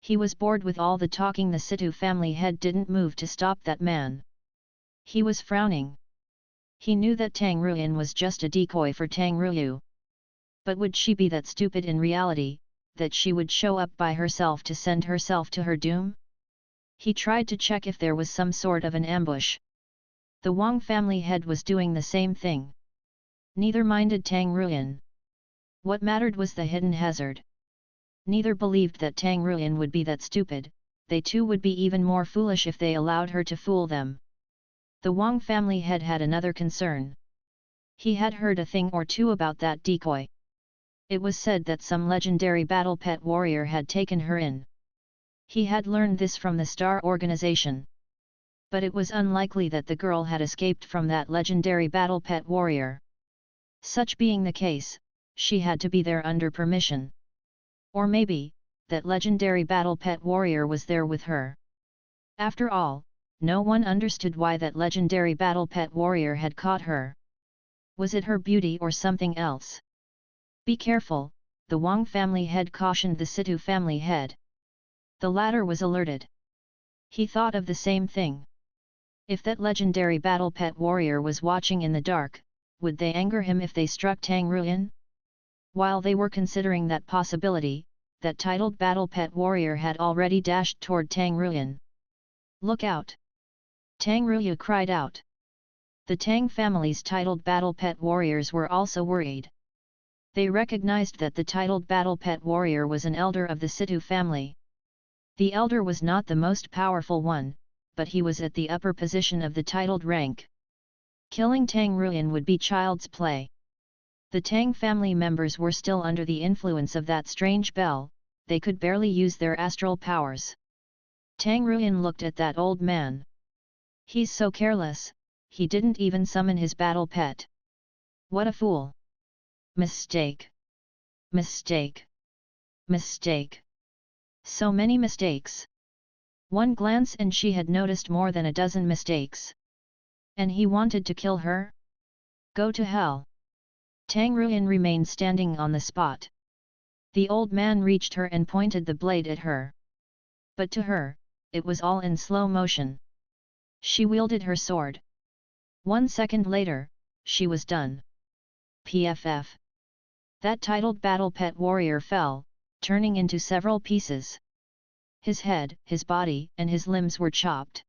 He was bored with all the talking. The Situ family head didn't move to stop that man. He was frowning. He knew that Tang Ruyan was just a decoy for Tang Ruyu. But would she be that stupid in reality, that she would show up by herself to send herself to her doom? He tried to check if there was some sort of an ambush. The Wang family head was doing the same thing. Neither minded Tang Ruyan. What mattered was the hidden hazard. Neither believed that Tang Ruyan would be that stupid, they too would be even more foolish if they allowed her to fool them. The Wang family head had another concern. He had heard a thing or two about that decoy. It was said that some legendary battle pet warrior had taken her in. He had learned this from the Star Organization. But it was unlikely that the girl had escaped from that legendary battle pet warrior. Such being the case, she had to be there under permission. Or maybe, that legendary battle pet warrior was there with her. After all, no one understood why that legendary battle pet warrior had caught her. Was it her beauty or something else? Be careful, the Wang family head cautioned the Situ family head. The latter was alerted. He thought of the same thing. If that legendary battle pet warrior was watching in the dark, would they anger him if they struck Tang Ruyan? While they were considering that possibility, that titled battle pet warrior had already dashed toward Tang Ruyan. "Look out!" Tang Ruya cried out. The Tang family's titled battle pet warriors were also worried. They recognized that the titled battle pet warrior was an elder of the Situ family. The elder was not the most powerful one, but he was at the upper position of the titled rank. Killing Tang Ruyan would be child's play. The Tang family members were still under the influence of that strange bell, they could barely use their astral powers. Tang Ruyan looked at that old man. He's so careless, he didn't even summon his battle pet. What a fool! Mistake! Mistake! Mistake! So many mistakes! One glance and she had noticed more than a dozen mistakes. And he wanted to kill her? Go to hell! Tang Ruyan remained standing on the spot. The old man reached her and pointed the blade at her. But to her, it was all in slow motion. She wielded her sword. 1 second later, she was done. PFF. That titled battle pet warrior fell, turning into several pieces. His head, his body, and his limbs were chopped.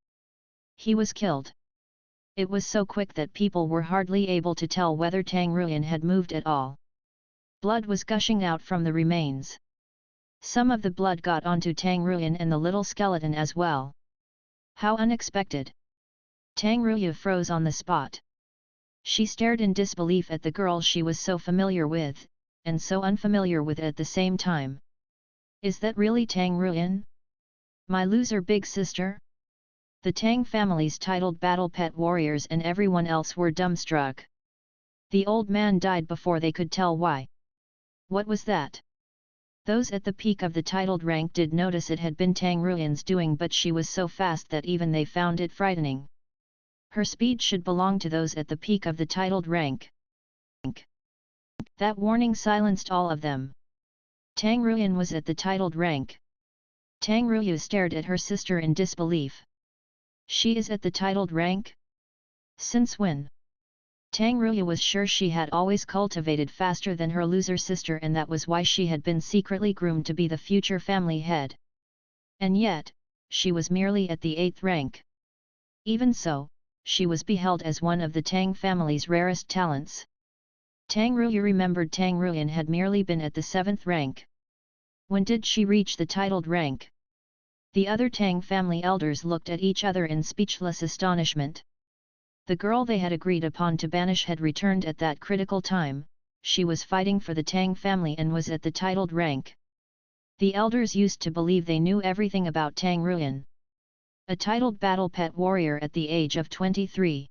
He was killed. It was so quick that people were hardly able to tell whether Tang Ruyan had moved at all. Blood was gushing out from the remains. Some of the blood got onto Tang Ruyan and the little skeleton as well. How unexpected! Tang Ruya froze on the spot. She stared in disbelief at the girl she was so familiar with, and so unfamiliar with at the same time. Is that really Tang Ruyan? My loser big sister? The Tang family's titled battle pet warriors and everyone else were dumbstruck. The old man died before they could tell why. What was that? Those at the peak of the titled rank did notice it had been Tang Ruyan's doing, but she was so fast that even they found it frightening. Her speed should belong to those at the peak of the titled rank. That warning silenced all of them. Tang Ruyan was at the titled rank. Tang Ruya stared at her sister in disbelief. She is at the titled rank? Since when? Tang Ruya was sure she had always cultivated faster than her loser sister, and that was why she had been secretly groomed to be the future family head. And yet, she was merely at the 8th rank. Even so, she was beheld as one of the Tang family's rarest talents. Tang Ruya remembered Tang Ruyan had merely been at the 7th rank. When did she reach the titled rank? The other Tang family elders looked at each other in speechless astonishment. The girl they had agreed upon to banish had returned at that critical time. She was fighting for the Tang family and was at the titled rank. The elders used to believe they knew everything about Tang Ruyan. A titled battle pet warrior at the age of 23.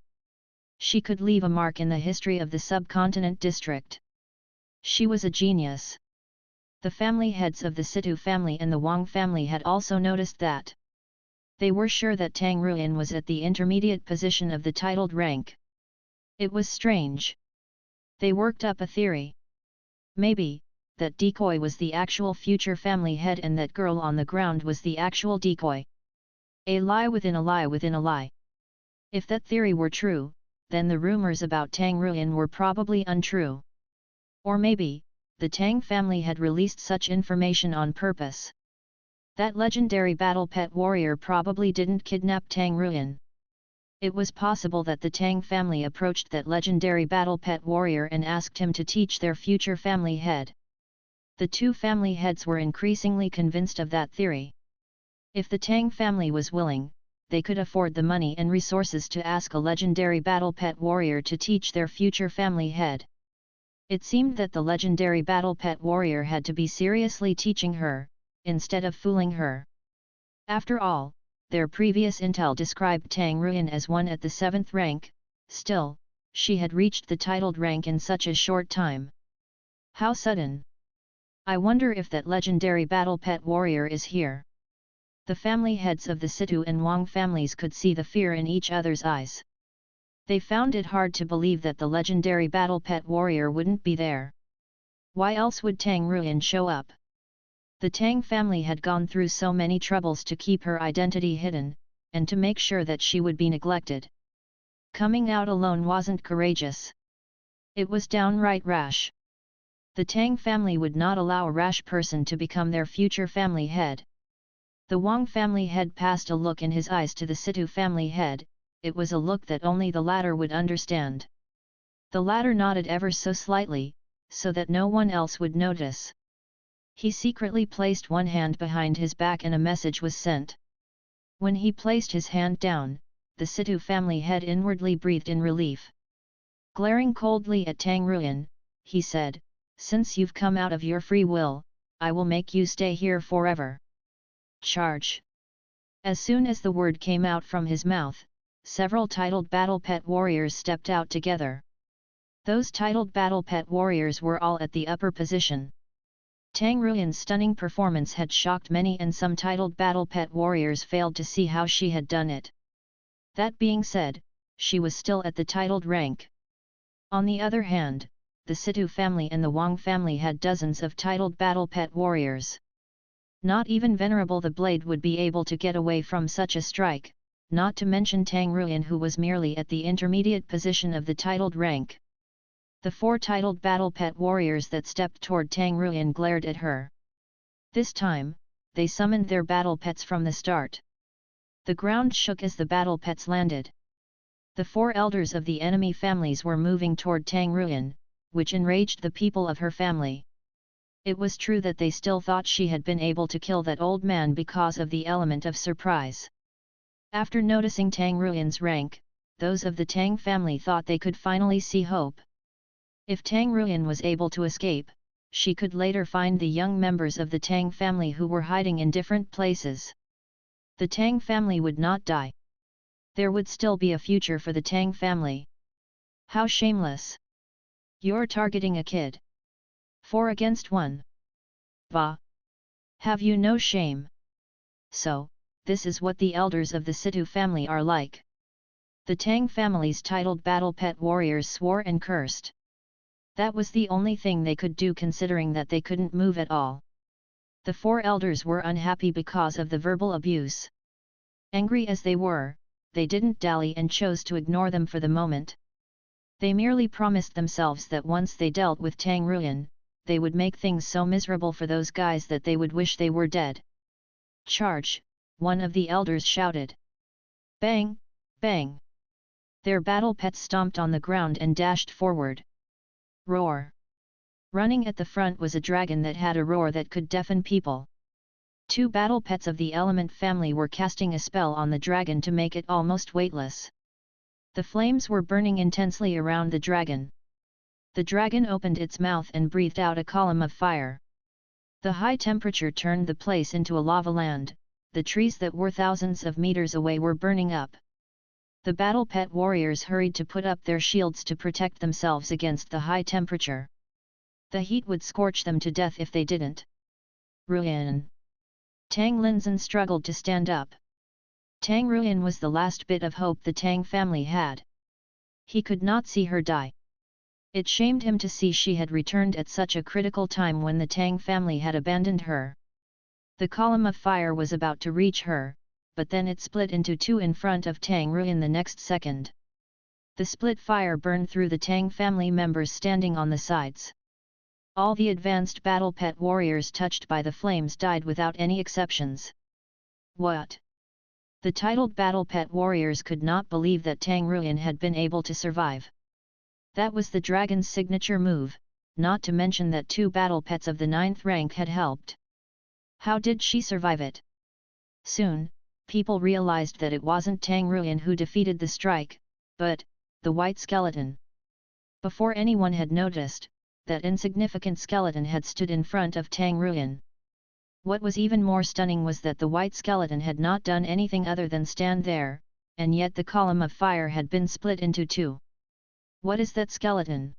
She could leave a mark in the history of the subcontinent district. She was a genius. The family heads of the Situ family and the Wang family had also noticed that. They were sure that Tang Ruyan was at the intermediate position of the titled rank. It was strange. They worked up a theory. Maybe, that decoy was the actual future family head and that girl on the ground was the actual decoy. A lie within a lie within a lie. If that theory were true, then the rumors about Tang Ruyan were probably untrue. Or maybe, the Tang family had released such information on purpose. That legendary battle pet warrior probably didn't kidnap Tang Ruyan. It was possible that the Tang family approached that legendary battle pet warrior and asked him to teach their future family head. The two family heads were increasingly convinced of that theory. If the Tang family was willing, they could afford the money and resources to ask a legendary battle pet warrior to teach their future family head. It seemed that the legendary battle pet warrior had to be seriously teaching her, instead of fooling her. After all, their previous intel described Tang Ruyan as one at the 7th rank, still, she had reached the titled rank in such a short time. How sudden! I wonder if that legendary battle pet warrior is here. The family heads of the Situ and Wang families could see the fear in each other's eyes. They found it hard to believe that the legendary battle pet warrior wouldn't be there. Why else would Tang Ruin show up? The Tang family had gone through so many troubles to keep her identity hidden, and to make sure that she would be neglected. Coming out alone wasn't courageous. It was downright rash. The Tang family would not allow a rash person to become their future family head. The Wang family head passed a look in his eyes to the Situ family head. It was a look that only the latter would understand. The latter nodded ever so slightly, so that no one else would notice. He secretly placed one hand behind his back and a message was sent. When he placed his hand down, the Situ family head inwardly breathed in relief. Glaring coldly at Tang Ruin, he said, "Since you've come out of your free will, I will make you stay here forever. Charge!" As soon as the word came out from his mouth, several titled battle pet warriors stepped out together. Those titled battle pet warriors were all at the upper position. Tang Ruin's stunning performance had shocked many, and some titled battle pet warriors failed to see how she had done it. That being said, she was still at the titled rank. On the other hand, the Situ family and the Wang family had dozens of titled battle pet warriors. Not even Venerable the Blade would be able to get away from such a strike, not to mention Tang Ruin, who was merely at the intermediate position of the titled rank. The four titled battle pet warriors that stepped toward Tang Ruin glared at her. This time, they summoned their battle pets from the start. The ground shook as the battle pets landed. The four elders of the enemy families were moving toward Tang Ruin, which enraged the people of her family. It was true that they still thought she had been able to kill that old man because of the element of surprise. After noticing Tang Ruin's rank, those of the Tang family thought they could finally see hope. If Tang Ruin was able to escape, she could later find the young members of the Tang family who were hiding in different places. The Tang family would not die. There would still be a future for the Tang family. How shameless! You're targeting a kid. 4 against 1. Bah! Have you no shame? So, this is what the elders of the Situ family are like. The Tang family's titled battle pet warriors swore and cursed. That was the only thing they could do, considering that they couldn't move at all. The four elders were unhappy because of the verbal abuse. Angry as they were, they didn't dally and chose to ignore them for the moment. They merely promised themselves that once they dealt with Tang Ruin, they would make things so miserable for those guys that they would wish they were dead. "Charge!" one of the elders shouted. Bang! Bang! Their battle pets stomped on the ground and dashed forward. Roar! Running at the front was a dragon that had a roar that could deafen people. 2 battle pets of the element family were casting a spell on the dragon to make it almost weightless. The flames were burning intensely around the dragon. The dragon opened its mouth and breathed out a column of fire. The high temperature turned the place into a lava land. The trees that were thousands of meters away were burning up. The battle pet warriors hurried to put up their shields to protect themselves against the high temperature. The heat would scorch them to death if they didn't. Ruin! Tang Linzhen struggled to stand up. Tang Ruin was the last bit of hope the Tang family had. He could not see her die. It shamed him to see she had returned at such a critical time when the Tang family had abandoned her. The column of fire was about to reach her, but then it split into 2 in front of Tang Ruin the next second. The split fire burned through the Tang family members standing on the sides. All the advanced battle pet warriors touched by the flames died without any exceptions. What? The titled battle pet warriors could not believe that Tang Ruin had been able to survive. That was the dragon's signature move, not to mention that 2 battle pets of the 9th rank had helped. How did she survive it? Soon, people realized that it wasn't Tang Ruin who defeated the strike, but the white skeleton. Before anyone had noticed, that insignificant skeleton had stood in front of Tang Ruin. What was even more stunning was that the white skeleton had not done anything other than stand there, and yet the column of fire had been split into 2. What is that skeleton?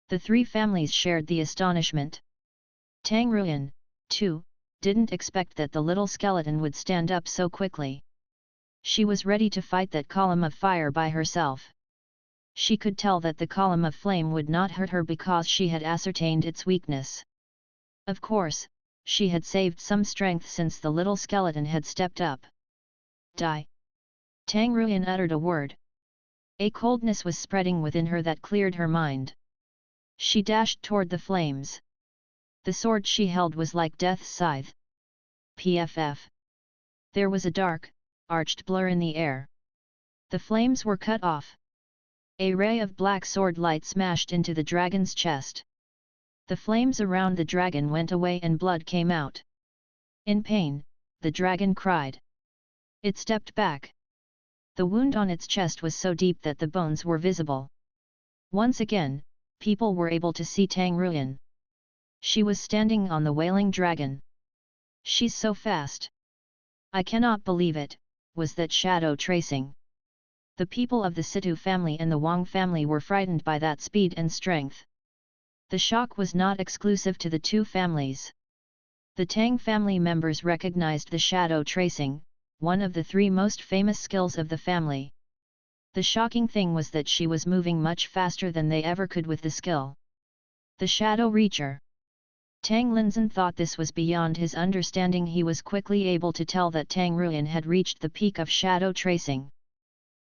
The 3 families shared the astonishment. Tang Ruin, too, didn't expect that the little skeleton would stand up so quickly. She was ready to fight that column of fire by herself. She could tell that the column of flame would not hurt her because she had ascertained its weakness. Of course, she had saved some strength since the little skeleton had stepped up. Die! Tang Ruyan uttered a word. A coldness was spreading within her that cleared her mind. She dashed toward the flames. The sword she held was like death's scythe. Pff! There was a dark, arched blur in the air. The flames were cut off. A ray of black sword light smashed into the dragon's chest. The flames around the dragon went away and blood came out. In pain, the dragon cried. It stepped back. The wound on its chest was so deep that the bones were visible. Once again, people were able to see Tang Ruyan. She was standing on the wailing dragon. She's so fast. I cannot believe it, was that shadow tracing. The people of the Situ family and the Wang family were frightened by that speed and strength. The shock was not exclusive to the two families. The Tang family members recognized the shadow tracing, one of the three most famous skills of the family. The shocking thing was that she was moving much faster than they ever could with the skill. The shadow reacher. Tang Linzhen thought this was beyond his understanding. He was quickly able to tell that Tang Ruyan had reached the peak of shadow tracing.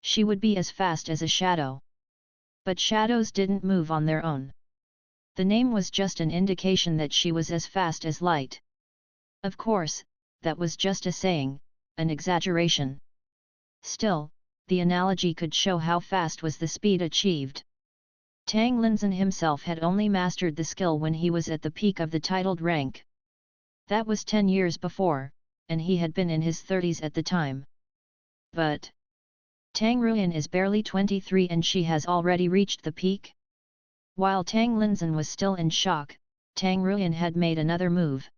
She would be as fast as a shadow. But shadows didn't move on their own. The name was just an indication that she was as fast as light. Of course, that was just a saying, an exaggeration. Still, the analogy could show how fast was the speed achieved. Tang Linzhen himself had only mastered the skill when he was at the peak of the titled rank. That was 10 years before, and he had been in his 30s at the time. But Tang Ruyan is barely 23 and she has already reached the peak? While Tang Linzhen was still in shock, Tang Ruyan had made another move.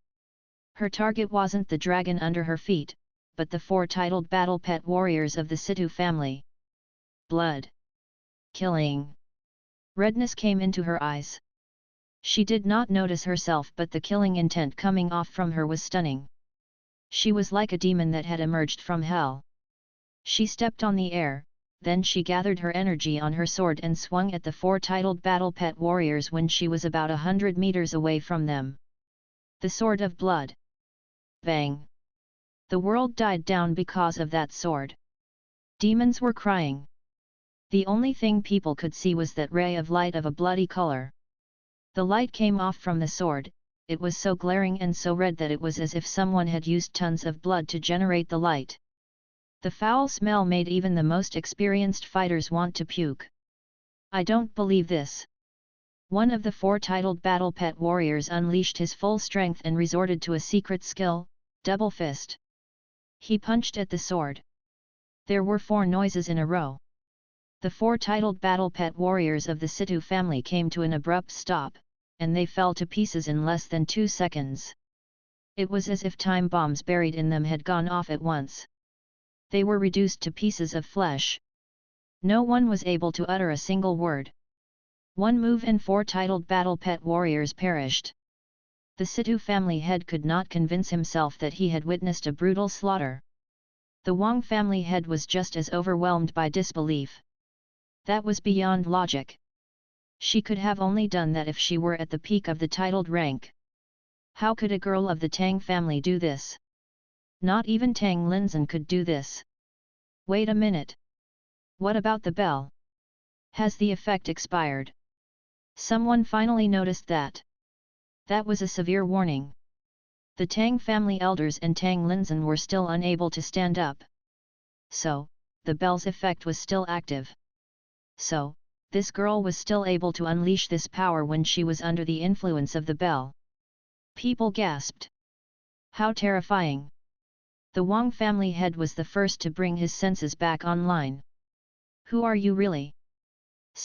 Her target wasn't the dragon under her feet, but the 4 titled battle pet warriors of the Situ family. Blood. Killing. Redness came into her eyes. She did not notice herself, but the killing intent coming off from her was stunning. She was like a demon that had emerged from hell. She stepped on the air, then she gathered her energy on her sword and swung at the 4 titled battle pet warriors when she was about 100 meters away from them. The sword of blood. Bang! The world died down because of that sword. Demons were crying. The only thing people could see was that ray of light of a bloody color. The light came off from the sword. It was so glaring and so red that it was as if someone had used tons of blood to generate the light. The foul smell made even the most experienced fighters want to puke. I don't believe this. One of the 4 titled battle pet warriors unleashed his full strength and resorted to a secret skill, double fist. He punched at the sword. There were 4 noises in a row. The 4 titled battle pet warriors of the Situ family came to an abrupt stop, and they fell to pieces in less than 2 seconds. It was as if time bombs buried in them had gone off at once. They were reduced to pieces of flesh. No one was able to utter a single word. One move and 4 titled battle pet warriors perished. The Situ family head could not convince himself that he had witnessed a brutal slaughter. The Wang family head was just as overwhelmed by disbelief. That was beyond logic. She could have only done that if she were at the peak of the titled rank. How could a girl of the Tang family do this? Not even Tang Linzhen could do this. Wait a minute. What about the bell? Has the effect expired? Someone finally noticed that. That was a severe warning. The Tang family elders and Tang Linzhen were still unable to stand up. So, the bell's effect was still active. So, this girl was still able to unleash this power when she was under the influence of the bell. People gasped. How terrifying! The Wang family head was the first to bring his senses back online. Who are you really?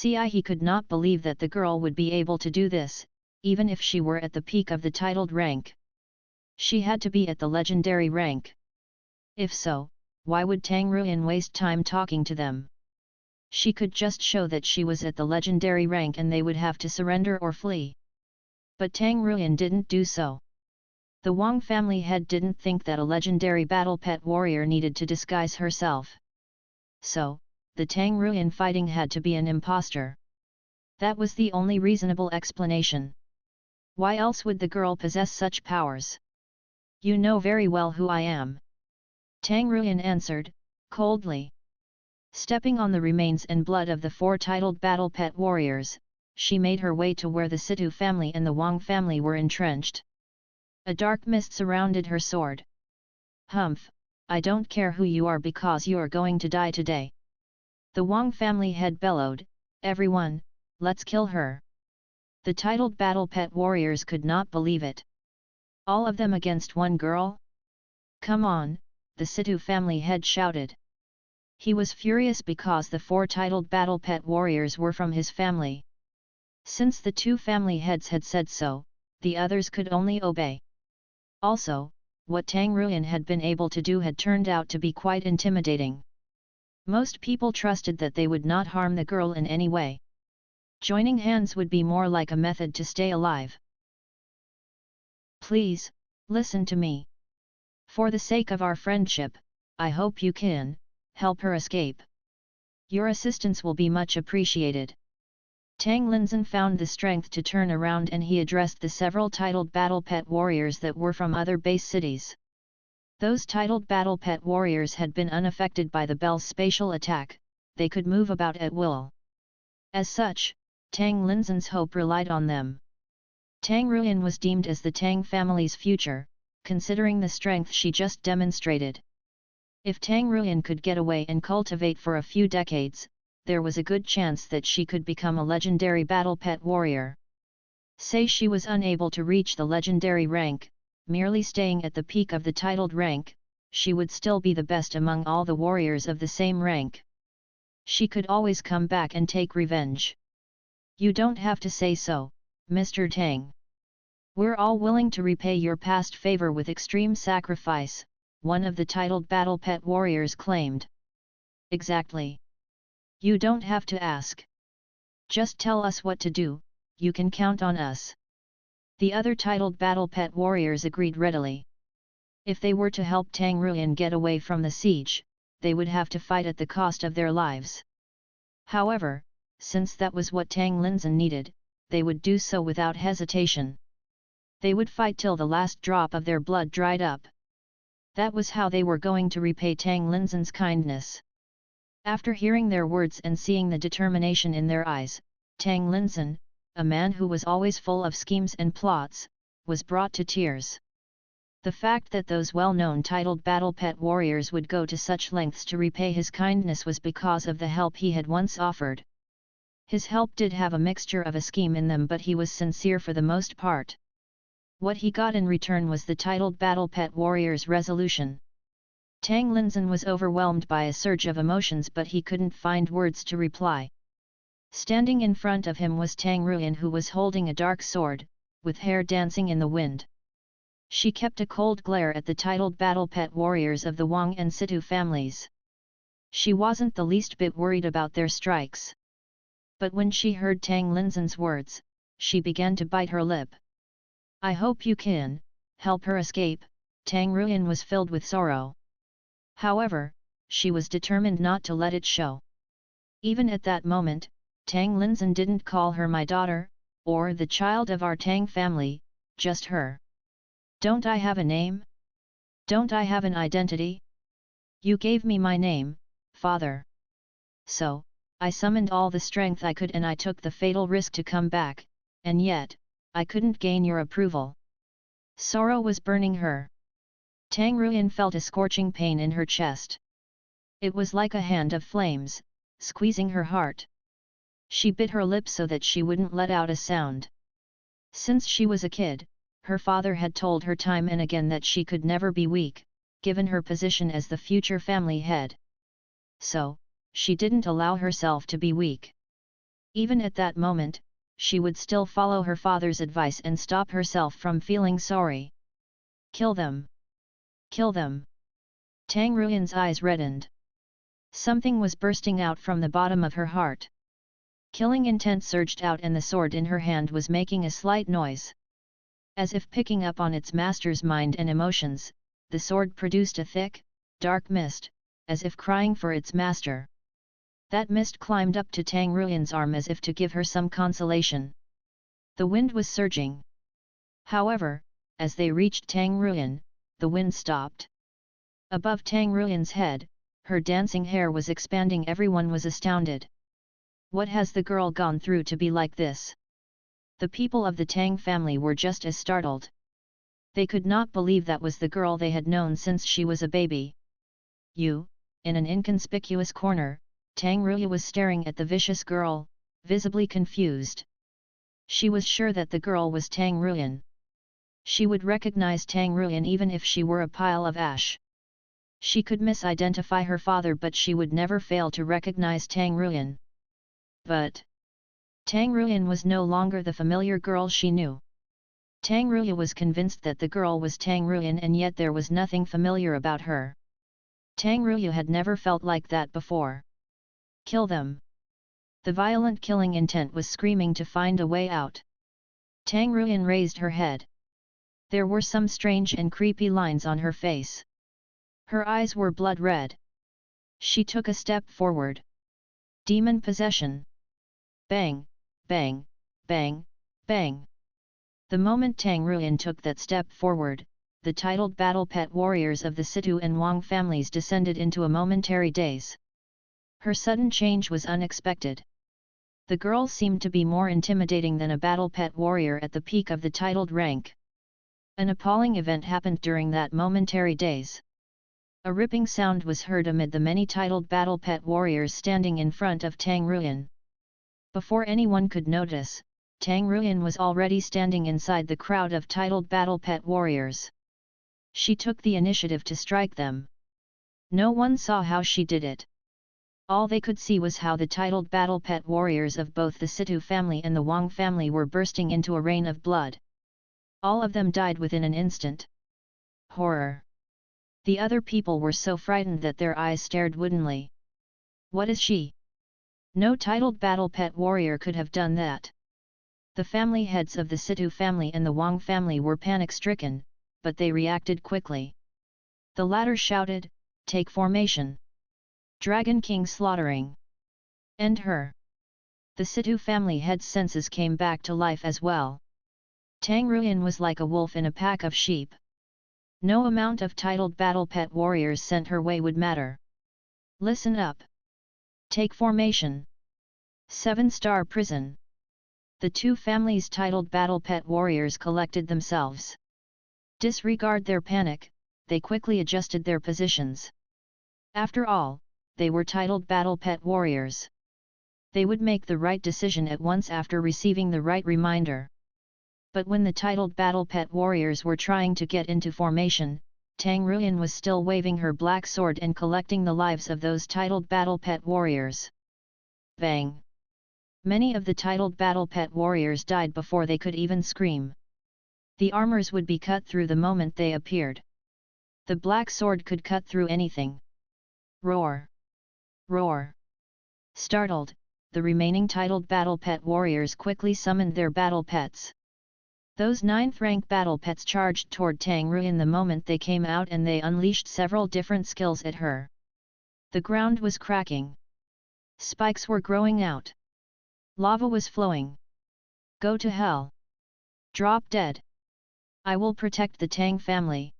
He could not believe that the girl would be able to do this, even if she were at the peak of the titled rank. She had to be at the legendary rank. If so, why would Tang Ruyan waste time talking to them? She could just show that she was at the legendary rank and they would have to surrender or flee. But Tang Ruyan didn't do so. The Wang family head didn't think that a legendary battle pet warrior needed to disguise herself. So, the Tang Ruin fighting had to be an impostor. That was the only reasonable explanation. Why else would the girl possess such powers? You know very well who I am. Tang Ruin answered, coldly. Stepping on the remains and blood of the 4 titled battle pet warriors, she made her way to where the Situ family and the Wang family were entrenched. A dark mist surrounded her sword. Humph, I don't care who you are because you're going to die today. The Wang family head bellowed, everyone, let's kill her. The titled battle pet warriors could not believe it. All of them against one girl? Come on, the Situ family head shouted. He was furious because the 4 titled battle pet warriors were from his family. Since the 2 family heads had said so, the others could only obey. Also, what Tang Ruin had been able to do had turned out to be quite intimidating. Most people trusted that they would not harm the girl in any way. Joining hands would be more like a method to stay alive. Please, listen to me. For the sake of our friendship, I hope you can help her escape. Your assistance will be much appreciated. Tang Linzhen found the strength to turn around and he addressed the several titled battle pet warriors that were from other base cities. Those titled battle pet warriors had been unaffected by the Bell's spatial attack, they could move about at will. As such, Tang Linzhen's hope relied on them. Tang Ruin was deemed as the Tang family's future, considering the strength she just demonstrated. If Tang Ruin could get away and cultivate for a few decades, there was a good chance that she could become a legendary battle pet warrior. Say she was unable to reach the legendary rank, merely staying at the peak of the titled rank, she would still be the best among all the warriors of the same rank. She could always come back and take revenge. You don't have to say so, Mr. Tang. We're all willing to repay your past favor with extreme sacrifice, one of the titled battle pet warriors claimed. Exactly. You don't have to ask. Just tell us what to do, you can count on us. The other titled battle pet warriors agreed readily. If they were to help Tang Ruin get away from the siege, they would have to fight at the cost of their lives. However, since that was what Tang Linzhen needed, they would do so without hesitation. They would fight till the last drop of their blood dried up. That was how they were going to repay Tang Linzhen's kindness. After hearing their words and seeing the determination in their eyes, Tang Linzhen, a man who was always full of schemes and plots, was brought to tears. The fact that those well-known titled battle pet warriors would go to such lengths to repay his kindness was because of the help he had once offered. His help did have a mixture of a scheme in them, but he was sincere for the most part. What he got in return was the titled battle pet warrior's resolution. Tang Linzhen was overwhelmed by a surge of emotions, but he couldn't find words to reply. Standing in front of him was Tang Ruin, who was holding a dark sword, with hair dancing in the wind. She kept a cold glare at the titled battle pet warriors of the Wang and Situ families. She wasn't the least bit worried about their strikes. But when she heard Tang Linzhen's words, she began to bite her lip. I hope you can help her escape. Tang Ruin was filled with sorrow. However, she was determined not to let it show. Even at that moment, Tang Linzhen didn't call her my daughter, or the child of our Tang family, just her. Don't I have a name? Don't I have an identity? You gave me my name, father. So, I summoned all the strength I could and I took the fatal risk to come back, and yet, I couldn't gain your approval. Sorrow was burning her. Tang Ruin felt a scorching pain in her chest. It was like a hand of flames, squeezing her heart. She bit her lip so that she wouldn't let out a sound. Since she was a kid, her father had told her time and again that she could never be weak, given her position as the future family head. So, she didn't allow herself to be weak. Even at that moment, she would still follow her father's advice and stop herself from feeling sorry. Kill them! Kill them! Tang Ruin's eyes reddened. Something was bursting out from the bottom of her heart. Killing intent surged out and the sword in her hand was making a slight noise. As if picking up on its master's mind and emotions, the sword produced a thick, dark mist, as if crying for its master. That mist climbed up to Tang Ruyan's arm as if to give her some consolation. The wind was surging. However, as they reached Tang Ruyan, the wind stopped. Above Tang Ruyan's head, her dancing hair was expanding. Everyone was astounded. What has the girl gone through to be like this? The people of the Tang family were just as startled. They could not believe that was the girl they had known since she was a baby. In an inconspicuous corner, Tang Ruya was staring at the vicious girl, visibly confused. She was sure that the girl was Tang Ruyan. She would recognize Tang Ruyan even if she were a pile of ash. She could misidentify her father, but she would never fail to recognize Tang Ruyan. But Tang Ruyan was no longer the familiar girl she knew. Tang Ruya was convinced that the girl was Tang Ruyan, and yet there was nothing familiar about her. Tang Ruya had never felt like that before. Kill them! The violent killing intent was screaming to find a way out. Tang Ruyan raised her head. There were some strange and creepy lines on her face. Her eyes were blood red. She took a step forward. Demon possession. Bang, bang, bang, bang. The moment Tang Ruyan took that step forward, the titled battle pet warriors of the Situ and Wang families descended into a momentary daze. Her sudden change was unexpected. The girl seemed to be more intimidating than a battle pet warrior at the peak of the titled rank. An appalling event happened during that momentary daze. A ripping sound was heard amid the many titled battle pet warriors standing in front of Tang Ruyan. Before anyone could notice, Tang Ruyan was already standing inside the crowd of titled battle pet warriors. She took the initiative to strike them. No one saw how she did it. All they could see was how the titled battle pet warriors of both the Situ family and the Wang family were bursting into a rain of blood. All of them died within an instant. Horror! The other people were so frightened that their eyes stared woodenly. What is she? No titled battle pet warrior could have done that. The family heads of the Situ family and the Wang family were panic-stricken, but they reacted quickly. The latter shouted, "Take formation! Dragon King slaughtering! End her!" The Situ family heads' senses came back to life as well. Tang Ruyan was like a wolf in a pack of sheep. No amount of titled battle pet warriors sent her way would matter. Listen up! Take formation! 7-star prison! The two families' titled battle pet warriors collected themselves. Disregard their panic, they quickly adjusted their positions. After all, they were titled battle pet warriors. They would make the right decision at once after receiving the right reminder. But when the titled battle pet warriors were trying to get into formation, Tang Ruyan was still waving her black sword and collecting the lives of those titled battle pet warriors. Bang! Many of the titled battle pet warriors died before they could even scream. The armors would be cut through the moment they appeared. The black sword could cut through anything. Roar! Roar! Startled, the remaining titled battle pet warriors quickly summoned their battle pets. Those 9th rank battle pets charged toward Tang Ruyan the moment they came out, and they unleashed several different skills at her. The ground was cracking. Spikes were growing out. Lava was flowing. Go to hell! Drop dead! I will protect the Tang family!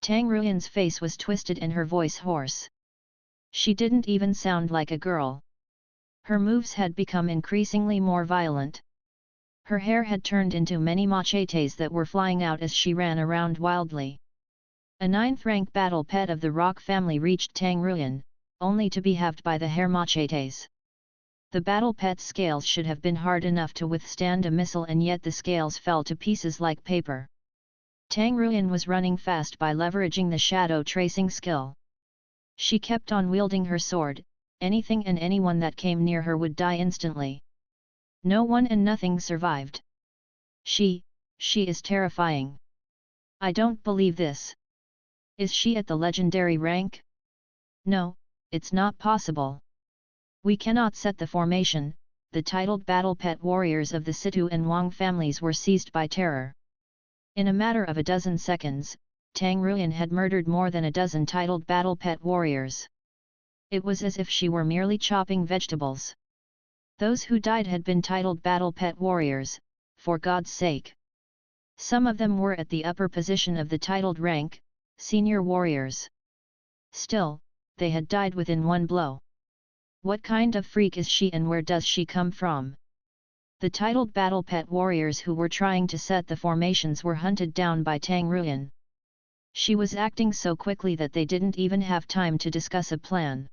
Tang Ruyan's face was twisted and her voice hoarse. She didn't even sound like a girl. Her moves had become increasingly more violent. Her hair had turned into many machetes that were flying out as she ran around wildly. A 9th rank battle pet of the Rock family reached Tang Ruyan, only to be halved by the hair machetes. The battle pet's scales should have been hard enough to withstand a missile, and yet the scales fell to pieces like paper. Tang Ruyan was running fast by leveraging the shadow tracing skill. She kept on wielding her sword. Anything and anyone that came near her would die instantly. No one and nothing survived. She is terrifying. I don't believe this. Is she at the legendary rank? No, it's not possible. We cannot set the formation. The titled battle pet warriors of the Situ and Wang families were seized by terror. In a matter of a dozen seconds, Tang Ruyan had murdered more than a dozen titled battle pet warriors. It was as if she were merely chopping vegetables. Those who died had been titled battle pet warriors, for God's sake. Some of them were at the upper position of the titled rank, senior warriors. Still, they had died within one blow. What kind of freak is she and where does she come from? The titled battle pet warriors who were trying to set the formations were hunted down by Tang Ruyan. She was acting so quickly that they didn't even have time to discuss a plan.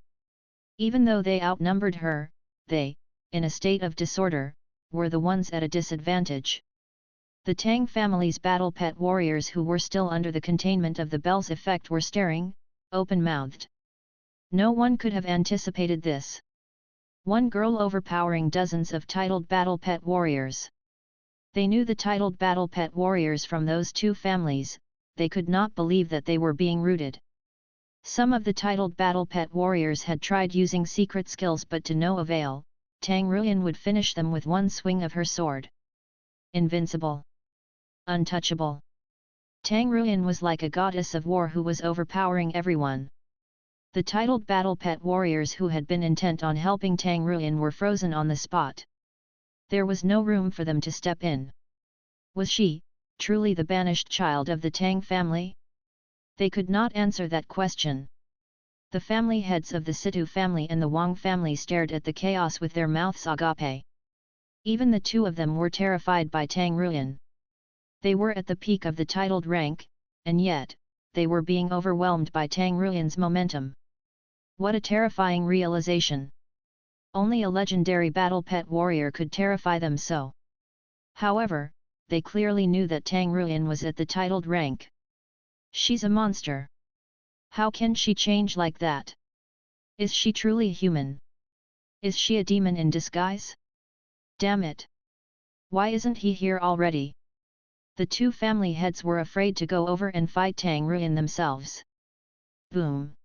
Even though they outnumbered her, they, in a state of disorder, were the ones at a disadvantage. The Tang family's battle pet warriors who were still under the containment of the Bell's effect were staring, open-mouthed. No one could have anticipated this. One girl overpowering dozens of titled battle pet warriors. They knew the titled battle pet warriors from those two families, they could not believe that they were being routed. Some of the titled battle pet warriors had tried using secret skills but to no avail. Tang Ruyan would finish them with one swing of her sword. Invincible. Untouchable. Tang Ruyan was like a goddess of war who was overpowering everyone. The titled battle pet warriors who had been intent on helping Tang Ruyan were frozen on the spot. There was no room for them to step in. Was she, truly the banished child of the Tang family? They could not answer that question. The family heads of the Situ family and the Wang family stared at the chaos with their mouths agape. Even the two of them were terrified by Tang Ruyan. They were at the peak of the titled rank, and yet, they were being overwhelmed by Tang Ruyan's momentum. What a terrifying realization! Only a legendary battle pet warrior could terrify them so. However, they clearly knew that Tang Ruyan was at the titled rank. She's a monster. How can she change like that? Is she truly human? Is she a demon in disguise? Damn it! Why isn't he here already? The two family heads were afraid to go over and fight Tang Ruyan themselves. Boom!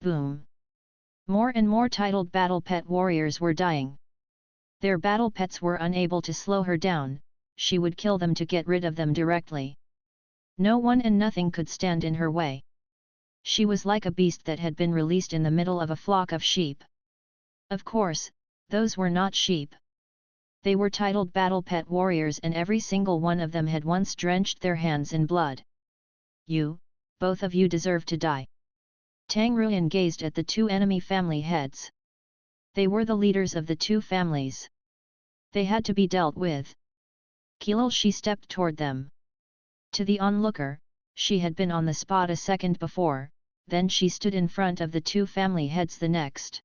Boom! More and more titled battle pet warriors were dying. Their battle pets were unable to slow her down, she would kill them to get rid of them directly. No one and nothing could stand in her way. She was like a beast that had been released in the middle of a flock of sheep. Of course, those were not sheep. They were titled battle pet warriors and every single one of them had once drenched their hands in blood. You, both of you deserve to die. Tang Ruyan gazed at the two enemy family heads. They were the leaders of the two families. They had to be dealt with. Kilil she stepped toward them. To the onlooker, she had been on the spot a second before, then she stood in front of the two family heads the next.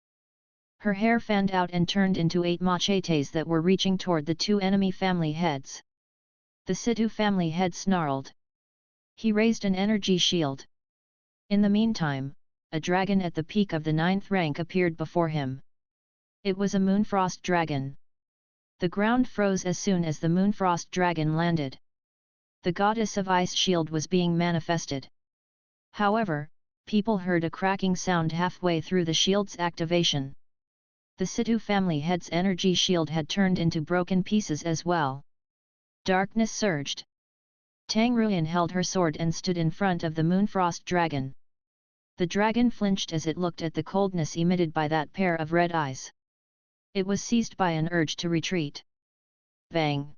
Her hair fanned out and turned into 8 machetes that were reaching toward the two enemy family heads. The Situ family head snarled. He raised an energy shield. In the meantime, a dragon at the peak of the 9th rank appeared before him. It was a Moonfrost dragon. The ground froze as soon as the Moonfrost dragon landed. The goddess of ice shield was being manifested. However, people heard a cracking sound halfway through the shield's activation. The Situ family head's energy shield had turned into broken pieces as well. Darkness surged. Tang Ruyan held her sword and stood in front of the Moonfrost dragon. The dragon flinched as it looked at the coldness emitted by that pair of red eyes. It was seized by an urge to retreat. Bang!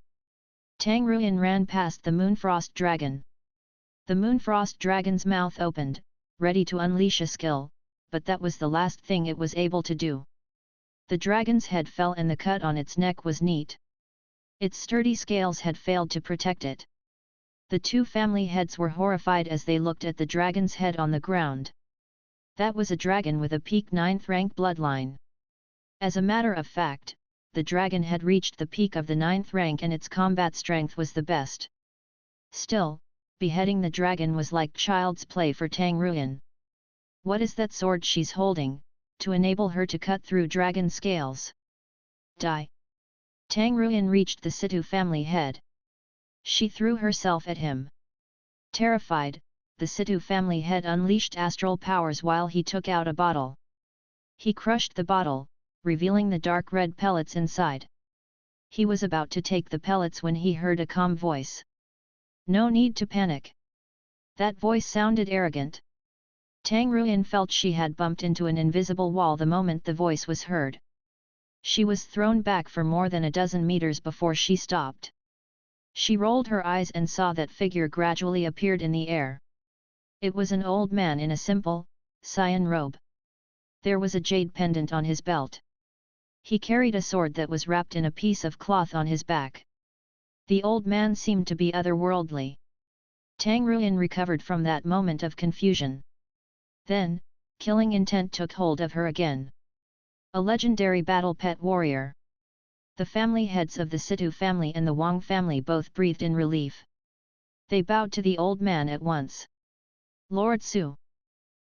Tang Ruyan ran past the Moonfrost dragon. The Moonfrost dragon's mouth opened, ready to unleash a skill, but that was the last thing it was able to do. The dragon's head fell and the cut on its neck was neat. Its sturdy scales had failed to protect it. The two family heads were horrified as they looked at the dragon's head on the ground. That was a dragon with a peak 9th rank bloodline. As a matter of fact, the dragon had reached the peak of the 9th rank and its combat strength was the best. Still, beheading the dragon was like child's play for Tang Ruyan. What is that sword she's holding, to enable her to cut through dragon scales? Die! Tang Ruyan reached the Situ family head. She threw herself at him. Terrified, the Situ family head unleashed astral powers while he took out a bottle. He crushed the bottle, revealing the dark red pellets inside. He was about to take the pellets when he heard a calm voice. No need to panic. That voice sounded arrogant. Tang Ruin felt she had bumped into an invisible wall the moment the voice was heard. She was thrown back for more than a dozen meters before she stopped. She rolled her eyes and saw that figure gradually appeared in the air. It was an old man in a simple, cyan robe. There was a jade pendant on his belt. He carried a sword that was wrapped in a piece of cloth on his back. The old man seemed to be otherworldly. Tang Ruin recovered from that moment of confusion. Then, killing intent took hold of her again. A legendary battle pet warrior. The family heads of the Situ family and the Wang family both breathed in relief. They bowed to the old man at once. Lord Su.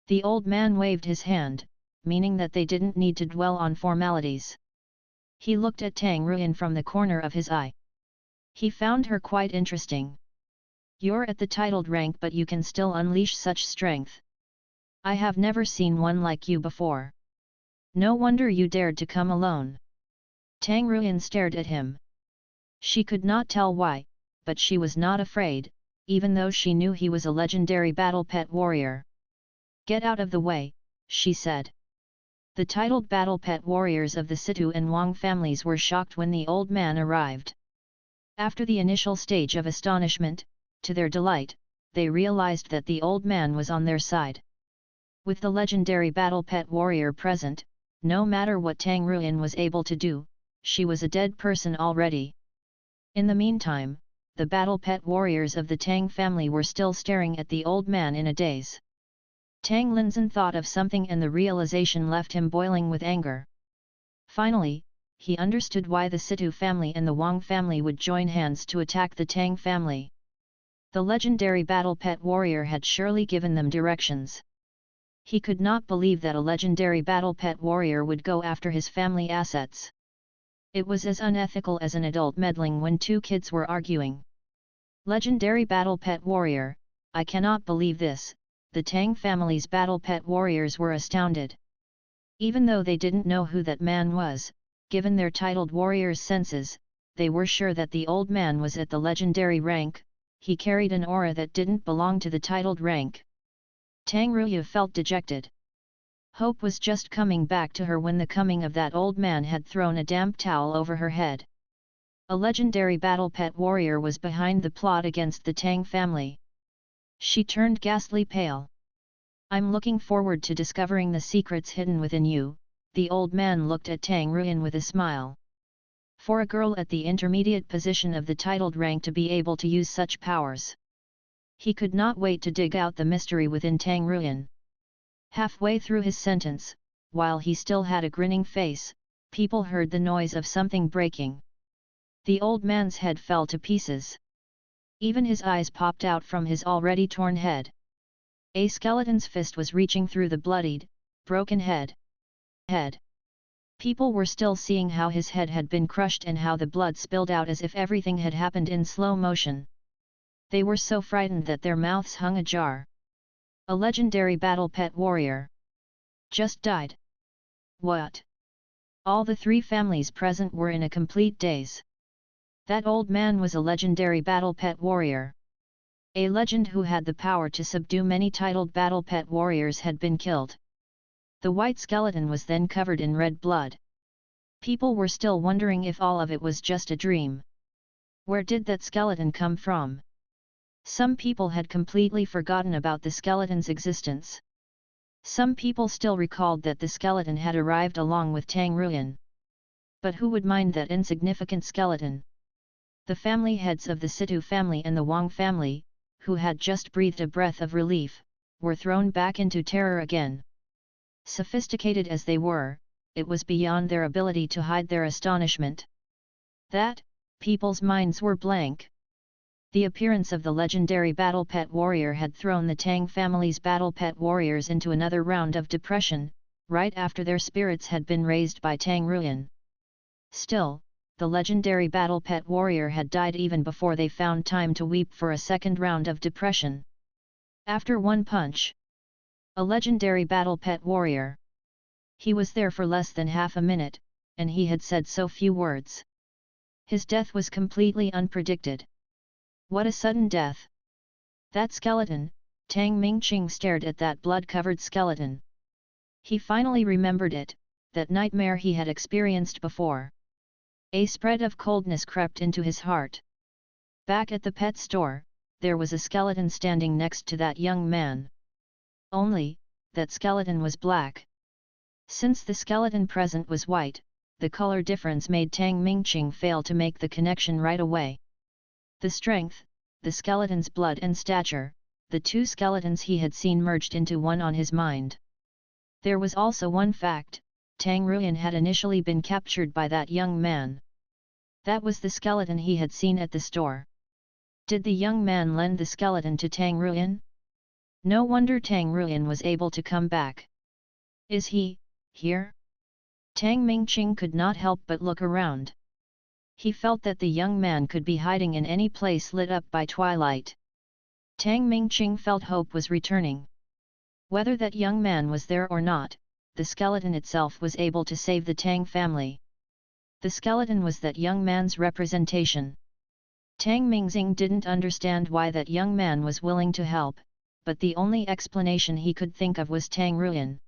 The old man waved his hand, meaning that they didn't need to dwell on formalities. He looked at Tang Ruin from the corner of his eye. He found her quite interesting. You're at the titled rank, but you can still unleash such strength. I have never seen one like you before. No wonder you dared to come alone. Tang Ruin stared at him. She could not tell why, but she was not afraid, even though she knew he was a legendary battle pet warrior. Get out of the way, she said. The titled battle pet warriors of the Situ and Wang families were shocked when the old man arrived. After the initial stage of astonishment, to their delight, they realized that the old man was on their side. With the legendary battle pet warrior present, no matter what Tang Ruin was able to do, she was a dead person already. In the meantime, the battle pet warriors of the Tang family were still staring at the old man in a daze. Tang Linzhen thought of something and the realization left him boiling with anger. Finally, he understood why the Situ family and the Wang family would join hands to attack the Tang family. The legendary battle pet warrior had surely given them directions. He could not believe that a legendary battle pet warrior would go after his family assets. It was as unethical as an adult meddling when two kids were arguing. Legendary battle pet warrior, I cannot believe this. The Tang family's battle pet warriors were astounded. Even though they didn't know who that man was, given their titled warrior's senses, they were sure that the old man was at the legendary rank. He carried an aura that didn't belong to the titled rank. Tang Ruyu felt dejected. Hope was just coming back to her when the coming of that old man had thrown a damp towel over her head. A legendary battle pet warrior was behind the plot against the Tang family. She turned ghastly pale. I'm looking forward to discovering the secrets hidden within you. The old man looked at Tang Ruin with a smile. For a girl at the intermediate position of the titled rank to be able to use such powers. He could not wait to dig out the mystery within Tang Ruin. Halfway through his sentence, while he still had a grinning face, people heard the noise of something breaking. The old man's head fell to pieces. Even his eyes popped out from his already torn head. A skeleton's fist was reaching through the bloodied, broken head. People were still seeing how his head had been crushed and how the blood spilled out as if everything had happened in slow motion. They were so frightened that their mouths hung ajar. A legendary battle pet warrior. Just died. What? All the three families present were in a complete daze. That old man was a legendary battle pet warrior. A legend who had the power to subdue many titled battle pet warriors had been killed. The white skeleton was then covered in red blood. People were still wondering if all of it was just a dream. Where did that skeleton come from? Some people had completely forgotten about the skeleton's existence. Some people still recalled that the skeleton had arrived along with Tang Ruin. But who would mind that insignificant skeleton? The family heads of the Situ family and the Wang family, who had just breathed a breath of relief, were thrown back into terror again. Sophisticated as they were, it was beyond their ability to hide their astonishment. That, people's minds were blank. The appearance of the legendary battle pet warrior had thrown the Tang family's battle pet warriors into another round of depression, right after their spirits had been raised by Tang Ruin. Still, the legendary battle pet warrior had died even before they found time to weep for a second round of depression. After one punch. A legendary battle pet warrior. He was there for less than half a minute, and he had said so few words. His death was completely unpredicted. What a sudden death! That skeleton, Tang Mingqing stared at that blood-covered skeleton. He finally remembered it, that nightmare he had experienced before. A spread of coldness crept into his heart. Back at the pet store, there was a skeleton standing next to that young man. Only, that skeleton was black. Since the skeleton present was white, the color difference made Tang Mingqing fail to make the connection right away. The strength, the skeleton's blood and stature, the two skeletons he had seen merged into one on his mind. There was also one fact, Tang Ruyan had initially been captured by that young man. That was the skeleton he had seen at the store. Did the young man lend the skeleton to Tang Ruyan? No wonder Tang Ruyan was able to come back. Is he here? Tang Mingqing could not help but look around. He felt that the young man could be hiding in any place lit up by twilight. Tang Mingqing felt hope was returning. Whether that young man was there or not, the skeleton itself was able to save the Tang family. The skeleton was that young man's representation. Tang Mingqing didn't understand why that young man was willing to help, but the only explanation he could think of was Tang Ruyan.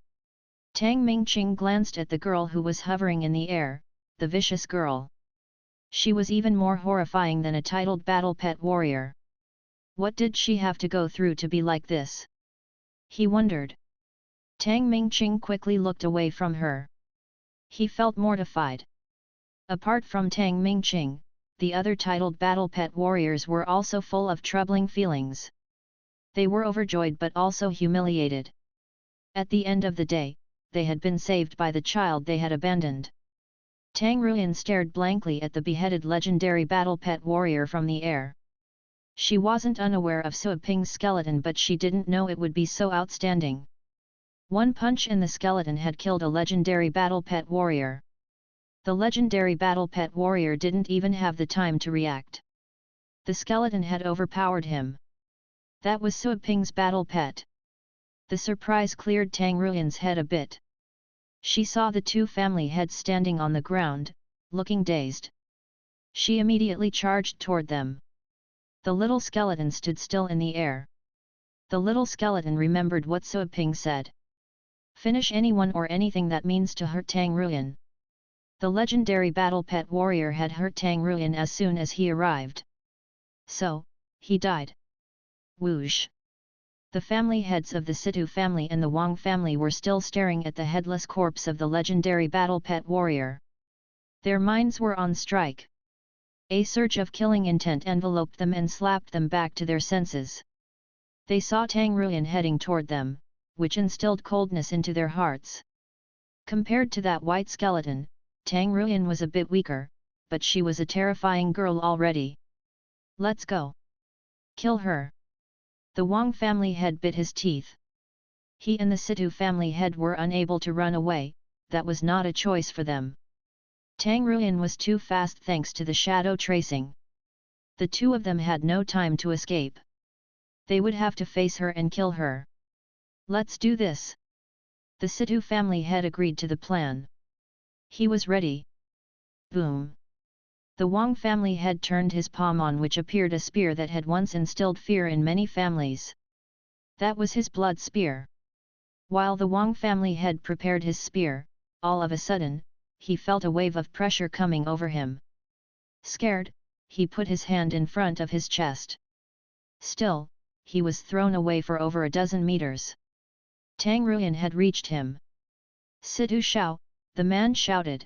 Tang Mingqing glanced at the girl who was hovering in the air, the vicious girl. She was even more horrifying than a titled battle pet warrior. What did she have to go through to be like this? He wondered. Tang Mingqing quickly looked away from her. He felt mortified. Apart from Tang Mingqing, the other titled battle pet warriors were also full of troubling feelings. They were overjoyed but also humiliated. At the end of the day, they had been saved by the child they had abandoned. Tang Ruyan stared blankly at the beheaded legendary battle pet warrior from the air. She wasn't unaware of Sui Ping's skeleton, but she didn't know it would be so outstanding. One punch and the skeleton had killed a legendary battle pet warrior. The legendary battle pet warrior didn't even have the time to react. The skeleton had overpowered him. That was Sui Ping's battle pet. The surprise cleared Tang Ruyan's head a bit. She saw the two family heads standing on the ground, looking dazed. She immediately charged toward them. The little skeleton stood still in the air. The little skeleton remembered what Sui Ping said. Finish anyone or anything that means to hurt Tang Ruyan. The legendary battle pet warrior had hurt Tang Ruyan as soon as he arrived. So, he died. Whoosh! The family heads of the Situ family and the Wang family were still staring at the headless corpse of the legendary battle pet warrior. Their minds were on strike. A surge of killing intent enveloped them and slapped them back to their senses. They saw Tang Ruyan heading toward them, which instilled coldness into their hearts. Compared to that white skeleton, Tang Ruyan was a bit weaker, but she was a terrifying girl already. Let's go. Kill her. The Wang family head bit his teeth. He and the Situ family head were unable to run away, that was not a choice for them. Tang Ruyan was too fast thanks to the shadow tracing. The two of them had no time to escape. They would have to face her and kill her. Let's do this. The Situ family head agreed to the plan. He was ready. Boom! The Wang family head turned his palm on which appeared a spear that had once instilled fear in many families. That was his blood spear. While the Wang family head prepared his spear, all of a sudden, he felt a wave of pressure coming over him. Scared, he put his hand in front of his chest. Still, he was thrown away for over a dozen meters. Tang Ruyan had reached him. Situ Shao, the man shouted.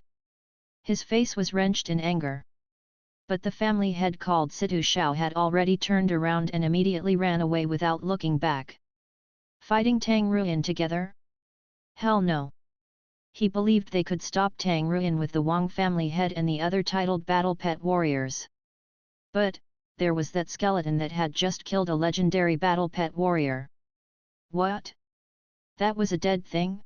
His face was wrenched in anger. But the family head called Situ Shao had already turned around and immediately ran away without looking back. Fighting Tang Ruyan together? Hell no! He believed they could stop Tang Ruyan with the Wang family head and the other titled battle pet warriors. But, there was that skeleton that had just killed a legendary battle pet warrior. What? That was a dead thing?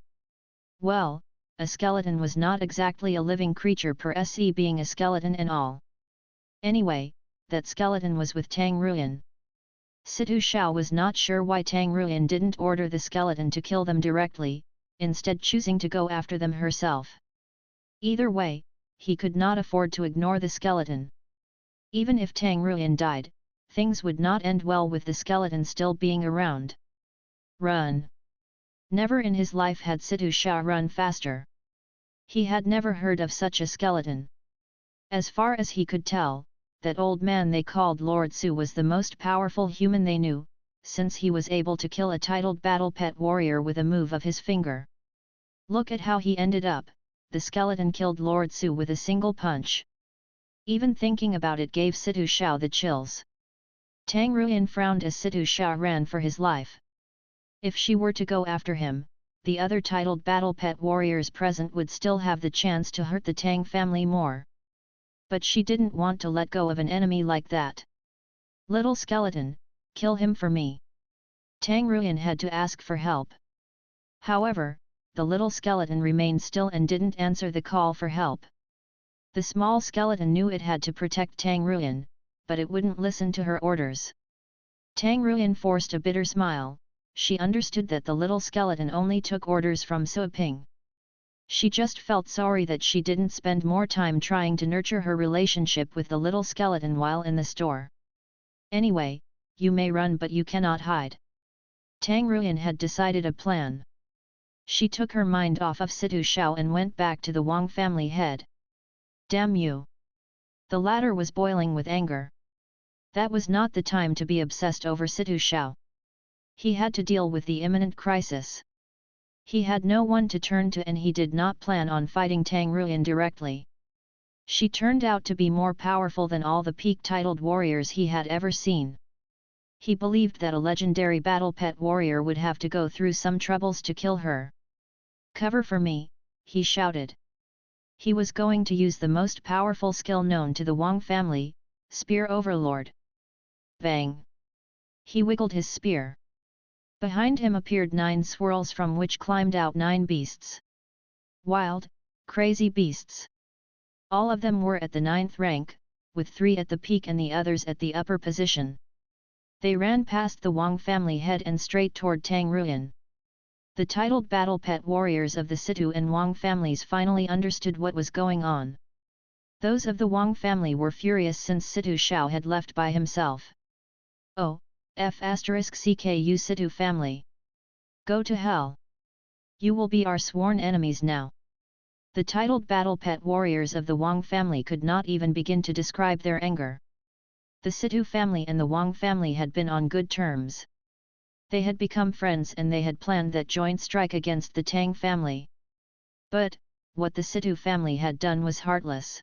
Well, a skeleton was not exactly a living creature per se being a skeleton and all. Anyway, that skeleton was with Tang Ruyan. Situ Shao was not sure why Tang Ruyan didn't order the skeleton to kill them directly, instead choosing to go after them herself. Either way, he could not afford to ignore the skeleton. Even if Tang Ruyan died, things would not end well with the skeleton still being around. Run! Never in his life had Situ Shao run faster. He had never heard of such a skeleton. As far as he could tell, that old man they called Lord Su was the most powerful human they knew, since he was able to kill a titled battle pet warrior with a move of his finger. Look at how he ended up, the skeleton killed Lord Su with a single punch. Even thinking about it gave Situ Shao the chills. Tang Ruyan frowned as Situ Shao ran for his life. If she were to go after him, the other titled battle pet warriors present would still have the chance to hurt the Tang family more. But she didn't want to let go of an enemy like that. Little skeleton, kill him for me. Tang Ruyan had to ask for help. However, the little skeleton remained still and didn't answer the call for help. The small skeleton knew it had to protect Tang Ruyan, but it wouldn't listen to her orders. Tang Ruyan forced a bitter smile. She understood that the little skeleton only took orders from Su Ping. She just felt sorry that she didn't spend more time trying to nurture her relationship with the little skeleton while in the store. Anyway, you may run but you cannot hide. Tang Ruyan had decided a plan. She took her mind off of Situ Shao and went back to the Wang family head. Damn you! The latter was boiling with anger. That was not the time to be obsessed over Situ Shao. He had to deal with the imminent crisis. He had no one to turn to and he did not plan on fighting Tang Ruyan directly. She turned out to be more powerful than all the peak-titled warriors he had ever seen. He believed that a legendary battle pet warrior would have to go through some troubles to kill her. Cover for me, he shouted. He was going to use the most powerful skill known to the Wang family, Spear Overlord. Bang! He wiggled his spear. Behind him appeared 9 swirls from which climbed out 9 beasts. Wild, crazy beasts. All of them were at the 9th rank, with 3 at the peak and the others at the upper position. They ran past the Wang family head and straight toward Tang Ruyan. The titled battle pet warriors of the Situ and Wang families finally understood what was going on. Those of the Wang family were furious since Situ Shao had left by himself. Oh, F***CKU Situ family. Go to hell. You will be our sworn enemies now. The titled battle pet warriors of the Wang family could not even begin to describe their anger. The Situ family and the Wang family had been on good terms. They had become friends and they had planned that joint strike against the Tang family. But, what the Situ family had done was heartless.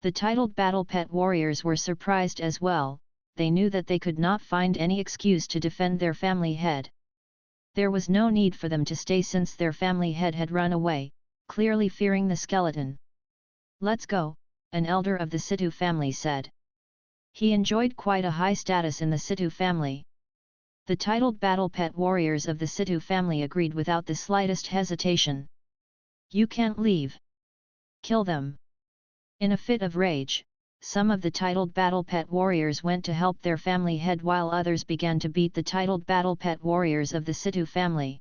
The titled battle pet warriors were surprised as well. They knew that they could not find any excuse to defend their family head. There was no need for them to stay since their family head had run away, clearly fearing the skeleton. Let's go, an elder of the Situ family said. He enjoyed quite a high status in the Situ family. The titled battle pet warriors of the Situ family agreed without the slightest hesitation. You can't leave. Kill them. In a fit of rage, some of the titled battle pet warriors went to help their family head while others began to beat the titled battle pet warriors of the Situ family.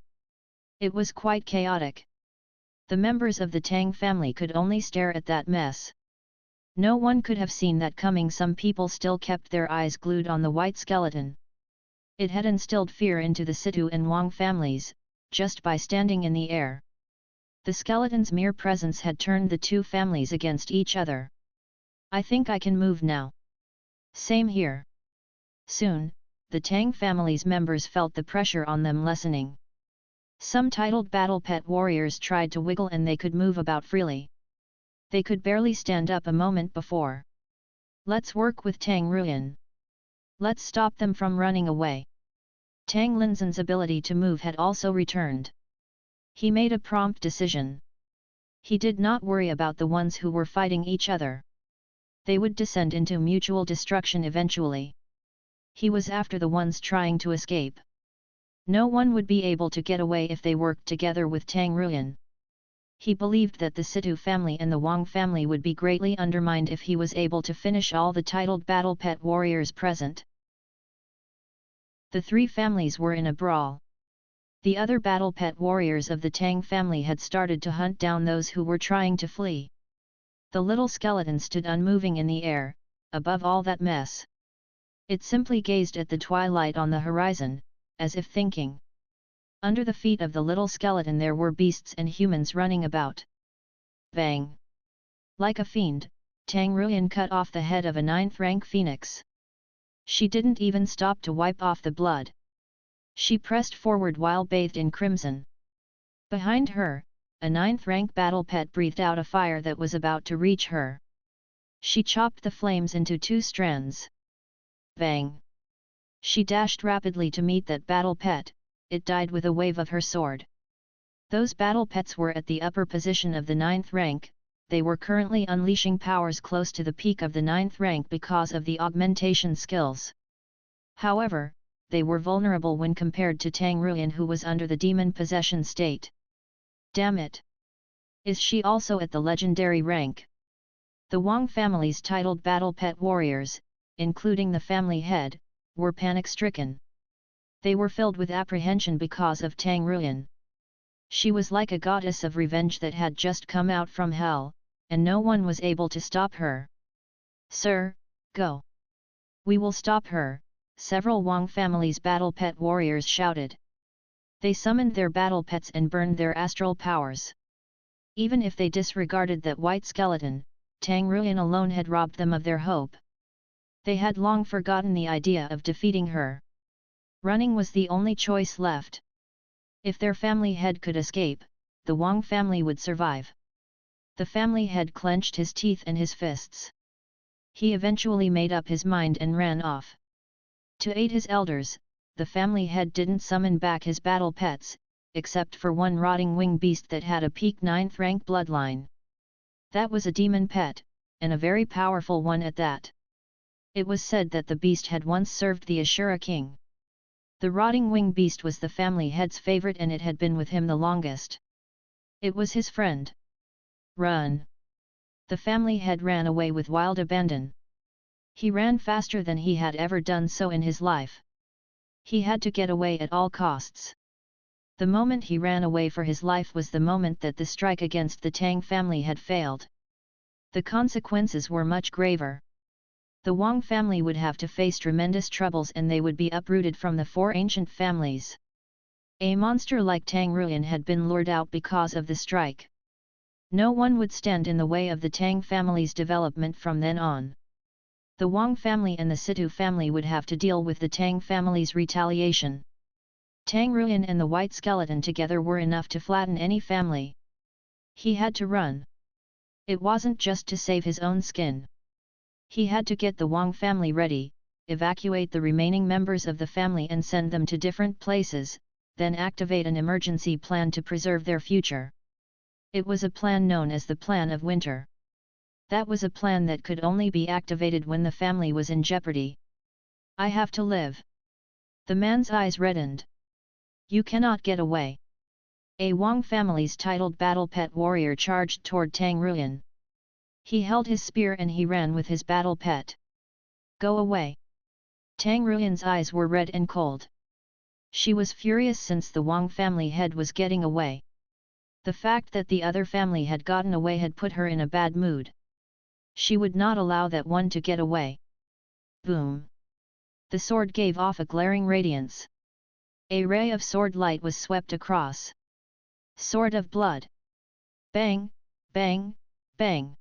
It was quite chaotic. The members of the Tang family could only stare at that mess. No one could have seen that coming. Some people still kept their eyes glued on the white skeleton. It had instilled fear into the Situ and Wang families, just by standing in the air. The skeleton's mere presence had turned the two families against each other. I think I can move now. Same here. Soon, the Tang family's members felt the pressure on them lessening. Some titled battle pet warriors tried to wiggle and they could move about freely. They could barely stand up a moment before. Let's work with Tang Ruyan. Let's stop them from running away. Tang Linzhen's ability to move had also returned. He made a prompt decision. He did not worry about the ones who were fighting each other. They would descend into mutual destruction eventually. He was after the ones trying to escape. No one would be able to get away if they worked together with Tang Ruyan. He believed that the Situ family and the Wang family would be greatly undermined if he was able to finish all the titled battle pet warriors present. The three families were in a brawl. The other battle pet warriors of the Tang family had started to hunt down those who were trying to flee. The little skeleton stood unmoving in the air, above all that mess. It simply gazed at the twilight on the horizon, as if thinking. Under the feet of the little skeleton there were beasts and humans running about. Bang! Like a fiend, Tang Ruyan cut off the head of a 9th-rank phoenix. She didn't even stop to wipe off the blood. She pressed forward while bathed in crimson. Behind her, a 9th-rank battle pet breathed out a fire that was about to reach her. She chopped the flames into 2 strands. Bang! She dashed rapidly to meet that battle pet. It died with a wave of her sword. Those battle pets were at the upper position of the 9th rank, they were currently unleashing powers close to the peak of the 9th rank because of the augmentation skills. However, they were vulnerable when compared to Tang Ruyan, who was under the demon possession state. Damn it! Is she also at the legendary rank? The Wang family's titled battle pet warriors, including the family head, were panic-stricken. They were filled with apprehension because of Tang Ruyan. She was like a goddess of revenge that had just come out from hell, and no one was able to stop her. Sir, go! We will stop her, several Wang family's battle pet warriors shouted. They summoned their battle pets and burned their astral powers. Even if they disregarded that white skeleton, Tang Ruyan alone had robbed them of their hope. They had long forgotten the idea of defeating her. Running was the only choice left. If their family head could escape, the Wang family would survive. The family head clenched his teeth and his fists. He eventually made up his mind and ran off. To aid his elders, the family head didn't summon back his battle pets, except for one rotting wing beast that had a peak 9th rank bloodline. That was a demon pet, and a very powerful one at that. It was said that the beast had once served the Ashura king. The rotting wing beast was the family head's favorite and it had been with him the longest. It was his friend. Run! The family head ran away with wild abandon. He ran faster than he had ever done so in his life. He had to get away at all costs. The moment he ran away for his life was the moment that the strike against the Tang family had failed. The consequences were much graver. The Wang family would have to face tremendous troubles and they would be uprooted from the 4 ancient families. A monster like Tang Ruyan had been lured out because of the strike. No one would stand in the way of the Tang family's development from then on. The Wang family and the Situ family would have to deal with the Tang family's retaliation. Tang Ruyan and the white skeleton together were enough to flatten any family. He had to run. It wasn't just to save his own skin. He had to get the Wang family ready, evacuate the remaining members of the family and send them to different places, then activate an emergency plan to preserve their future. It was a plan known as the Plan of Winter. That was a plan that could only be activated when the family was in jeopardy. I have to live. The man's eyes reddened. You cannot get away. A Wang family's titled battle pet warrior charged toward Tang Ruyan. He held his spear and he ran with his battle pet. Go away! Tang Ruyan's eyes were red and cold. She was furious since the Wang family head was getting away. The fact that the other family had gotten away had put her in a bad mood. She would not allow that one to get away. Boom! The sword gave off a glaring radiance. A ray of sword light was swept across. Sword of blood! Bang! Bang! Bang!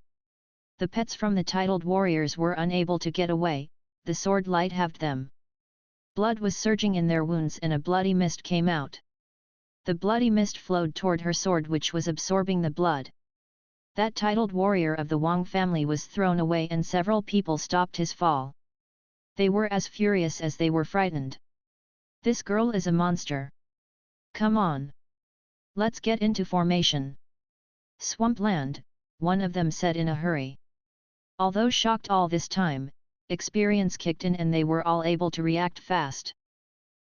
The pets from the titled warriors were unable to get away, the sword light halved them. Blood was surging in their wounds and a bloody mist came out. The bloody mist flowed toward her sword which was absorbing the blood. That titled warrior of the Wang family was thrown away and several people stopped his fall. They were as furious as they were frightened. This girl is a monster. Come on! Let's get into formation. Swampland, one of them said in a hurry. Although shocked all this time, experience kicked in and they were all able to react fast.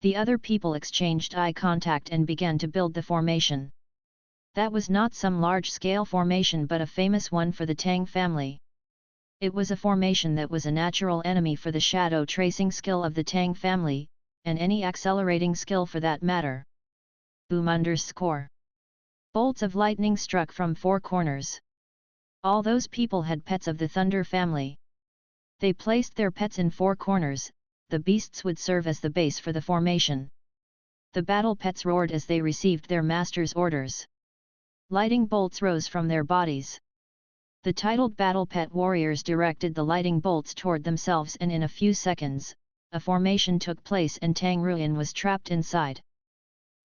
The other people exchanged eye contact and began to build the formation. That was not some large-scale formation but a famous one for the Tang family. It was a formation that was a natural enemy for the shadow tracing skill of the Tang family, and any accelerating skill for that matter. Boom _. Bolts of lightning struck from 4 corners. All those people had pets of the Thunder family. They placed their pets in 4 corners, the beasts would serve as the base for the formation. The battle pets roared as they received their master's orders. Lightning bolts rose from their bodies. The titled battle pet warriors directed the lightning bolts toward themselves, and in a few seconds, a formation took place and Tang Ruyan was trapped inside.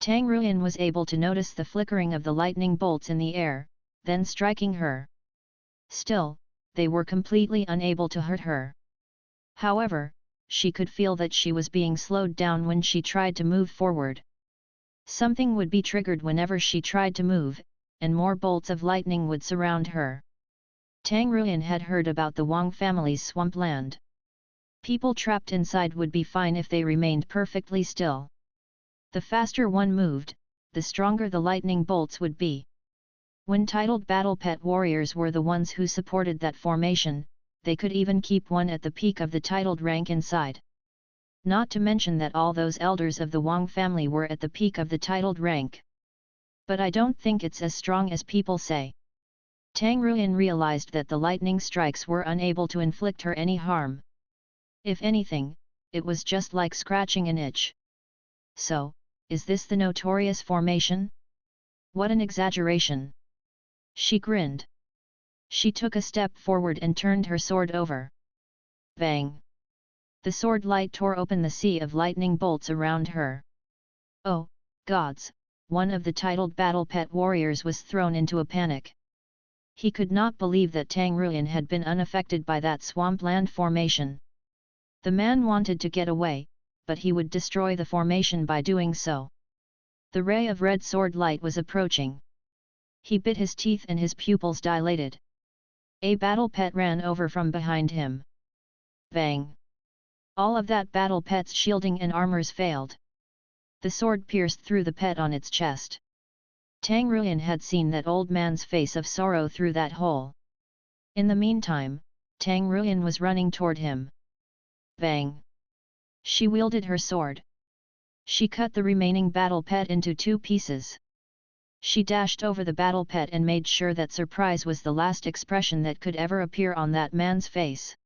Tang Ruyan was able to notice the flickering of the lightning bolts in the air, then striking her. Still, they were completely unable to hurt her. However, she could feel that she was being slowed down when she tried to move forward. Something would be triggered whenever she tried to move, and more bolts of lightning would surround her. Tang Ruyan had heard about the Wang family's swampland. People trapped inside would be fine if they remained perfectly still. The faster one moved, the stronger the lightning bolts would be. When titled battle pet warriors were the ones who supported that formation, they could even keep one at the peak of the titled rank inside. Not to mention that all those elders of the Wang family were at the peak of the titled rank. But I don't think it's as strong as people say. Tang Ruyan realized that the lightning strikes were unable to inflict her any harm. If anything, it was just like scratching an itch. So, is this the notorious formation? What an exaggeration! She grinned. She took a step forward and turned her sword over. Bang! The sword light tore open the sea of lightning bolts around her. Oh, gods! One of the titled battle pet warriors was thrown into a panic. He could not believe that Tang Ruyan had been unaffected by that swampland formation. The man wanted to get away, but he would destroy the formation by doing so. The ray of red sword light was approaching. He bit his teeth and his pupils dilated. A battle pet ran over from behind him. Bang! All of that battle pet's shielding and armors failed. The sword pierced through the pet on its chest. Tang Ruyan had seen that old man's face of sorrow through that hole. In the meantime, Tang Ruyan was running toward him. Bang! She wielded her sword. She cut the remaining battle pet into 2 pieces. She dashed over the battle pet and made sure that surprise was the last expression that could ever appear on that man's face.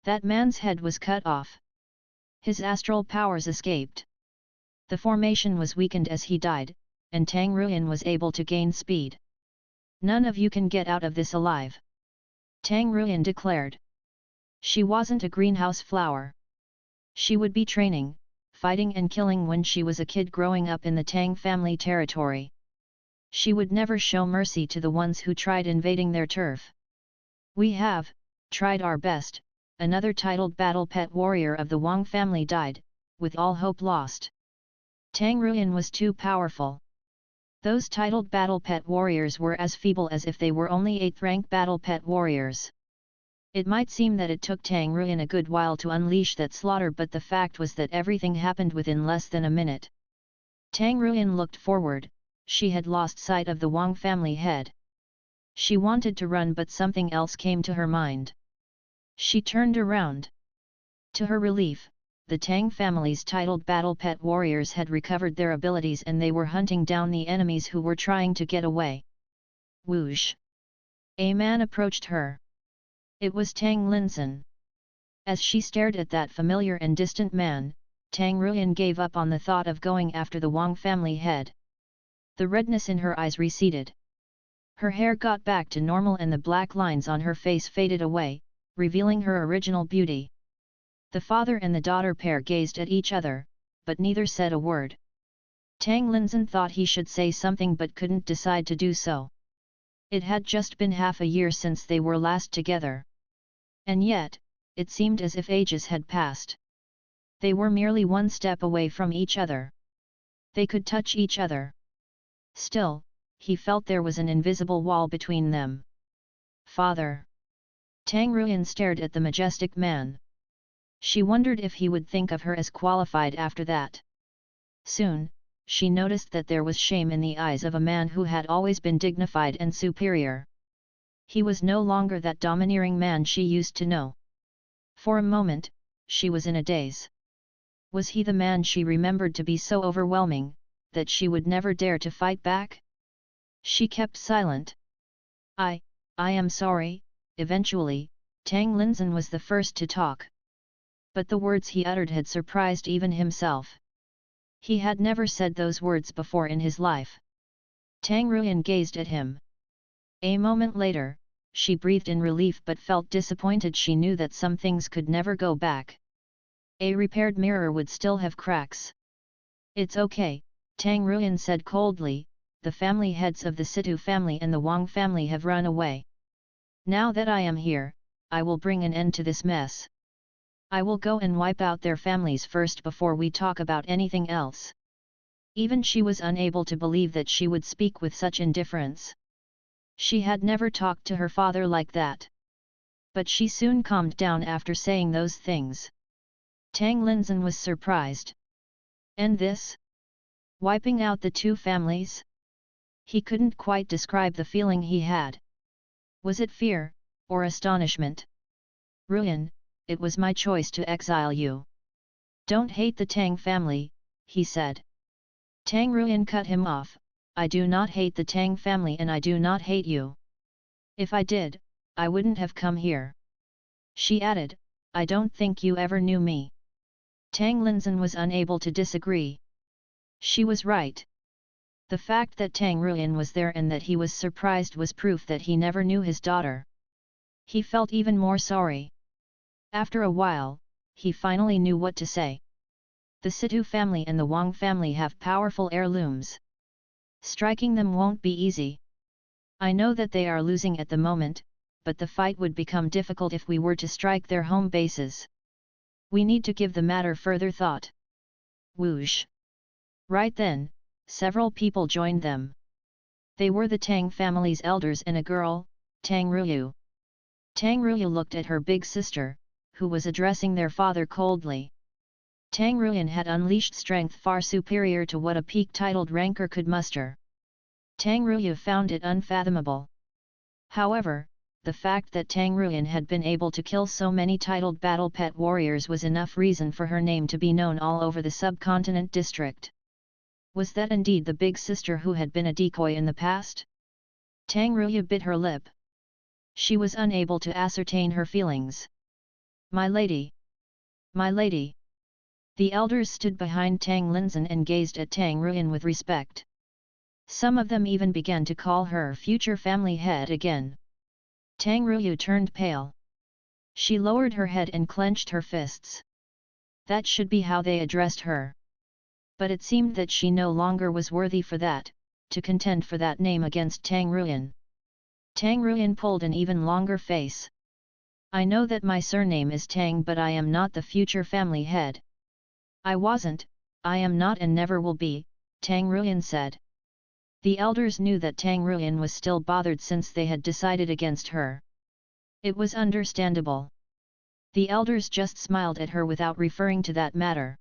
That man's head was cut off. His astral powers escaped. The formation was weakened as he died, and Tang Ruyan was able to gain speed. None of you can get out of this alive, Tang Ruyan declared. She wasn't a greenhouse flower. She would be training, fighting and killing when she was a kid growing up in the Tang family territory. She would never show mercy to the ones who tried invading their turf. We have tried our best. Another titled battle pet warrior of the Wang family died, with all hope lost. Tang Ruyan was too powerful. Those titled battle pet warriors were as feeble as if they were only 8th rank battle pet warriors. It might seem that it took Tang Ruyan a good while to unleash that slaughter, but the fact was that everything happened within less than a minute. Tang Ruyan looked forward. She had lost sight of the Wang family head. She wanted to run, but something else came to her mind. She turned around. To her relief, the Tang family's titled battle pet warriors had recovered their abilities and they were hunting down the enemies who were trying to get away. Whoosh! A man approached her. It was Tang Linzhen. As she stared at that familiar and distant man, Tang Ruyan gave up on the thought of going after the Wang family head. The redness in her eyes receded. Her hair got back to normal and the black lines on her face faded away, revealing her original beauty. The father and the daughter pair gazed at each other, but neither said a word. Tang Linzhen thought he should say something but couldn't decide to do so. It had just been half a year since they were last together. And yet, it seemed as if ages had passed. They were merely one step away from each other. They could touch each other. Still, he felt there was an invisible wall between them. Father! Tang Ruyan stared at the majestic man. She wondered if he would think of her as qualified after that. Soon, she noticed that there was shame in the eyes of a man who had always been dignified and superior. He was no longer that domineering man she used to know. For a moment, she was in a daze. Was he the man she remembered to be so overwhelming, that she would never dare to fight back? She kept silent. I am sorry. Eventually, Tang Linzhen was the first to talk. But the words he uttered had surprised even himself. He had never said those words before in his life. Tang Ruyan gazed at him. A moment later, she breathed in relief but felt disappointed. She knew that some things could never go back. A repaired mirror would still have cracks. It's okay, Tang Ruyan said coldly, the family heads of the Situ family and the Wang family have run away. Now that I am here, I will bring an end to this mess. I will go and wipe out their families first before we talk about anything else. Even she was unable to believe that she would speak with such indifference. She had never talked to her father like that. But she soon calmed down after saying those things. Tang Linzhen was surprised. And this? Wiping out the two families? He couldn't quite describe the feeling he had. Was it fear, or astonishment? Ruyan, it was my choice to exile you. Don't hate the Tang family, he said. Tang Ruyan cut him off. I do not hate the Tang family and I do not hate you. If I did, I wouldn't have come here. She added, I don't think you ever knew me. Tang Linzhen was unable to disagree. She was right. The fact that Tang Ruyan was there and that he was surprised was proof that he never knew his daughter. He felt even more sorry. After a while, he finally knew what to say. The Situ family and the Wang family have powerful heirlooms. Striking them won't be easy. I know that they are losing at the moment, but the fight would become difficult if we were to strike their home bases. We need to give the matter further thought. Whoosh! Right then, several people joined them. They were the Tang family's elders and a girl, Tang Ruyu. Tang Ruyu looked at her big sister, who was addressing their father coldly. Tang Ruyan had unleashed strength far superior to what a peak-titled ranker could muster. Tang Ruyu found it unfathomable. However, the fact that Tang Ruyan had been able to kill so many titled battle pet warriors was enough reason for her name to be known all over the subcontinent district. Was that indeed the big sister who had been a decoy in the past? Tang Ruyu bit her lip. She was unable to ascertain her feelings. My lady! My lady! The elders stood behind Tang Linzhen and gazed at Tang Ruyan with respect. Some of them even began to call her future family head again. Tang Ruyu turned pale. She lowered her head and clenched her fists. That should be how they addressed her. But it seemed that she no longer was worthy for that, to contend for that name against Tang Ruyan. Tang Ruyan pulled an even longer face. I know that my surname is Tang, but I am not the future family head. I wasn't, I am not and never will be, Tang Ruyan said. The elders knew that Tang Ruyan was still bothered since they had decided against her. It was understandable. The elders just smiled at her without referring to that matter.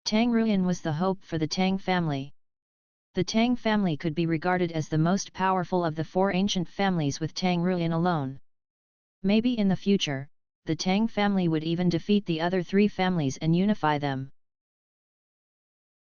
Tang Ruyan was the hope for the Tang family. The Tang family could be regarded as the most powerful of the four ancient families with Tang Ruyan alone. Maybe in the future, the Tang family would even defeat the other three families and unify them.